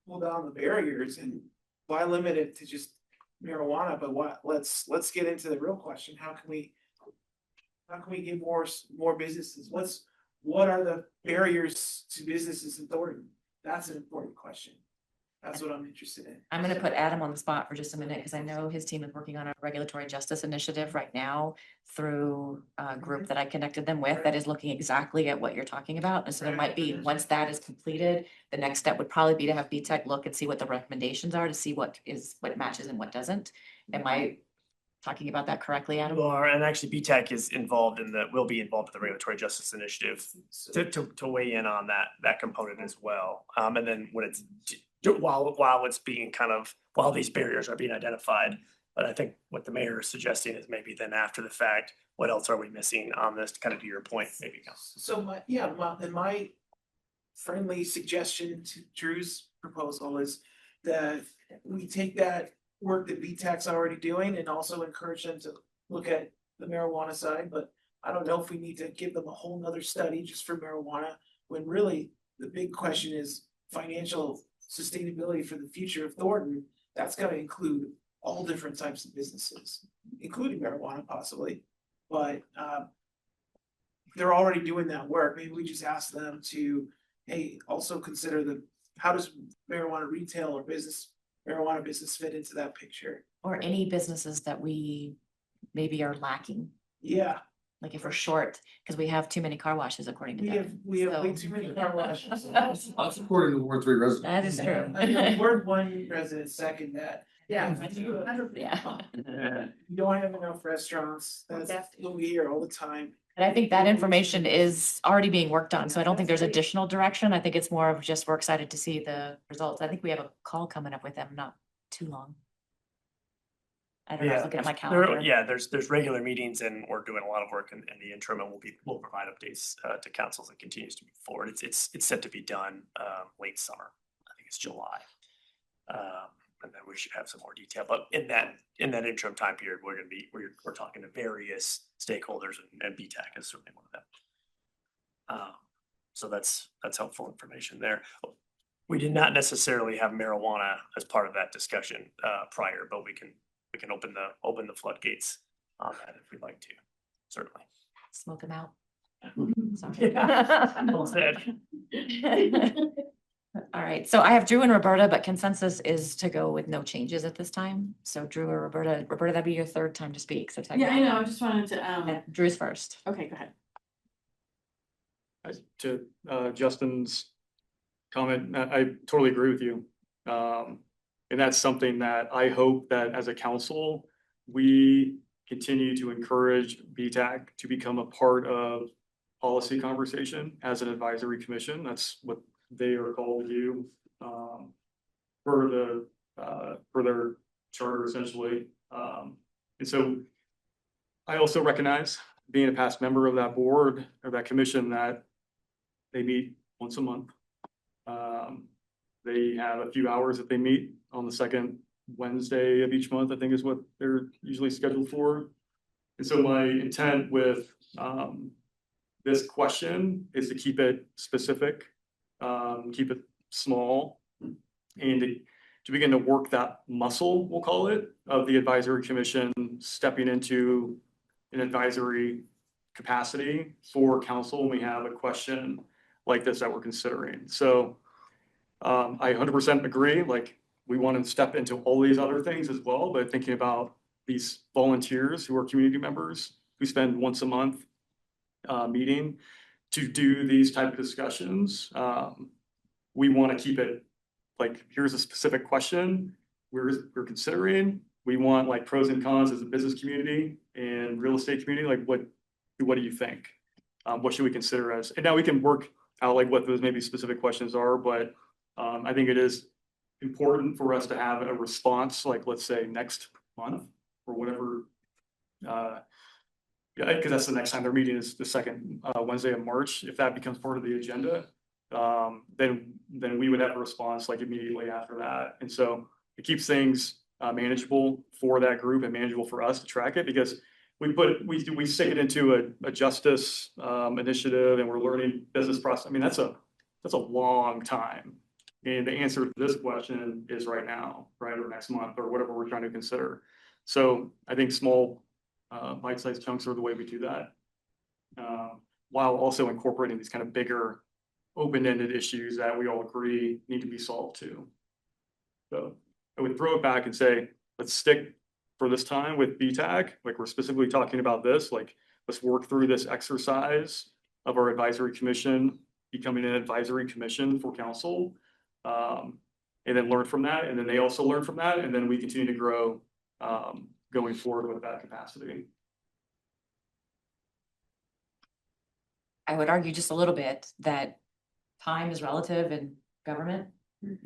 pull down the barriers and why limit it to just marijuana, but let's get into the real question. How can we get more businesses? What are the barriers to businesses in Thornton? That's an important question. That's what I'm interested in. I'm gonna put Adam on the spot for just a minute, because I know his team is working on a regulatory justice initiative right now through a group that I connected them with that is looking exactly at what you're talking about. And so there might be, once that is completed, the next step would probably be to have BTEC look and see what the recommendations are to see what matches and what doesn't. Am I talking about that correctly, Adam? You are, and actually BTEC is will be involved in the regulatory justice initiative to weigh in on that component as well. And then when it's while it's being while these barriers are being identified. But I think what the mayor is suggesting is maybe then after the fact, what else are we missing on this, kind of to your point, maybe. So my friendly suggestion to Drew's proposal is that we take that work that BTAC's already doing and also encourage them to look at the marijuana side, but I don't know if we need to give them a whole nother study just for marijuana, when really the big question is financial sustainability for the future of Thornton. That's gonna include all different types of businesses, including marijuana possibly, but they're already doing that work. Maybe we just ask them to, hey, also consider how does marijuana retail or marijuana business fit into that picture? Or any businesses that we maybe are lacking. Yeah. Like if we're short, because we have too many car washes according to them. We have way too many car washes. According to Ward 3 residents. That is true. Ward 1 residents second that. Yeah. Yeah. You don't have enough restaurants. That's what we hear all the time. And I think that information is already being worked on, so I don't think there's additional direction. I think it's more of just we're excited to see the results. I think we have a call coming up with them not too long. I don't know, I was Yeah, looking at my there- calendar. yeah, there's regular meetings and we're doing a lot of work in the interim and we'll provide updates to council as it continues to move forward. It's set to be done late summer. I think it's July. And then we should have some more detail, but in that interim time period, we're talking to various stakeholders and BTAC is certainly one of them. So that's helpful information there. We did not necessarily have marijuana as part of that discussion prior, but we can open the floodgates on that if we'd like to, certainly. Smoke them out. Yeah, well said. All right, so I have Drew and Roberta, but consensus is to go with no changes at this time. So Drew or Roberta, that'd be your third time to speak, so. Yeah, I know, I just wanted to, And Drew's first. okay, go ahead. To Justin's comment, I totally agree with you. And that's something that I hope that as a council, we continue to encourage BTAC to become a part of policy conversation as an advisory commission. That's what they are called to do for their charter essentially. And so I also recognize, being a past member of that board or that commission, that they meet once a month. They have a few hours that they meet on the second Wednesday of each month, I think is what they're usually scheduled for. And so my intent with this question is to keep it specific, keep it small, and to begin to work that muscle, we'll call it, of the advisory commission stepping into an advisory capacity for council when we have a question like this that we're considering. So I 100% agree, like we want to step into all these other things as well, but thinking about these volunteers who are community members who spend once a month meeting to do these type of discussions. We want to keep it like, here's a specific question we're considering. We want like pros and cons as a business community and real estate community. Like what do you think? What should we consider as, and now we can work out like what those maybe specific questions are, but I think it is important for us to have a response, like let's say next month or whatever. Yeah, because that's the next time their meeting is the second Wednesday of March. If that becomes part of the agenda, then we would have a response like immediately after that. And so it keeps things manageable for that group and manageable for us to track it, because we stick it into a justice initiative and we're learning business process. I mean, that's a long time. And the answer to this question is right now, right, or next month, or whatever we're trying to consider. So I think small bite-sized chunks are the way we do that, while also incorporating these kind of bigger open-ended issues that we all agree need to be solved too. So I would throw it back and say, let's stick for this time with BTAC, like we're specifically talking about this, like let's work through this exercise of our advisory commission becoming an advisory commission for council, and then learn from that, and then they also learn from that, and then we continue to grow going forward with that capacity. I would argue just a little bit that time is relative in government.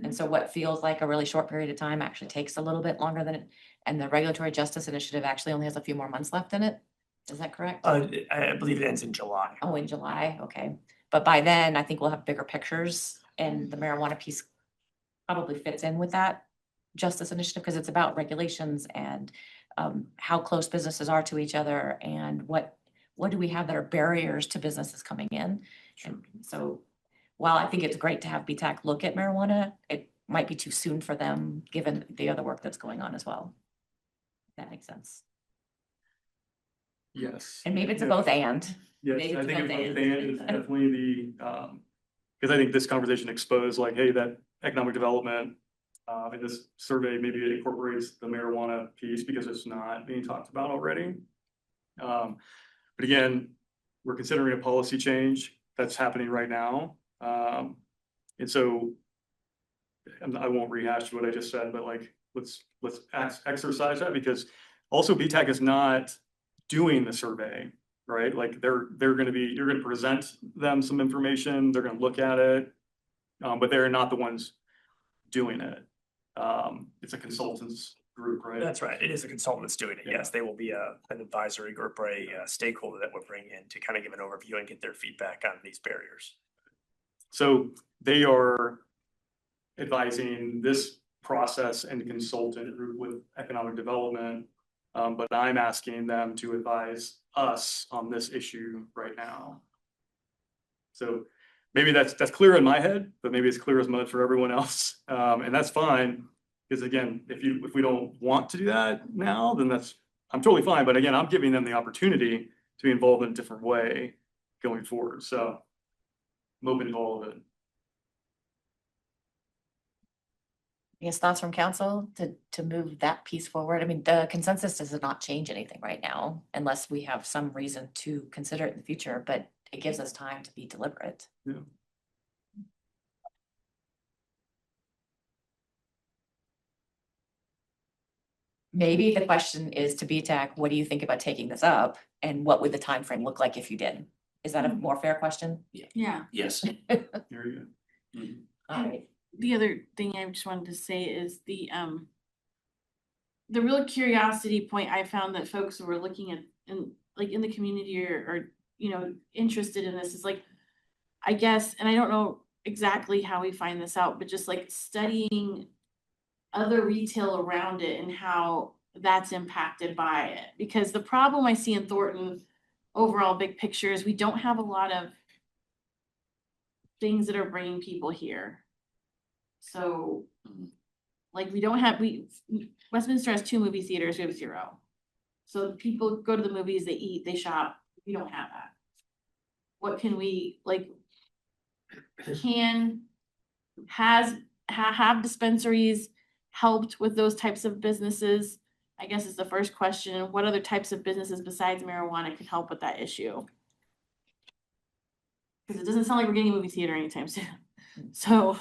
And so what feels like a really short period of time actually takes a little bit longer than it. And the Regulatory Justice Initiative actually only has a few more months left in it. Is that correct? I believe it ends in July. Oh, in July, okay. But by then, I think we'll have bigger pictures, and the marijuana piece probably fits in with that justice initiative, because it's about regulations and how close businesses are to each other, and what do we have that are barriers to businesses coming in. And so while I think it's great to have BTAC look at marijuana, it might be too soon for them, given the other work that's going on as well. If that makes sense. Yes. And maybe it's a both and. Yes, Maybe I it's think both it's both and. and is definitely the, because I think this conversation exposed like, hey, that economic development, in this survey, maybe it incorporates the marijuana piece because it's not being talked about already. But again, we're considering a policy change that's happening right now. And so, and I won't rehash what I just said, but like, let's exercise that, because also BTAC is not doing the survey, right? Like you're going to present them some information, they're going to look at it, but they're not the ones doing it. It's a consultant's group, right? That's right. It is a consultant that's doing it. Yes, they will be an advisory group or a stakeholder that we'll bring in to kind of give an overview and get their feedback on these barriers. So they are advising this process and consultant group with economic development. But I'm asking them to advise us on this issue right now. So maybe that's clear in my head, but maybe it's clear as mud for everyone else. And that's fine. Because again, if we don't want to do that now, then I'm totally fine. But again, I'm giving them the opportunity to be involved in a different way going forward. So I'm open to all of it. I guess thoughts from council to move that piece forward. I mean, the consensus does not change anything right now unless we have some reason to consider it in the future, but it gives us time to be deliberate. Yeah. Maybe the question is to BTAC, what do you think about taking this up? And what would the time frame look like if you did? Is that a more fair question? Yeah. Yes. Very good. All right. The other thing I just wanted to say is the real curiosity point I found that folks who were looking at in the community or interested in this is like, I guess, and I don't know exactly how we find this out, but just like studying other retail around it and how that's impacted by it. Because the problem I see in Thornton overall big picture is we don't have a lot of things that are bringing people here. So like Westminster has 2 movie theaters, we have 0. So people go to the movies, they eat, they shop. We don't have that. What can we have dispensaries helped with those types of businesses? I guess is the first question. What other types of businesses besides marijuana can help with that issue? Because it doesn't sound like we're getting a movie theater anytime soon. So.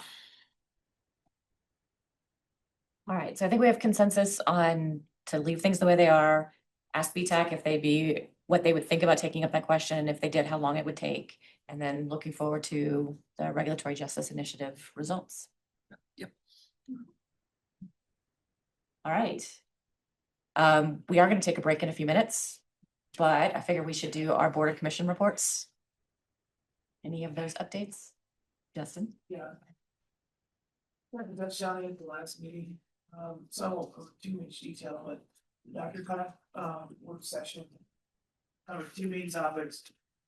All right, so I think we have consensus on to leave things the way they are. Ask BTAC what they would think about taking up that question, if they did, how long it would take, and then looking forward to the Regulatory Justice Initiative results. Yep. All right. We are going to take a break in a few minutes, but I figure we should do our Board of Commission reports. Any of those updates? Justin? Yeah. That's Johnny at the last meeting. So I won't go too much detail, but Dr. work session. Covered 2 main topics.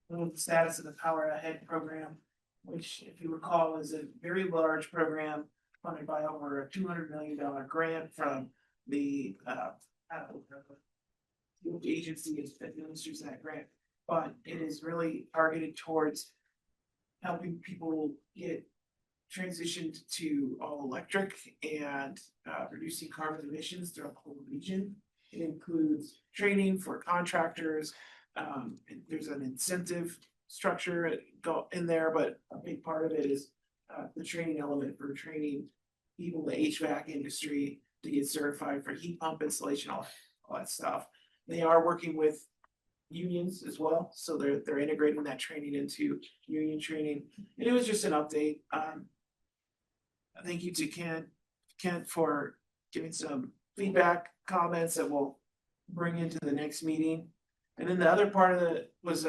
One was the status of the Power Ahead program, which, if you recall, is a very large program funded by over a $200 million grant from the agency that administers that grant. But it is really targeted towards helping people get transitioned to all electric and reducing carbon emissions throughout the whole region. It includes training for contractors. There's an incentive structure in there, but a big part of it is the training element for training people in the HVAC industry to get certified for heat pump installation, all that stuff. They are working with unions as well, so they're integrating that training into union training. And it was just an update. Thank you to Kent for giving some feedback, comments that we'll bring into the next meeting. And then the other part of it was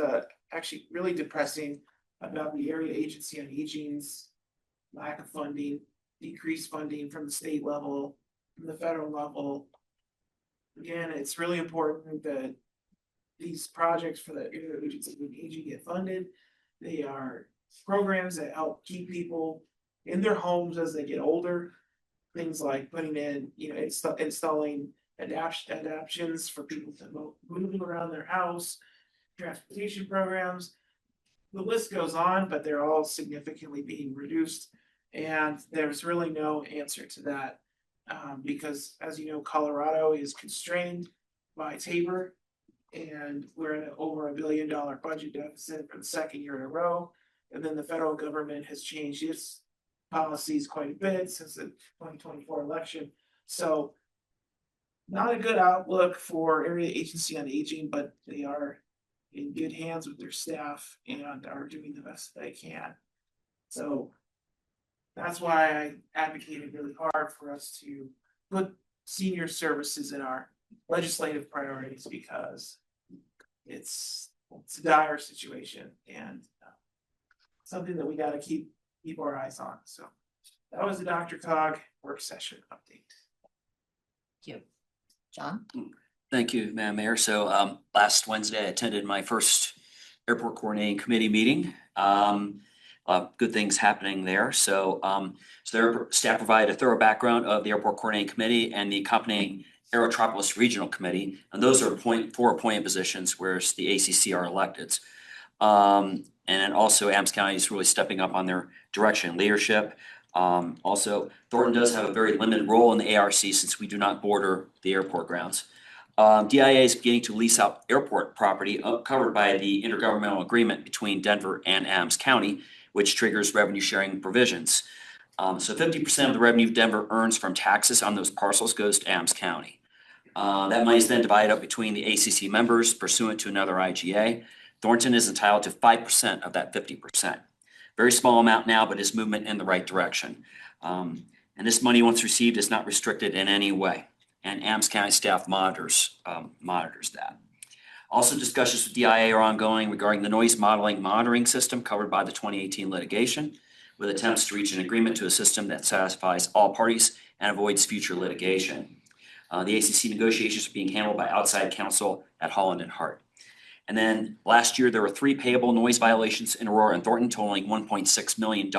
actually really depressing about the Area Agency on Aging's lack of funding, decreased funding from the state level, from the federal level. Again, it's really important that these projects for the Area Agency on Aging get funded. They are programs that help keep people in their homes as they get older. Things like putting in, installing adaptions for people to move around their house, transportation programs. The list goes on, but they're all significantly being reduced. And there's really no answer to that because, as you know, Colorado is constrained by Tabor, and we're in over $1 billion budget deficit for the 2nd year in a row. And then the federal government has changed its policies quite a bit since the 2024 election. So not a good outlook for Area Agency on Aging, but they are in good hands with their staff and are doing the best they can. So that's why I advocated really hard for us to put senior services in our legislative priorities because it's a dire situation and something that we gotta keep our eyes on. So that was the Dr. Cog work session update. Thank you. John? Thank you, Madam Mayor. So last Wednesday, I attended my first airport coordinating committee meeting. Good things happening there. So their staff provided a thorough background of the airport coordinating committee and the accompanying Aerotropolis Regional Committee. And those are four appointed positions, whereas the ACC are electeds. And then also Adams County is really stepping up on their direction and leadership. Also, Thornton does have a very limited role in the ARC since we do not border the airport grounds. DIA is beginning to lease out airport property covered by the intergovernmental agreement between Denver and Adams County, which triggers revenue sharing provisions. So 50% of the revenue Denver earns from taxes on those parcels goes to Adams County. That money is then divided up between the ACC members pursuant to another IGA. Thornton is entitled to 5% of that 50%. Very small amount now, but is movement in the right direction. And this money, once received, is not restricted in any way. And Adams County staff monitors that. Also, discussions with DIA are ongoing regarding the noise monitoring system covered by the 2018 litigation, with attempts to reach an agreement to a system that satisfies all parties and avoids future litigation. The ACC negotiations are being handled by outside counsel at Holland and Hart. And then last year, there were 3 payable noise violations in Aurora and Thornton totaling $1.6 million.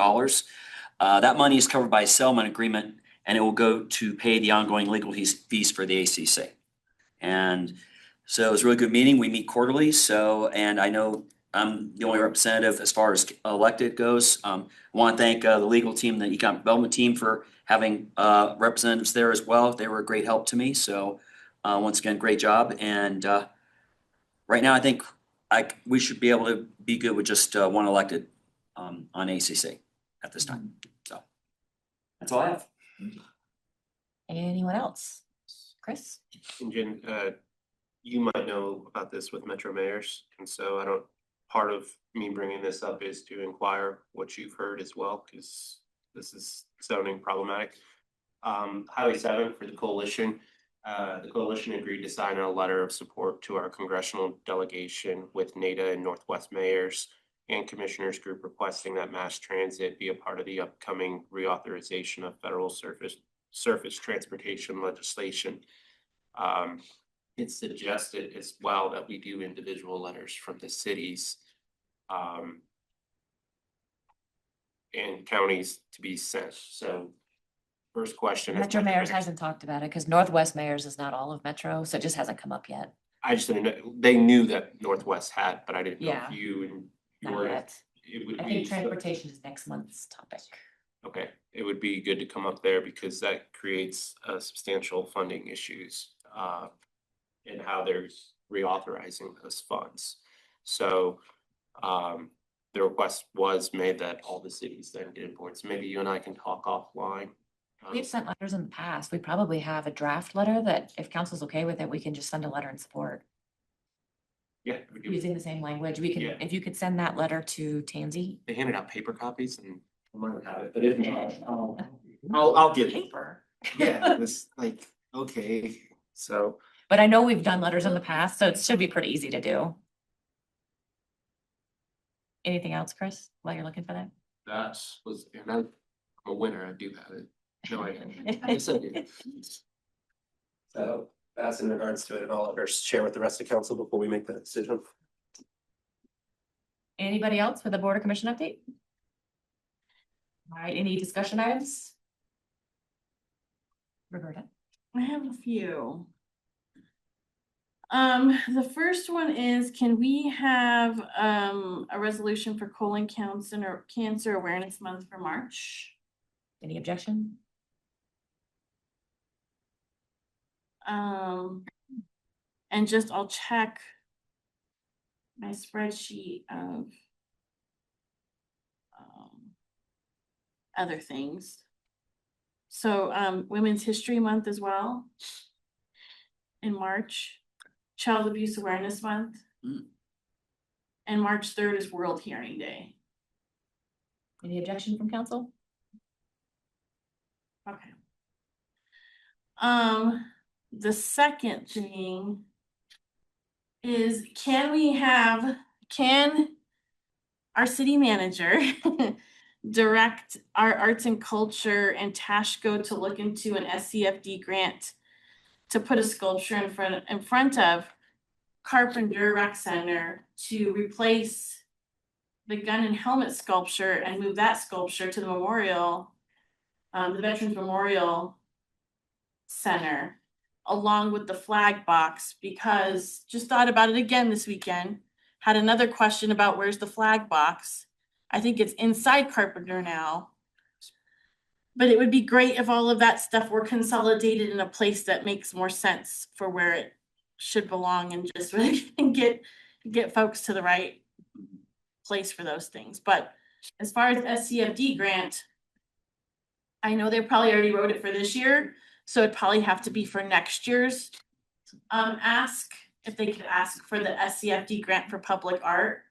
That money is covered by a settlement agreement, and it will go to pay the ongoing legal fees for the ACC. And so it was a really good meeting. We meet quarterly. And I know I'm the only representative as far as elected goes. I want to thank the legal team, the economic development team for having representatives there as well. They were a great help to me. So once again, great job. And right now, I think we should be able to be good with just one elected on ACC at this time. So that's all I have. Anyone else? Chris? And Jen, you might know about this with Metro Mayors, and so part of me bringing this up is to inquire what you've heard as well, because this is sounding problematic. Highway 7 for the coalition. The coalition agreed to sign a letter of support to our congressional delegation with NADA and Northwest mayors and commissioners group requesting that mass transit be a part of the upcoming reauthorization of federal surface transportation legislation. It's suggested as well that we do individual letters from the cities and counties to be sent. So first question is Metro Mayors hasn't talked about it because Northwest Mayors is not all of Metro, so it just hasn't come up yet. I just didn't know, they knew that Northwest had, but I didn't know if you and Not yet. it would I be. think transportation is next month's topic. Okay, it would be good to come up there because that creates substantial funding issues in how they're reauthorizing those funds. So the request was made that all the cities then get boards. Maybe you and I can talk offline. We've sent letters in the past. We probably have a draft letter that if council's okay with it, we can just send a letter in support. Yeah. Using the same language. We can, if you could send that letter to Tansy. They handed out paper copies and I might have it, but if not, I'll get it. Paper. Yeah, this okay, so. But I know we've done letters in the past, so it should be pretty easy to do. Anything else, Chris, while you're looking for that? That was, and I'm a winner, I do have it. No, I said it. So that's in regards to it, and I'll share with the rest of council before we make that decision. Anybody else with the Board of Commission update? All right, any discussion items? Roberta? I have a few. The first one is, can we have a resolution for colon cancer awareness month for March? Any objection? And just I'll check my spreadsheet of other things. So Women's History Month as well in March, Child Abuse Awareness Month, and March 3rd is World Hearing Day. Any objection from council? Okay. The second thing is can our city manager direct our arts and culture and Tashco to look into an SCFD grant to put a sculpture in front of Carpenter Rec Center to replace the gun and helmet sculpture and move that sculpture to the memorial, the Veterans Memorial Center, along with the flag box, because just thought about it again this weekend. Had another question about where's the flag box. I think it's inside Carpenter now. But it would be great if all of that stuff were consolidated in a place that makes more sense for where it should belong, and just really get folks to the right place for those things. But as far as SCFD grant, I know they probably already wrote it for this year, so it'd probably have to be for next year's ask, if they could ask for the SCFD grant for public art.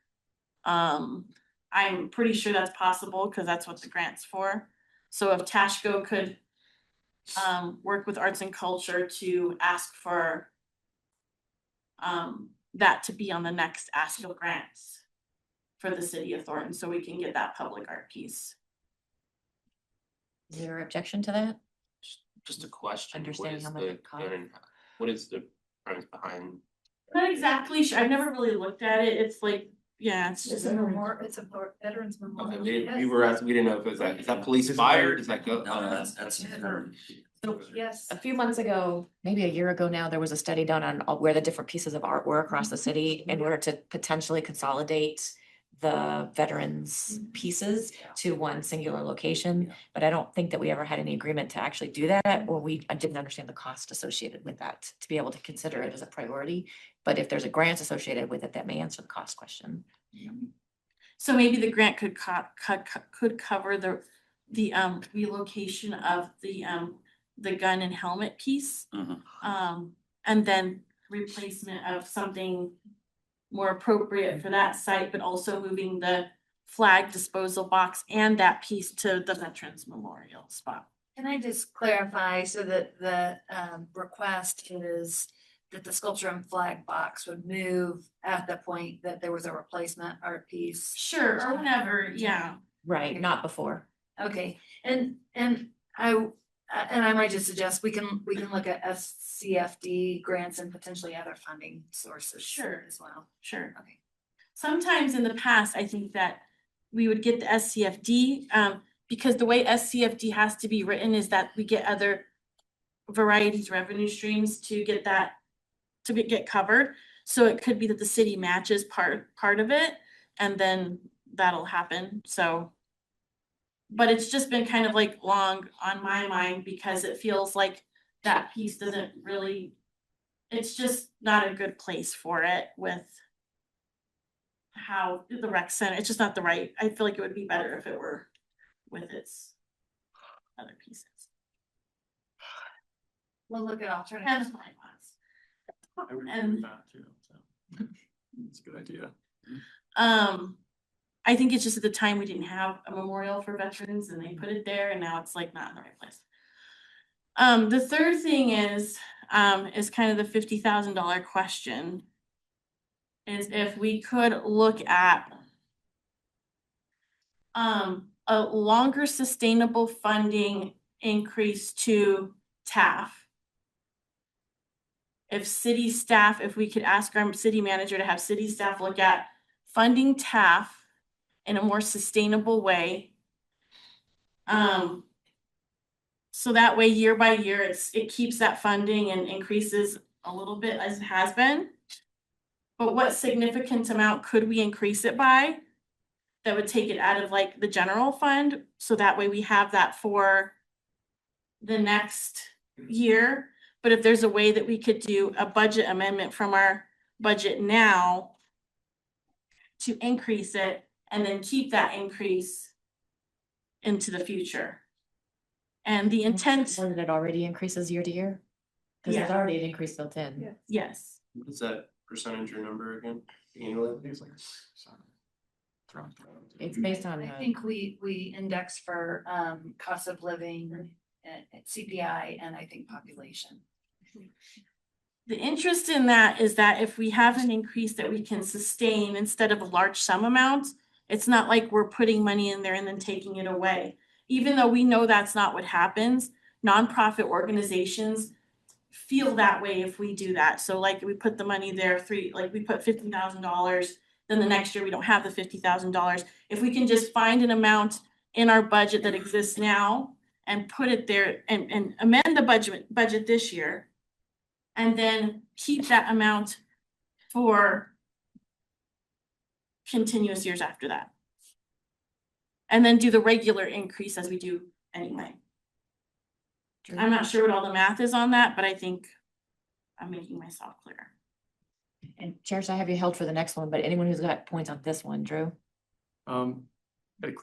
I'm pretty sure that's possible because that's what the grant's for. So if Tashco could work with arts and culture to ask for that to be on the next ask of grants for the city of Thornton, so we can get that public art piece. Is there objection to that? Just a question. Understanding how much it costs. What is the premise behind? Not exactly sure. I've never really looked at it. It's like, yeah, it's just. It's a veterans memorial. Okay, we were asking, we didn't know if it was is that police fire? Does that go? No, that's. So Yes. a few months ago, maybe a year ago now, there was a study done on where the different pieces of art were across the city in order to potentially consolidate the veterans pieces to one singular location. But I don't think that we ever had any agreement to actually do that, or I didn't understand the cost associated with that to be able to consider it as a priority. But if there's a grant associated with it, that may answer the cost question. So maybe the grant could cover the relocation of the gun and helmet piece. And then replacement of something more appropriate for that site, but also moving the flag disposal box and that piece to the Veterans Memorial spot. Can I just clarify so that the request is that the sculpture and flag box would move at the point that there was a replacement art piece? Sure, or whenever, yeah. Right, not before. Okay, and I might just suggest we can look at SCFD grants and potentially other funding sources. Sure. As well. Sure. Okay. Sometimes in the past, I think that we would get the SCFD, because the way SCFD has to be written is that we get other varieties, revenue streams to get that, to get covered. So it could be that the city matches part of it, and then that'll happen, so. But it's just been kind of like long on my mind because it feels like that piece doesn't really, it's just not a good place for it with how the rec center, it's just not the right, I feel like it would be better if it were with its other pieces. We'll look at alternatives. I would agree And- with that too, so. It's a good idea. I think it's just at the time we didn't have a memorial for veterans and they put it there, and now it's like not in the right place. The third thing is kind of the $50,000 question. Is if we could look at a longer sustainable funding increase to TAF. If city staff, if we could ask our city manager to have city staff look at funding TAF in a more sustainable way. So that way, year by year, it keeps that funding and increases a little bit as it has been. But what significant amount could we increase it by? That would take it out of like the general fund, so that way we have that for the next year. But if there's a way that we could do a budget amendment from our budget now to increase it and then keep that increase into the future. And the intent. Or that it already increases year to year? Because there's already an increase built in. Yes. What is that percentage or number again, annually? It's like It's based on. I think we index for cost of living CPI and I think population. The interest in that is that if we have an increase that we can sustain instead of a large sum amount, it's not like we're putting money in there and then taking it away. Even though we know that's not what happens, nonprofit organizations feel that way if we do that. So like we put the money there, we put $50,000, then the next year we don't have the $50,000. If we can just find an amount in our budget that exists now and put it there and amend the budget this year, and then keep that amount for continuous years after that. And then do the regular increase as we do anyway. I'm not sure what all the math is on that, but I think I'm making myself clear. And Chairs, I have you held for the next one, but anyone who's got points on this one, Drew? A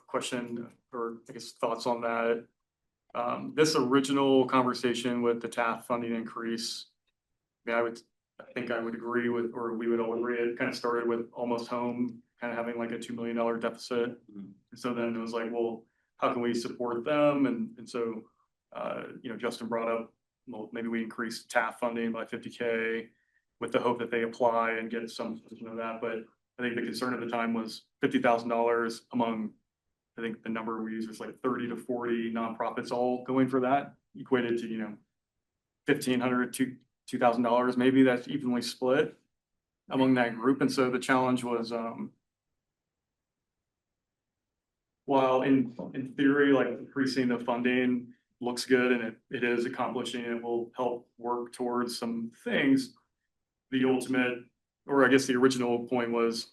question or I guess thoughts on that. This original conversation with the TAF funding increase, I think I would agree with, or we would all agree, it kind of started with Almost Home kind of having like a $2 million deficit. And so then it was like, well, how can we support them? And so, Justin brought up, well, maybe we increase TAF funding by 50K with the hope that they apply and get some, that. But I think the concern at the time was $50,000 among, I think the number we used was like 30 to 40 nonprofits all going for that, equated to, $1,500 to $2,000, maybe that's evenly split among that group. And so the challenge was, while in theory, like increasing the funding looks good and it is accomplishing, it will help work towards some things. The ultimate, or I guess the original point was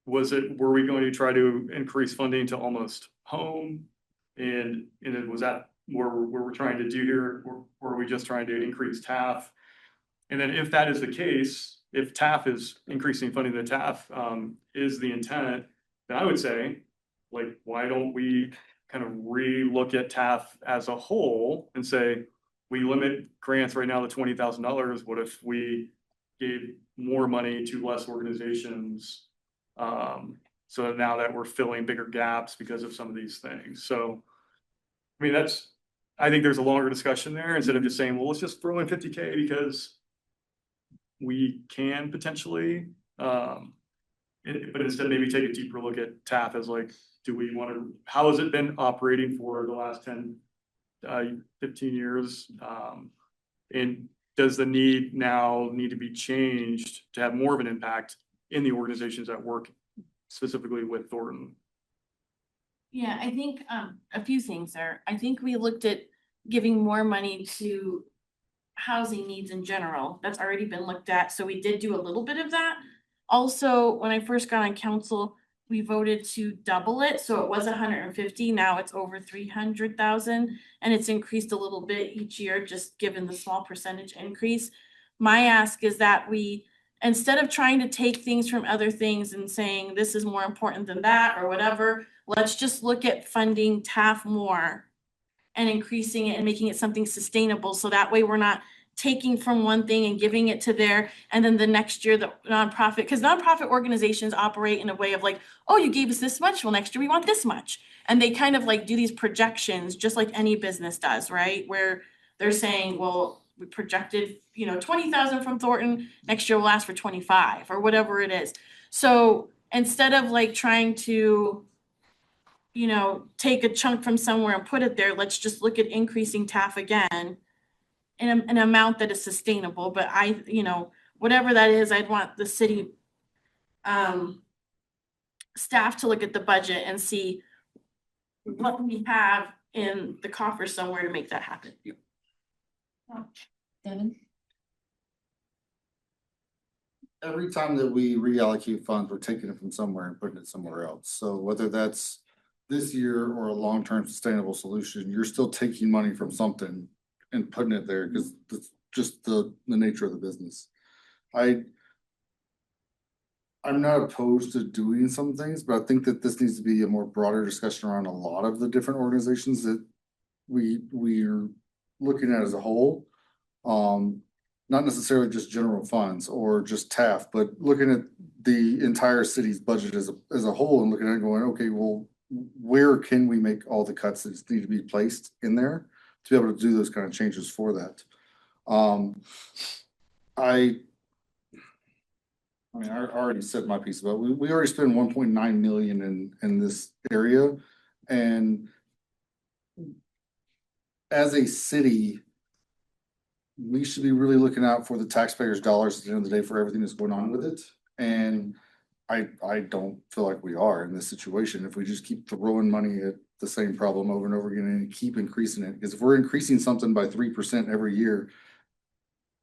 were we going to try to increase funding to Almost Home? And it was that what we're trying to do here, or are we just trying to increase TAF? And then if that is the case, if TAF is increasing funding to TAF is the intent, then I would say, like, why don't we kind of re-look at TAF as a whole and say, we limit grants right now to $20,000. What if we gave more money to less organizations? So that now that we're filling bigger gaps because of some of these things. So, I mean, I think there's a longer discussion there instead of just saying, well, let's just throw in 50K because we can potentially, but instead maybe take a deeper look at TAF as like, how has it been operating for the last 10, 15 years? And does the need to be changed to have more of an impact in the organizations that work specifically with Thornton? Yeah, I think a few things there. I think we looked at giving more money to housing needs in general. That's already been looked at. So we did do a little bit of that. Also, when I first got on council, we voted to double it. So it was 150. Now it's over 300,000, and it's increased a little bit each year, just given the small percentage increase. My ask is that we, instead of trying to take things from other things and saying this is more important than that or whatever, let's just look at funding TAF more and increasing it and making it something sustainable. So that way we're not taking from one thing and giving it to there. And then the next year, the nonprofit, because nonprofit organizations operate in a way of like, oh, you gave us this much. Well, next year we want this much. And they kind of like do these projections just like any business does, right? Where they're saying, well, we projected, 20,000 from Thornton, next year we'll ask for 25 or whatever it is. So instead of like trying to, take a chunk from somewhere and put it there, let's just look at increasing TAF again in an amount that is sustainable. But whatever that is, I'd want the city staff to look at the budget and see what we have in the coffer somewhere to make that happen. Devin? Every time that we reallocate funds, we're taking it from somewhere and putting it somewhere else. So whether that's this year or a long-term sustainable solution, you're still taking money from something and putting it there because that's just the nature of the business. I'm not opposed to doing some things, but I think that this needs to be a more broader discussion around a lot of the different organizations that we're looking at as a whole. Not necessarily just general funds or just TAF, but looking at the entire city's budget as a whole and looking at it going, okay, well, where can we make all the cuts that need to be placed in there? to be able to do those kind of changes for that. I mean, I already said my piece about, we already spent 1.9 million in this area. And as a city, we should be really looking out for the taxpayers' dollars at the end of the day for everything that's going on with it. And I don't feel like we are in this situation if we just keep throwing money at the same problem over and over again and keep increasing it. Because if we're increasing something by 3% every year,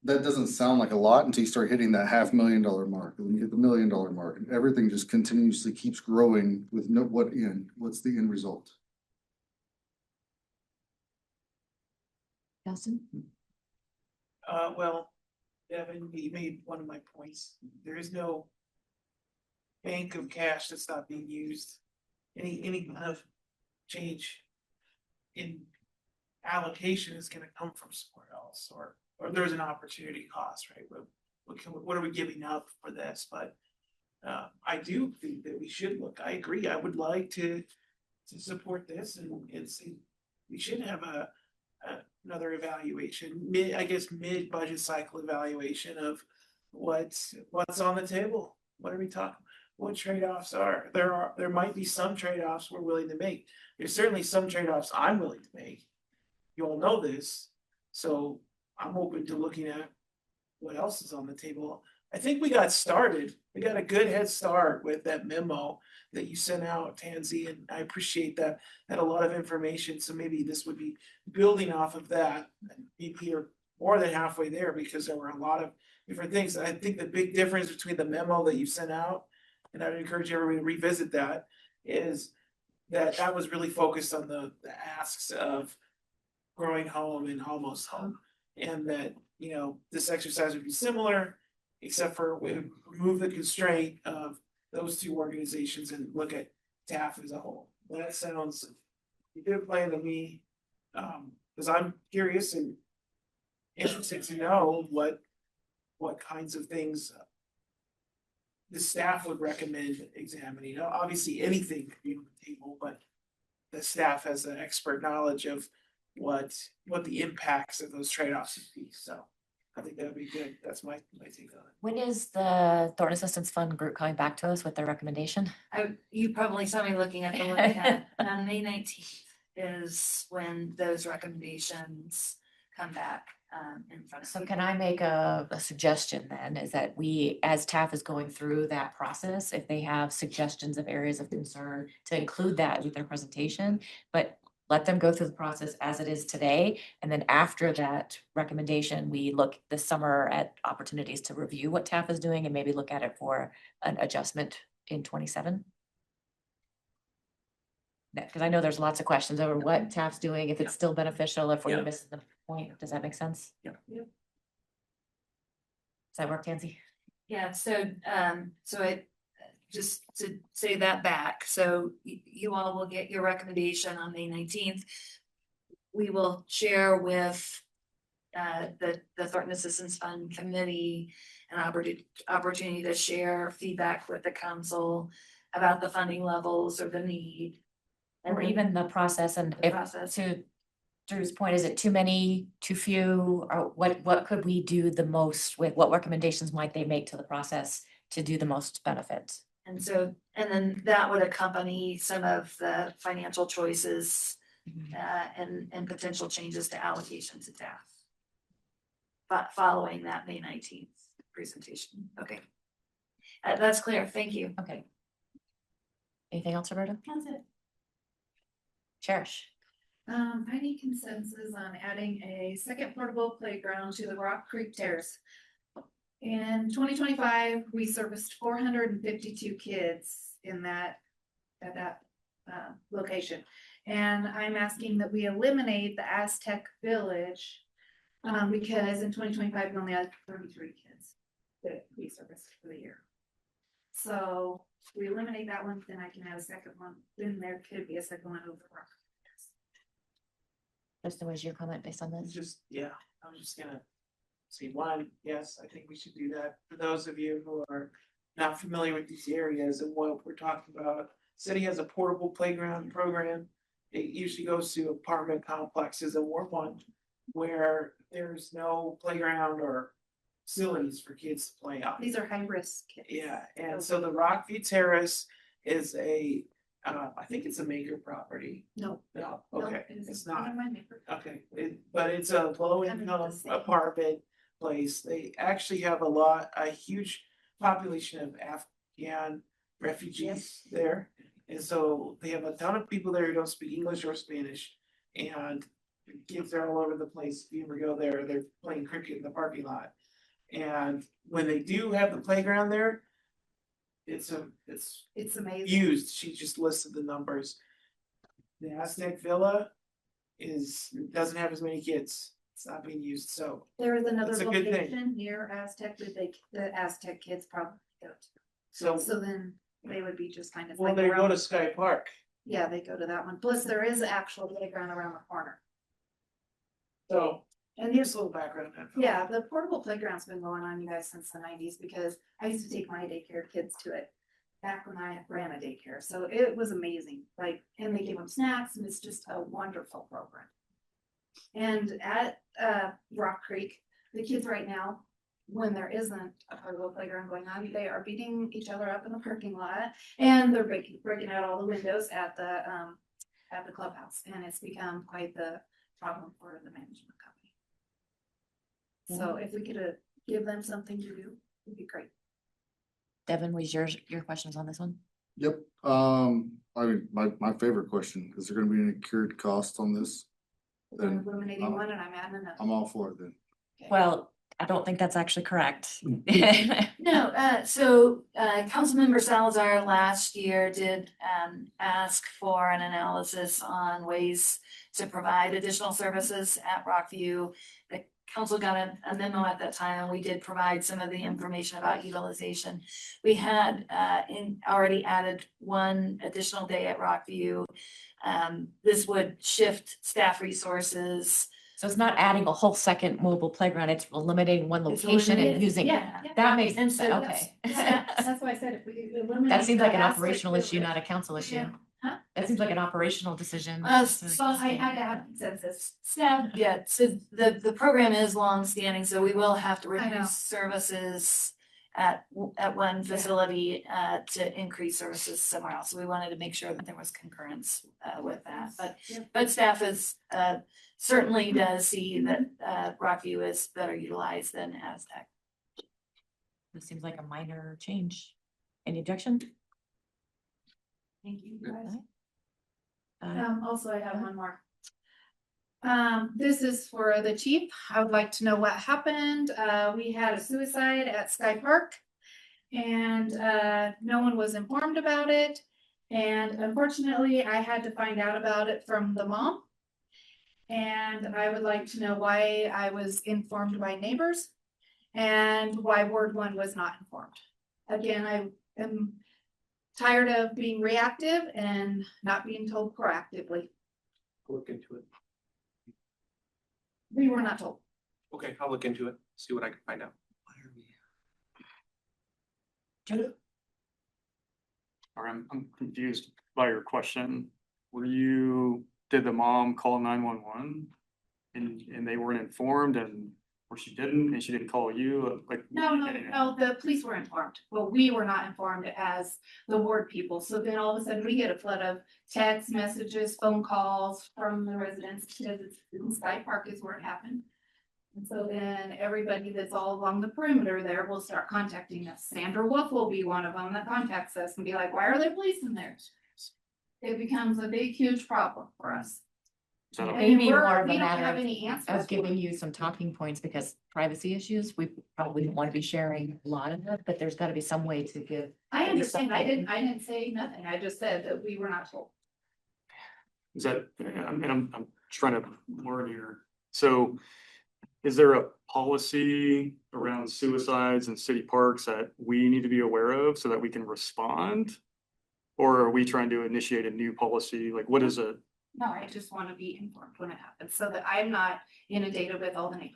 that doesn't sound like a lot until you start hitting that $500,000 mark, and then you hit the $1 million mark, and everything just continuously keeps growing with no, what's the end result? Justin? Well, Devin, you made one of my points. There is no bank of cash that's not being used. Any kind of change in allocation is gonna come from somewhere else, or there's an opportunity cost, right? What are we giving up for this? But I do think that we should look, I agree, I would like to support this and see, we should have another evaluation, mid-budget cycle evaluation of what's on the table. What are we talking? What trade-offs are there? There might be some trade-offs we're willing to make. There's certainly some trade-offs I'm willing to make. You all know this, so I'm open to looking at what else is on the table. I think we got started. We got a good head start with that memo that you sent out, Tansy, and I appreciate that. Had a lot of information, so maybe this would be building off of that. Maybe you're more than halfway there because there were a lot of different things. I think the big difference between the memo that you sent out, and I would encourage everybody to revisit that, is that was really focused on the asks of growing home and almost home. And that, you know, this exercise would be similar, except for we would remove the constraint of those two organizations and look at TAF as a whole. That sounds a good plan to me, because I'm curious and interested to know what kinds of things the staff would recommend examining. Now, obviously, anything could be on the table, but the staff has the expert knowledge of what the impacts of those trade-offs would be. So I think that would be good. That's my take on it. When is the Thornton Assistance Fund group coming back to us with their recommendation? You probably saw me looking at the one ahead. On May 19th is when those recommendations come back in front of. So can I make a suggestion then, is that we, as TAF is going through that process, if they have suggestions of areas of concern, to include that with their presentation, but let them go through the process as it is today. And then after that recommendation, we look this summer at opportunities to review what TAF is doing and maybe look at it for an adjustment in 27. Because I know there's lots of questions over what TAF's doing, if it's still beneficial, if we're missing the point. Does that make sense? Yeah. Does that work, Tansy? Yeah, so I just to say that back, so you all will get your recommendation on May 19th. We will share with the Thornton Assistance Fund Committee an opportunity to share feedback with the council about the funding levels or the need. Or even the process, and if, to Drew's point, is it too many, too few, or what could we do the most with, what recommendations might they make to the process to do the most benefit? And so, and then that would accompany some of the financial choices and potential changes to allocation to TAF. But following that May 19th presentation. Okay. That's clear. Thank you. Okay. Anything else, Roberta? That's it. Cherish. I need consensus on adding a second portable playground to the Rock Creek Terrace. In 2025, we serviced 452 kids in at that location. And I'm asking that we eliminate the Aztec Village because in 2025, we only had 33 kids that we serviced for the year. So if we eliminate that one, then I can add a second one. Then there could be a second one over the Rock. Justin, was your comment based on this? Just, yeah, I was just gonna say one, yes, I think we should do that. For those of you who are not familiar with these areas and what we're talking about, city has a portable playground program it usually goes to apartment complexes in Ward 1 where there's no playground or facilities for kids to play on. These are high risk kids. Yeah, and so the Rockview Terrace is a, I think it's a Maker property. No. No, No, okay, it is it's one not. of my neighbors. Okay, but it's a low income apartment place. They actually have a huge population of Afghan refugees there. And so they have a ton of people there who don't speak English or Spanish. And kids are all over the place. If you ever go there, they're playing cricket in the parking lot. And when they do have the playground there, it's amazing. used. She just listed the numbers. The Aztec Villa doesn't have as many kids. It's not being used, so. There is another That's a good thing. location near Aztec that the Aztec kids probably go to. So then they would be just kind of Well, like they go around. to Sky Park. Yeah, they go to that one. Plus there is an actual playground around the corner. So, and here's a little background. Yeah, the portable playground's been going on, you guys, since the 90s because I used to take my daycare kids to it back when I ran a daycare. So it was amazing. Like, and they give them snacks and it's just a wonderful program. And at Rock Creek, the kids right now, when there isn't a portable playground going on, they are beating each other up in the parking lot and they're breaking out all the windows at the clubhouse. And it's become quite the problem for the management company. So if we could give them something to do, it'd be great. Devin, was your questions on this one? Yep, I mean, my favorite question, is there gonna be any accrued cost on this? We're Then eliminating one and I'm adding another. I'm all for it then. Well, I don't think that's actually correct. No, so Councilmember Salazar last year did ask for an analysis on ways to provide additional services at Rockview. The council got a memo at that time, and we did provide some of the information about utilization. We had already added one additional day at Rockview. This would shift staff resources. So it's not adding a whole second mobile playground, it's eliminating one It's location and eliminated, using, yeah. that makes And sense, so okay. That's why I said if we could eliminate. That seems like an the Aztec operational issue, Village. not a council issue. Yeah. Huh? That seems like an operational decision. So I had to have consensus. Staff, yeah, so the program is long-standing, so we will have to I know. reduce services at one facility to increase services somewhere else. So we wanted to make sure that there was concurrence with that. But staff is certainly does see that Rockview is better utilized than Aztec. This seems like a minor change. Any objection? Thank you, guys. Uh, Also, I have one more. This is for the chief. I would like to know what happened. We had a suicide at Sky Park. And no one was informed about it. And unfortunately, I had to find out about it from the mom. And I would like to know why I was informed by neighbors and why Ward 1 was not informed. Again, I am tired of being reactive and not being told proactively. Look into it. We were not told. Okay, I'll look into it, see what I can find out. Sorry, I'm confused by your question. Did the mom call 911 and they weren't informed or she didn't call you? Like No, the police were informed, but we were not informed as the ward people. So then all of a sudden we get a flood of text messages, phone calls from the residents because it's in Sky Park is where it happened. And so then everybody that's all along the perimeter there will start contacting us. Sandra Wolf will be one of them that contacts us and be like, why are there police in there? It becomes a big, huge problem for us. So Maybe more of a We don't have matter any answers. of giving you some talking points because privacy issues, we probably don't want to be sharing a lot of it, but there's gotta be some way to give. I understand. I didn't say nothing. I just said that we were not told. is that, I'm trying to learn here. So is there a policy around suicides in city parks that we need to be aware of so that we can respond? Or are we trying to initiate a new policy? Like what is it? No, I just want to be informed when it happens so that I'm not inundated with all the neighbors.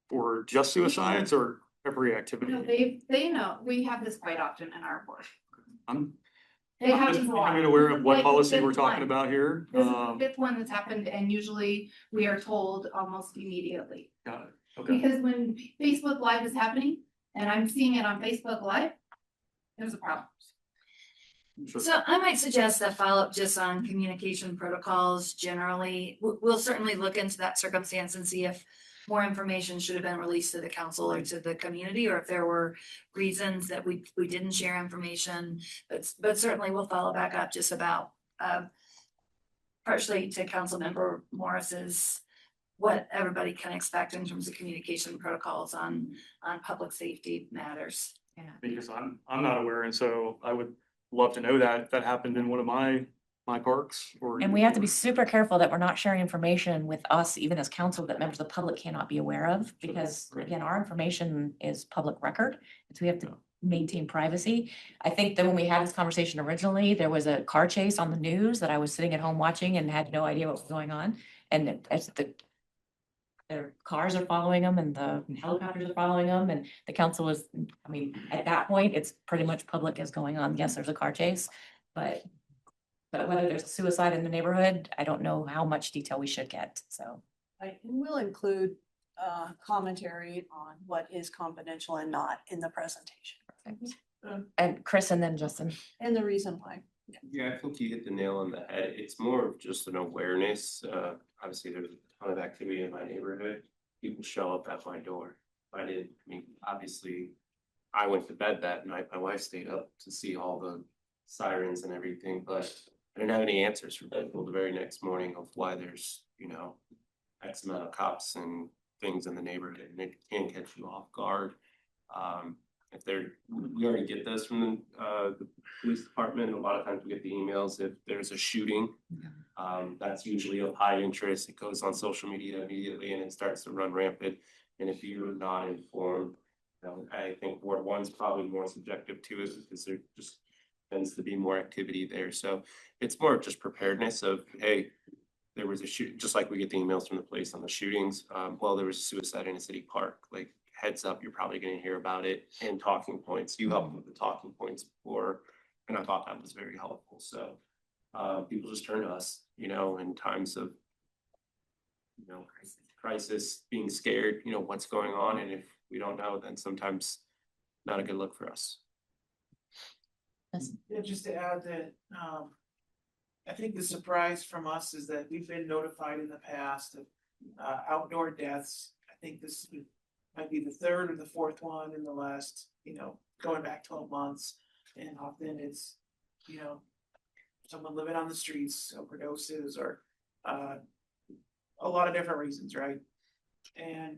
For just suicides or every activity? No, they know. We have this quite often in our board. It happens a lot. I'm aware of what Like the policy we're fifth talking one. about here. This is the fifth one that's happened, and usually we are told almost immediately. Got it. Okay. Because when Facebook Live is happening, and I'm seeing it on Facebook Live, there's a problem. So I might suggest that follow up just on communication protocols generally. We'll certainly look into that circumstance and see if more information should have been released to the council or to the community, or if there were reasons that we didn't share information. But certainly we'll follow back up just about partially to Councilmember Morris's what everybody can expect in terms of communication protocols on public safety matters. Yeah. Because I'm not aware, and so I would love to know that if that happened in one of my parks or. And we have to be super careful that we're not sharing information with us, even as council, that members of the public cannot be aware of, because again, our information is public record. So we have to maintain privacy. I think that when we had this conversation originally, there was a car chase on the news that I was sitting at home watching and had no idea what was going on. And as their cars are following them and the helicopters are following them, and the council is, I mean, at that point, it's pretty much public as going on. Yes, there's a car chase, but whether there's a suicide in the neighborhood, I don't know how much detail we should get, so. I will include commentary on what is confidential and not in the presentation. And Chris and then Justin. And the reason why. Yeah, I think you hit the nail on the head. It's more of just an awareness. Obviously, there's a ton of activity in my neighborhood. People show up at my door. Obviously, I went to bed that night. My wife stayed up to see all the sirens and everything, but I didn't have any answers from people the very next morning of why there's, X amount of cops and things in the neighborhood, and it can catch you off guard. We already get this from the police department. A lot of times we get the emails if there's a shooting. That's usually of high interest. It goes on social media immediately and it starts to run rampant. And if you're not informed, I think Ward 1's probably more subjective to it because there just tends to be more activity there. So it's more of just preparedness of, hey, there was a shoot, just like we get the emails from the police on the shootings. Well, there was a suicide in a city park. Like, heads up, you're probably going to hear about it. And talking points, you helped with the talking points before, and I thought that was very helpful. So people just turn to us, in times of, crisis, being scared, what's going on. And if we don't know, then sometimes not a good look for us. Yeah, just to add that, I think the surprise from us is that we've been notified in the past of outdoor deaths. I think this might be the third or the fourth one in the last, going back 12 months. And often it's, someone living on the streets, overdoses, or a lot of different reasons, right? And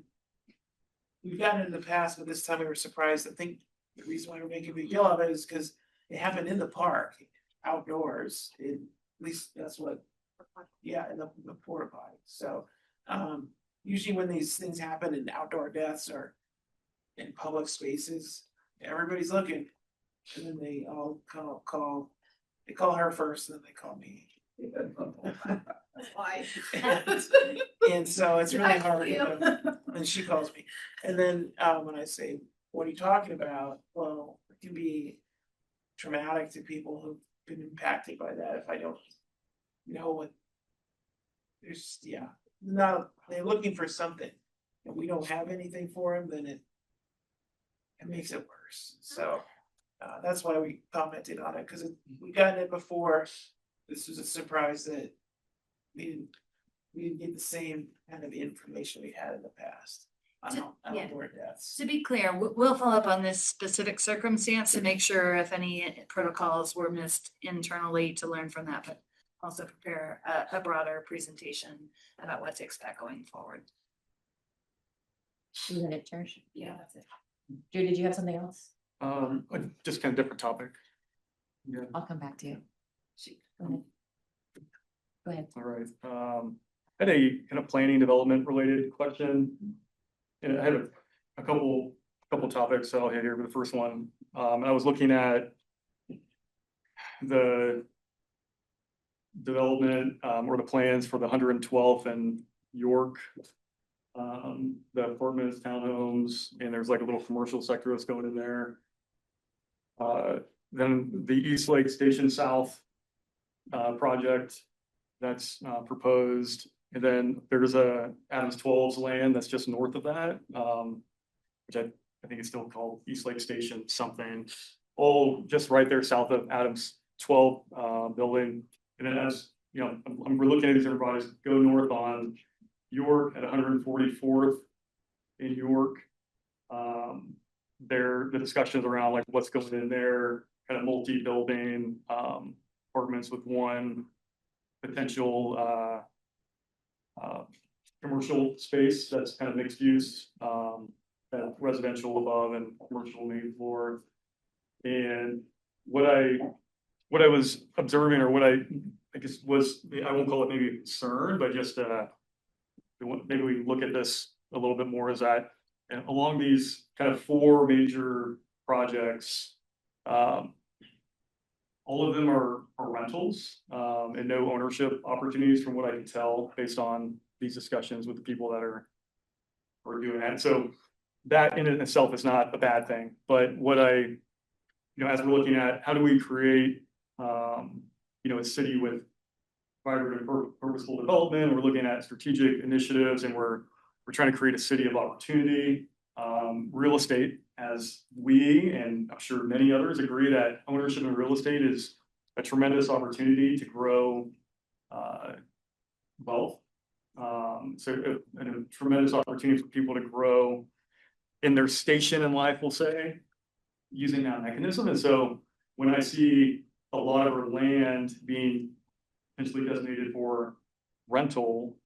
we've gotten it in the past, but this time we were surprised. I think the reason why we're making a big deal of it is because it happened in the park, outdoors. At least that's what, in the porta potty. So usually when these things happen in outdoor deaths or in public spaces, everybody's looking. And then they all call her first, and then they call me. Why? And so it's really hard. And she calls me. And then when I say, what are you talking about? Well, it can be traumatic to people who've been impacted by that if I don't know what there's, they're looking for something and we don't have anything for them, then it makes it worse. So that's why we commented on it, because we gotten it before. This was a surprise that we didn't get the same kind of information we had in the past on outdoor deaths. To be clear, we'll follow up on this specific circumstance to make sure if any protocols were missed internally to learn from that, but also prepare a broader presentation about what to expect going forward. Is that it, Cherish? Yeah, that's it. Drew, did you have something else? Just kind of different topic. Yeah. I'll come back to you. Go ahead. All right. I had a kind of planning development related question. And I had a couple topics that I'll hit here. But the first one, I was looking at the development or the plans for the 112th and York, the apartments, townhomes, and there's like a little commercial sector that's going in there. Then the East Lake Station South project that's proposed. And then there's a Adams 12's land that's just north of that, which I think it's still called East Lake Station something. All just right there south of Adams 12 building. And then as you know, we're looking at these everybody's go north on York at 144th in York. The discussions around like what's going in there, kind of multi-building apartments with one potential commercial space that's kind of mixed use, residential above and commercial main floor. And what I was observing, or what I guess was, I won't call it maybe a concern, but just maybe we look at this a little bit more, is that along these kind of 4 major projects, all of them are rentals and no ownership opportunities from what I can tell based on these discussions with the people that are doing that. So that in itself is not a bad thing, but what as we're looking at how do we create a city with vibrant and purposeful development, we're looking at strategic initiatives, and we're trying to create a city of opportunity. Real estate, as we and I'm sure many others agree, that ownership in real estate is a tremendous opportunity to grow wealth. So a tremendous opportunity for people to grow in their station in life, we'll say, using that mechanism. And so when I see a lot of our land being potentially designated for rental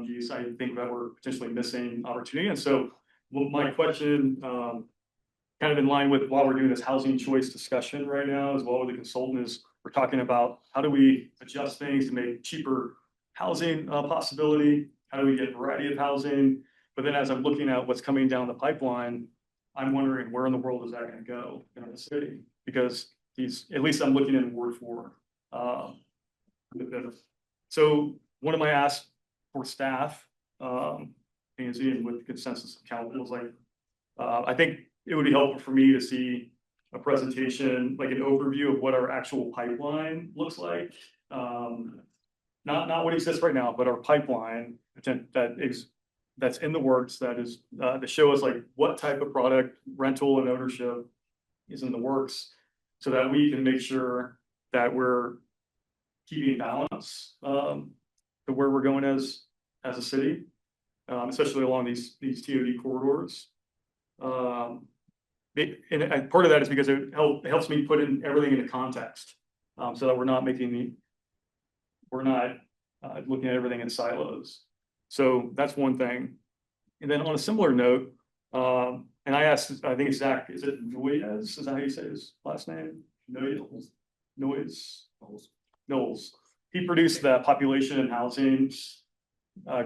use, I think that we're potentially missing opportunity. And so my question, kind of in line with while we're doing this housing choice discussion right now, as well with the consultant, is we're talking about how do we adjust things to make cheaper housing possibility? How do we get variety of housing? But then as I'm looking at what's coming down the pipeline, I'm wondering where in the world is that going to go in the city? Because at least I'm looking in Ward 4. So one of my asks for staff, and with the consensus of council, was like, I think it would be helpful for me to see a presentation, like an overview of what our actual pipeline looks like. Not what exists right now, but our pipeline that's in the works, that is to show us like what type of product, rental and ownership is in the works, so that we can make sure that we're keeping balance to where we're going as a city, especially along these TOD corridors. And part of that is because it helps me put in everything into context, so that we're not looking at everything in silos. So that's one thing. And then on a similar note, and I asked, I think it's Zach, is it Noyes? Is that how you say his last name? Noyes. Knowles. He produced the population and housing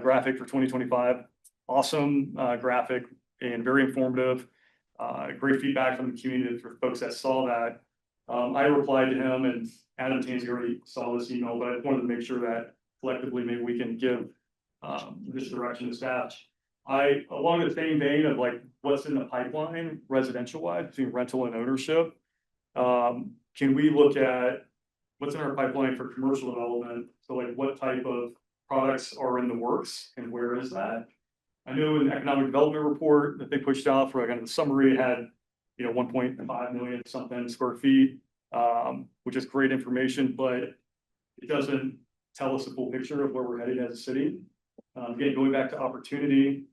graphic for 2025. Awesome graphic and very informative. Great feedback from the community for folks that saw that. I replied to him, and Adam Tansey already saw this email, but I wanted to make sure that collectively maybe we can give this direction to staff. Along the same vein of like what's in the pipeline residential wise between rental and ownership, can we look at what's in our pipeline for commercial development? So like what type of products are in the works and where is that? I know in the economic development report that they pushed out for kind of the summary, had 1.5 million something square feet, which is great information, but it doesn't tell us the full picture of where we're headed as a city. Again, going back to opportunity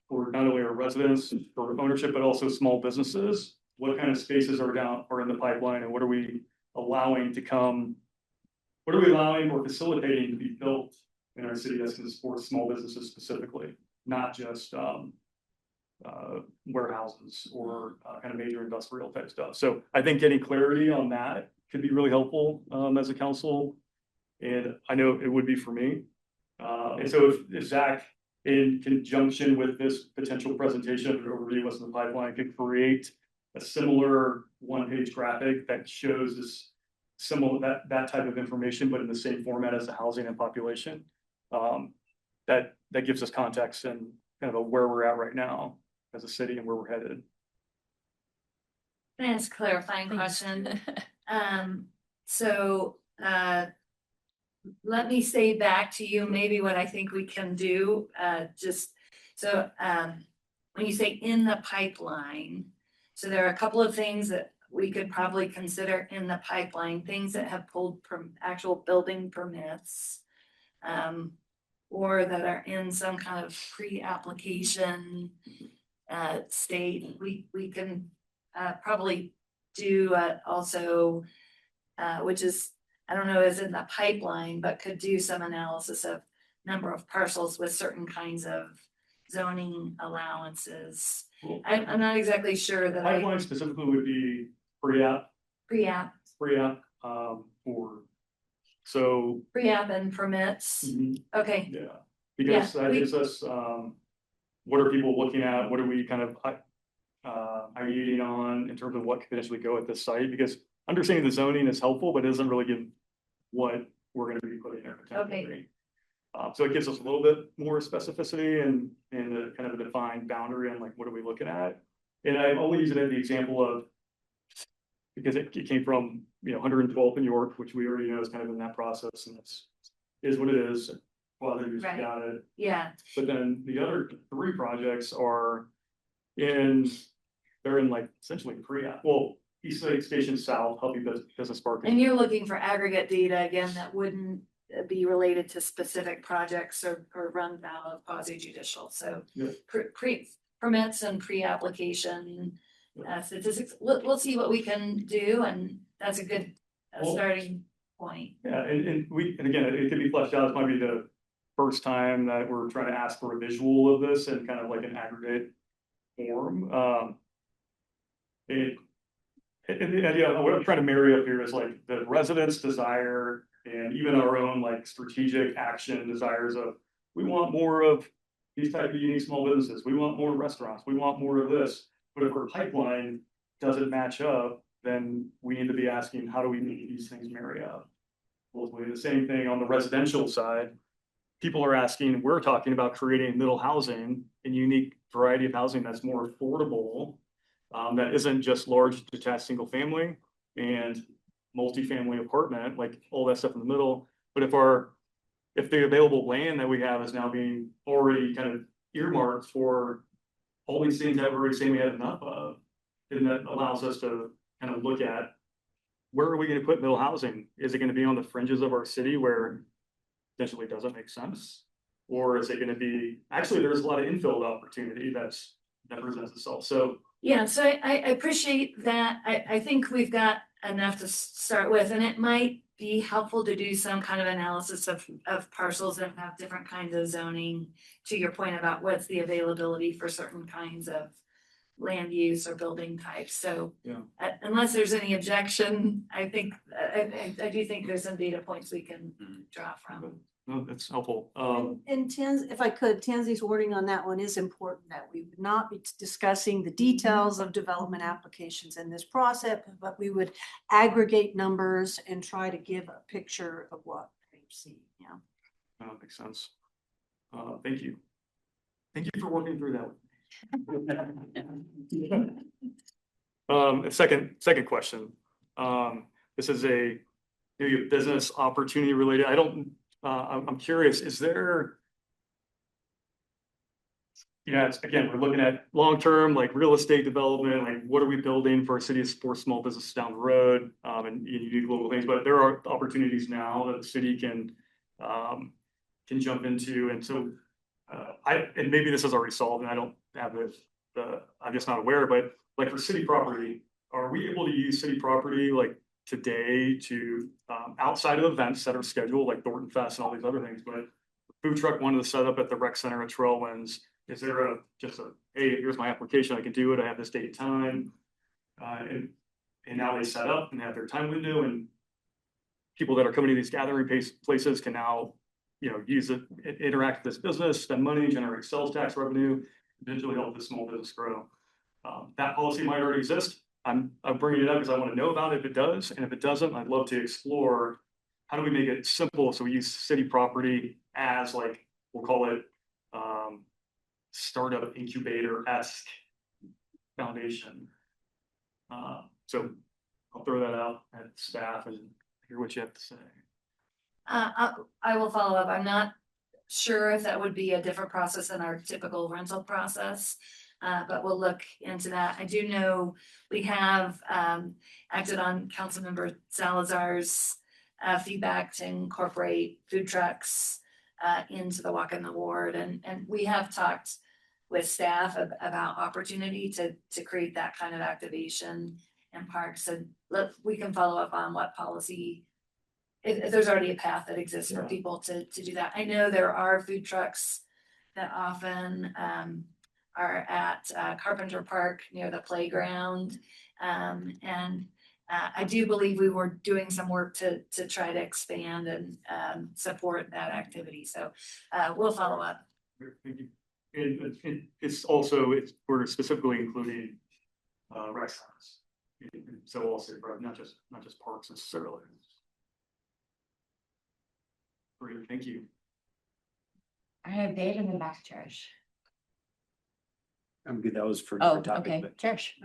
for not only our residents for ownership, but also small businesses. What kind of spaces are in the pipeline, and what are we allowing or facilitating to be built in our city that's going to support small businesses specifically, not just warehouses or kind of major industrial type stuff. So I think getting clarity on that could be really helpful as a council, and I know it would be for me. And so if Zach, in conjunction with this potential presentation of an overview of what's in the pipeline, could create a similar one-page graphic that shows this that type of information, but in the same format as the housing and population, that gives us context and kind of where we're at right now as a city and where we're headed. Can I ask a clarifying question? So, let me say back to you maybe what I think we can do, when you say in the pipeline, so there are a couple of things that we could probably consider in the pipeline, things that have pulled from actual building permits, or that are in some kind of pre-application state. We can probably do also, which is, I don't know, is in the pipeline, but could do some analysis of number of parcels with certain kinds of zoning allowances. I'm not exactly sure that Pipeline specifically would be pre-app, pre-app so. pre-app and permits. Okay. Yeah, because that we- gives us, what are people looking at? What are we kind of ideating on in terms of what could potentially go at this site? Because understanding the zoning is helpful, but it doesn't really give what we're gonna be putting there potentially. Okay. So it gives us a little bit more specificity and a kind of a defined boundary on like, what are we looking at? And I only use it as the example of, because it came from, 112th in York, which we already know is kind of in that process, and is what it is. Well, they just Right. got it. Yeah. But then the other 3 projects are they're in like essentially pre-app. Well, East Lake Station South, Healthy Business Park. And you're looking for aggregate data again that wouldn't be related to specific projects or run out of quasi judicial. So Yeah. Permits and pre-application statistics. We'll see what we can do, and that's a good starting point. Yeah, and again, it could be fleshed out. This might be the first time that we're trying to ask for a visual of this in kind of like an aggregate form. And the idea, what I'm trying to marry up here is like the residents' desire and even our own like strategic action desires of, we want more of these type of unique small businesses. We want more restaurants. We want more of this. But if our pipeline doesn't match up, then we need to be asking, how do we make these things marry up? Ultimately, the same thing on the residential side. People are asking, we're talking about creating middle housing and unique variety of housing that's more affordable. That isn't just large detached single family and multifamily apartment, like all that stuff in the middle. But if the available land that we have is now being already kind of earmarked for all these things that we're already saying we have enough of, then that allows us to kind of look at, where are we going to put middle housing? Is it going to be on the fringes of our city where potentially doesn't make sense? Or is it going to be, actually, there's a lot of infill opportunity that presents itself. So yeah, so I appreciate that. I think we've got enough to start with, and it might be helpful to do some kind of analysis of parcels that have different kinds of zoning, to your point about what's the availability for certain kinds of land use or building types. So yeah. Unless there's any objection, I think, I do think there's some data points we can draw from. No, that's helpful. And if I could, Tanzi's wording on that one is important, that we would not be discussing the details of development applications in this process, but we would aggregate numbers and try to give a picture of what we see. Yeah. That makes sense. Thank you. Thank you for working through that. Second question. This is maybe a business opportunity related. I'm curious, is there, again, we're looking at long-term, like real estate development, like what are we building for a city to support small businesses down the road, and unique global things, but there are opportunities now that the city can jump into. And so, and maybe this is already solved and I don't have I'm just not aware, but like for city property, are we able to use city property like today to outside of events that are scheduled like Thornton Fest and all these other things, but food truck wanted to set up at the rec center at Trailwinds. Is there hey, here's my application, I can do it, I have this date and time, and now they set up and have their time window, and people that are coming to these gathering places can now use it, interact with this business, spend money, generate sales tax revenue, eventually help the small business grow. That policy might already exist. I'm bringing it up because I want to know about it if it does, and if it doesn't, I'd love to explore how do we make it simple so we use city property as, like, we'll call it startup incubator-esque foundation. So I'll throw that out at staff and hear what you have to say. I will follow up. I'm not sure if that would be a different process than our typical rental process. But we'll look into that. I do know we have acted on Councilmember Salazar's feedback to incorporate food trucks into the walk in the ward, and we have talked with staff about opportunity to create that kind of activation in parks. And we can follow up on what policy, if there's already a path that exists for people to do that. I know there are food trucks that often are at Carpenter Park near the playground. And I do believe we were doing some work to try to expand and support that activity. So we'll follow up. Thank you. And it's also, we're specifically including restaurants. So also, not just parks necessarily. Great, thank you. I have Dave in the back, Cherish. I'm good. That was for. Oh, different topic, okay, but- Cherish.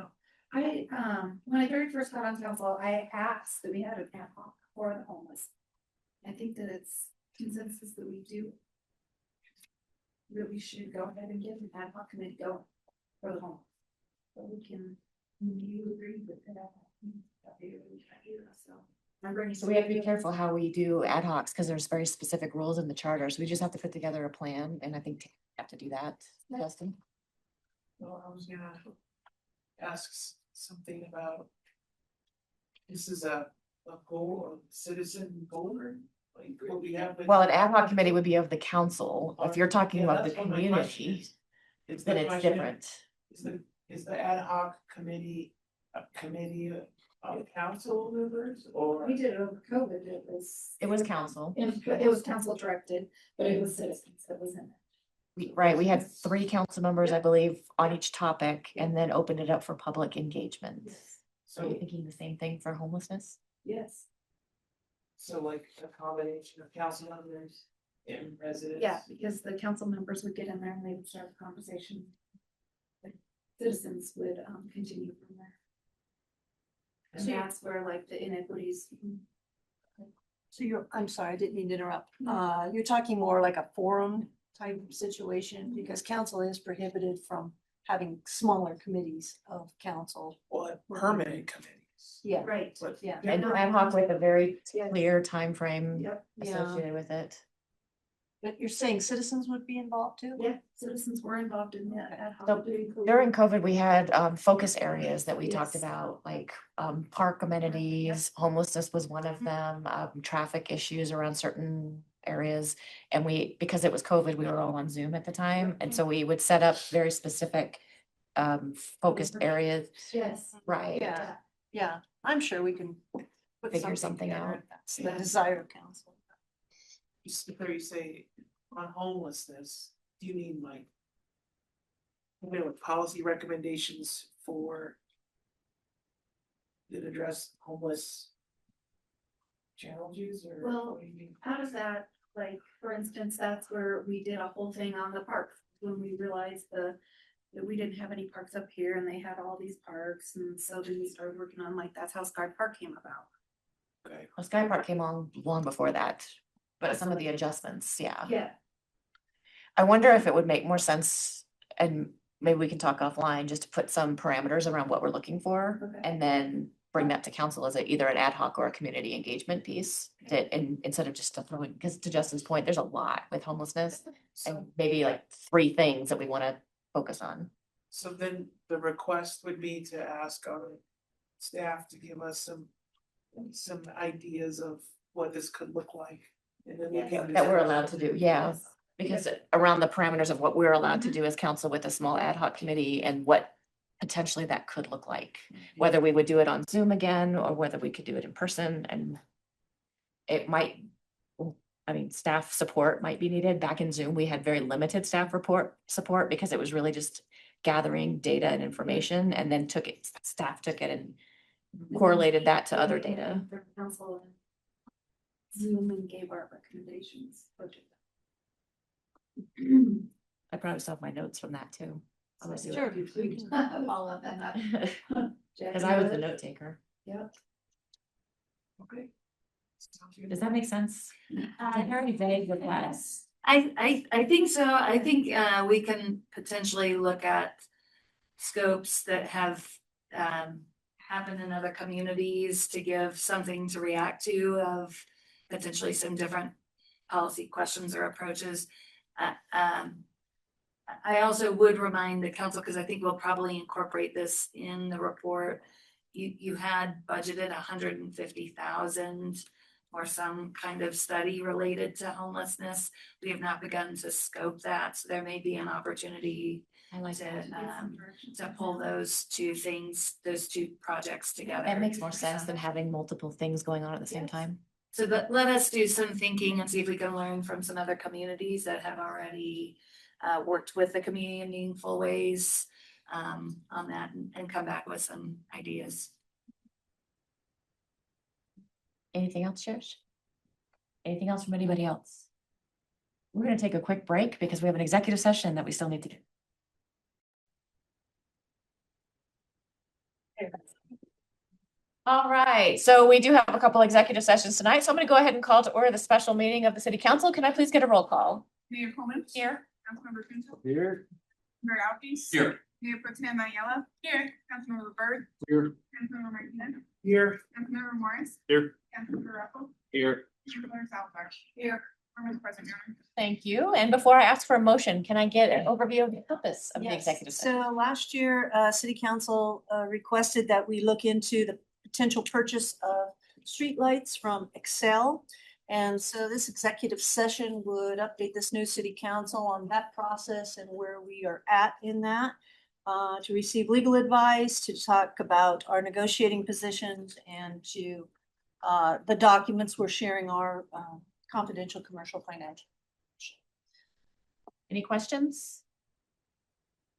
I, when I very first got on council, I asked that we had an ad hoc for the homeless. I think that it's consensus that we do. That we should go ahead and get an ad hoc committee going for the homeless. So we can, you agree with that? So. I'm bringing. So we have to be careful how we do ad hocs, because there's very specific rules in the charter, so we just have to put together a plan, and I think we have to do that. Justin? Well, I was gonna ask something about. This is a goal of citizen board, like what we have. Well, an ad hoc committee would be of the council. If you're talking Yeah, about the that's what my question community, is then the it's question, different. Is the ad hoc committee a committee of council members or? We did it over COVID, it was council. It was council directed, but it was citizens that was in it. Right, we had 3 council members, I believe, on each topic, and then opened it up for public engagement. So are you thinking the same thing for homelessness? Yes. So like a combination of council members and residents? Yeah, because the council members would get in there and they would start a conversation. The citizens would continue from there. And that's where like the inequities. So I'm sorry, I didn't mean to interrupt. You're talking more like a forum type situation because council is prohibited from having smaller committees of council. Or permanent committees. Yeah. Right, But- yeah. And ad hoc with a very Yes. clear timeframe Yep. associated with it. But you're saying citizens would be involved too? Yeah, citizens were involved in that ad So hoc. during COVID, we had focus areas that we talked Yes. about, like park amenities, homelessness was one of them, traffic issues around certain areas. And because it was COVID, we were all on Zoom at the time. And so we would set up very specific focused areas. Yes. Right. Yeah, yeah, I'm sure we can put Figure something together out. if That's the desire of council. You say on homelessness, do you mean like? Policy recommendations for. That address homeless. Challenges or? Well, what do you mean? out of that, like, for instance, that's where we did a whole thing on the parks, when we realized that we didn't have any parks up here and they had all these parks, and so then we started working on, like, that's how Sky Park came about. Okay. Well, Sky Park came on long before that, but some of the adjustments, yeah. Yeah. I wonder if it would make more sense, and maybe we can talk offline, just to put some parameters around what we're looking for. Okay. And then bring that to council as either an ad hoc or a community engagement piece, and instead of just throwing, because to Justin's point, there's a lot with homelessness. And maybe like 3 things that we want to focus on. So then the request would be to ask our staff to give us some ideas of what this could look like. And then we can. That we're allowed to do, yeah. Because around the parameters of what we're allowed to do as council with a small ad hoc committee and what potentially that could look like. Whether we would do it on Zoom again, or whether we could do it in person, and it might, I mean, staff support might be needed. Back in Zoom, we had very limited staff support because it was really just gathering data and information, and then staff took it and correlated that to other data. For council and Zoom and gave our recommendations. I probably still have my notes from that too. Sure, we can follow up on that. Because I was the note taker. Yep. Okay. Does that make sense? Very vague requests. I think so. I think we can potentially look at scopes that have happened in other communities to give something to react to of potentially some different policy questions or approaches. I also would remind the council, because I think we'll probably incorporate this in the report. You had budgeted 150,000 for some kind of study related to homelessness. We have not begun to scope that, so there may be an opportunity to pull those two things, those two projects together. That makes more sense than having multiple things going on at the same time. So let us do some thinking and see if we can learn from some other communities that have already worked with the community in meaningful ways on that and come back with some ideas. Anything else, Trish? Anything else from anybody else? We're gonna take a quick break because we have an executive session that we still need to do. All right, so we do have a couple executive sessions tonight, so I'm gonna go ahead and call to order the special meeting of the city council. Can I please get a roll call? Mayor Coleman. Here. Councilmember Pinto. Here. Mayor Alves. Here. Mayor Pro Tem Ayala. Here. Councilmember Byrd. Here. Councilmember Martinez. Here. Councilmember Morris. Here. Councilmember Raffle. Here. Councilmember Salazar. Here. Mr. President, Your Honor. Thank you. And before I ask for a motion, can I get an overview of the purpose of the Yes. executive session? So last year, City Council requested that we look into the potential purchase of streetlights from Excel. And so this executive session would update this new city council on that process and where we are at in that. To receive legal advice, to talk about our negotiating positions, and to the documents we're sharing our confidential commercial financial. Any questions?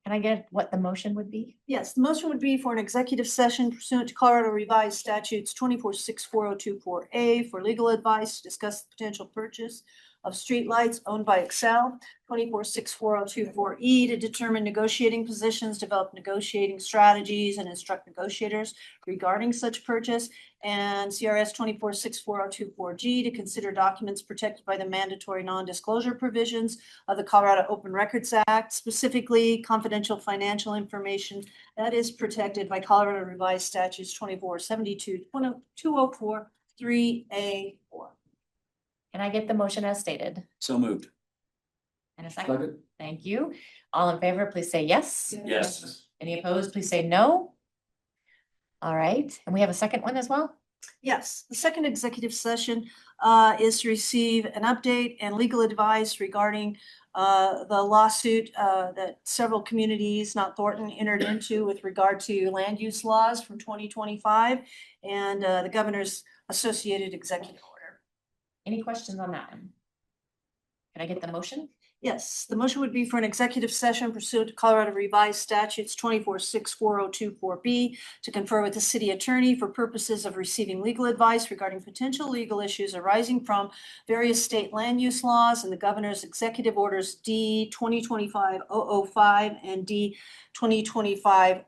Can I get what the motion would be? Yes, the motion would be for an executive session pursuant to Colorado Revised Statutes 24-64024A for legal advice to discuss the potential purchase of streetlights owned by Excel, 24-64024E to determine negotiating positions, develop negotiating strategies, and instruct negotiators regarding such purchase, and CRS 24-64024G to consider documents protected by the mandatory non-disclosure provisions of the Colorado Open Records Act, specifically confidential financial information that is protected by Colorado Revised Statutes 24-72-204-3A4. Can I get the motion as stated? So moved. And a second? Thank you. All in favor, please say yes. Yes. Any opposed, please say no. All right, and we have a second one as well? Yes, the second executive session is to receive an update and legal advice regarding the lawsuit that several communities, not Thornton, entered into with regard to land use laws from 2025 and the governor's associated executive order. Any questions on that one? Can I get the motion? Yes, the motion would be for an executive session pursuant to Colorado Revised Statutes 24-64024B to confer with the city attorney for purposes of receiving legal advice regarding potential legal issues arising from various state land use laws and the governor's executive orders D 2025-005 and D 2025-011.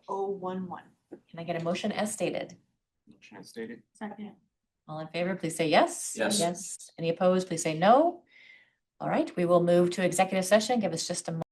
Can I get a motion as stated? Motion as stated. Second. All in favor, please say yes. Yes. Yes. Any opposed, please say no. All right, we will move to executive session. Give us just a moment.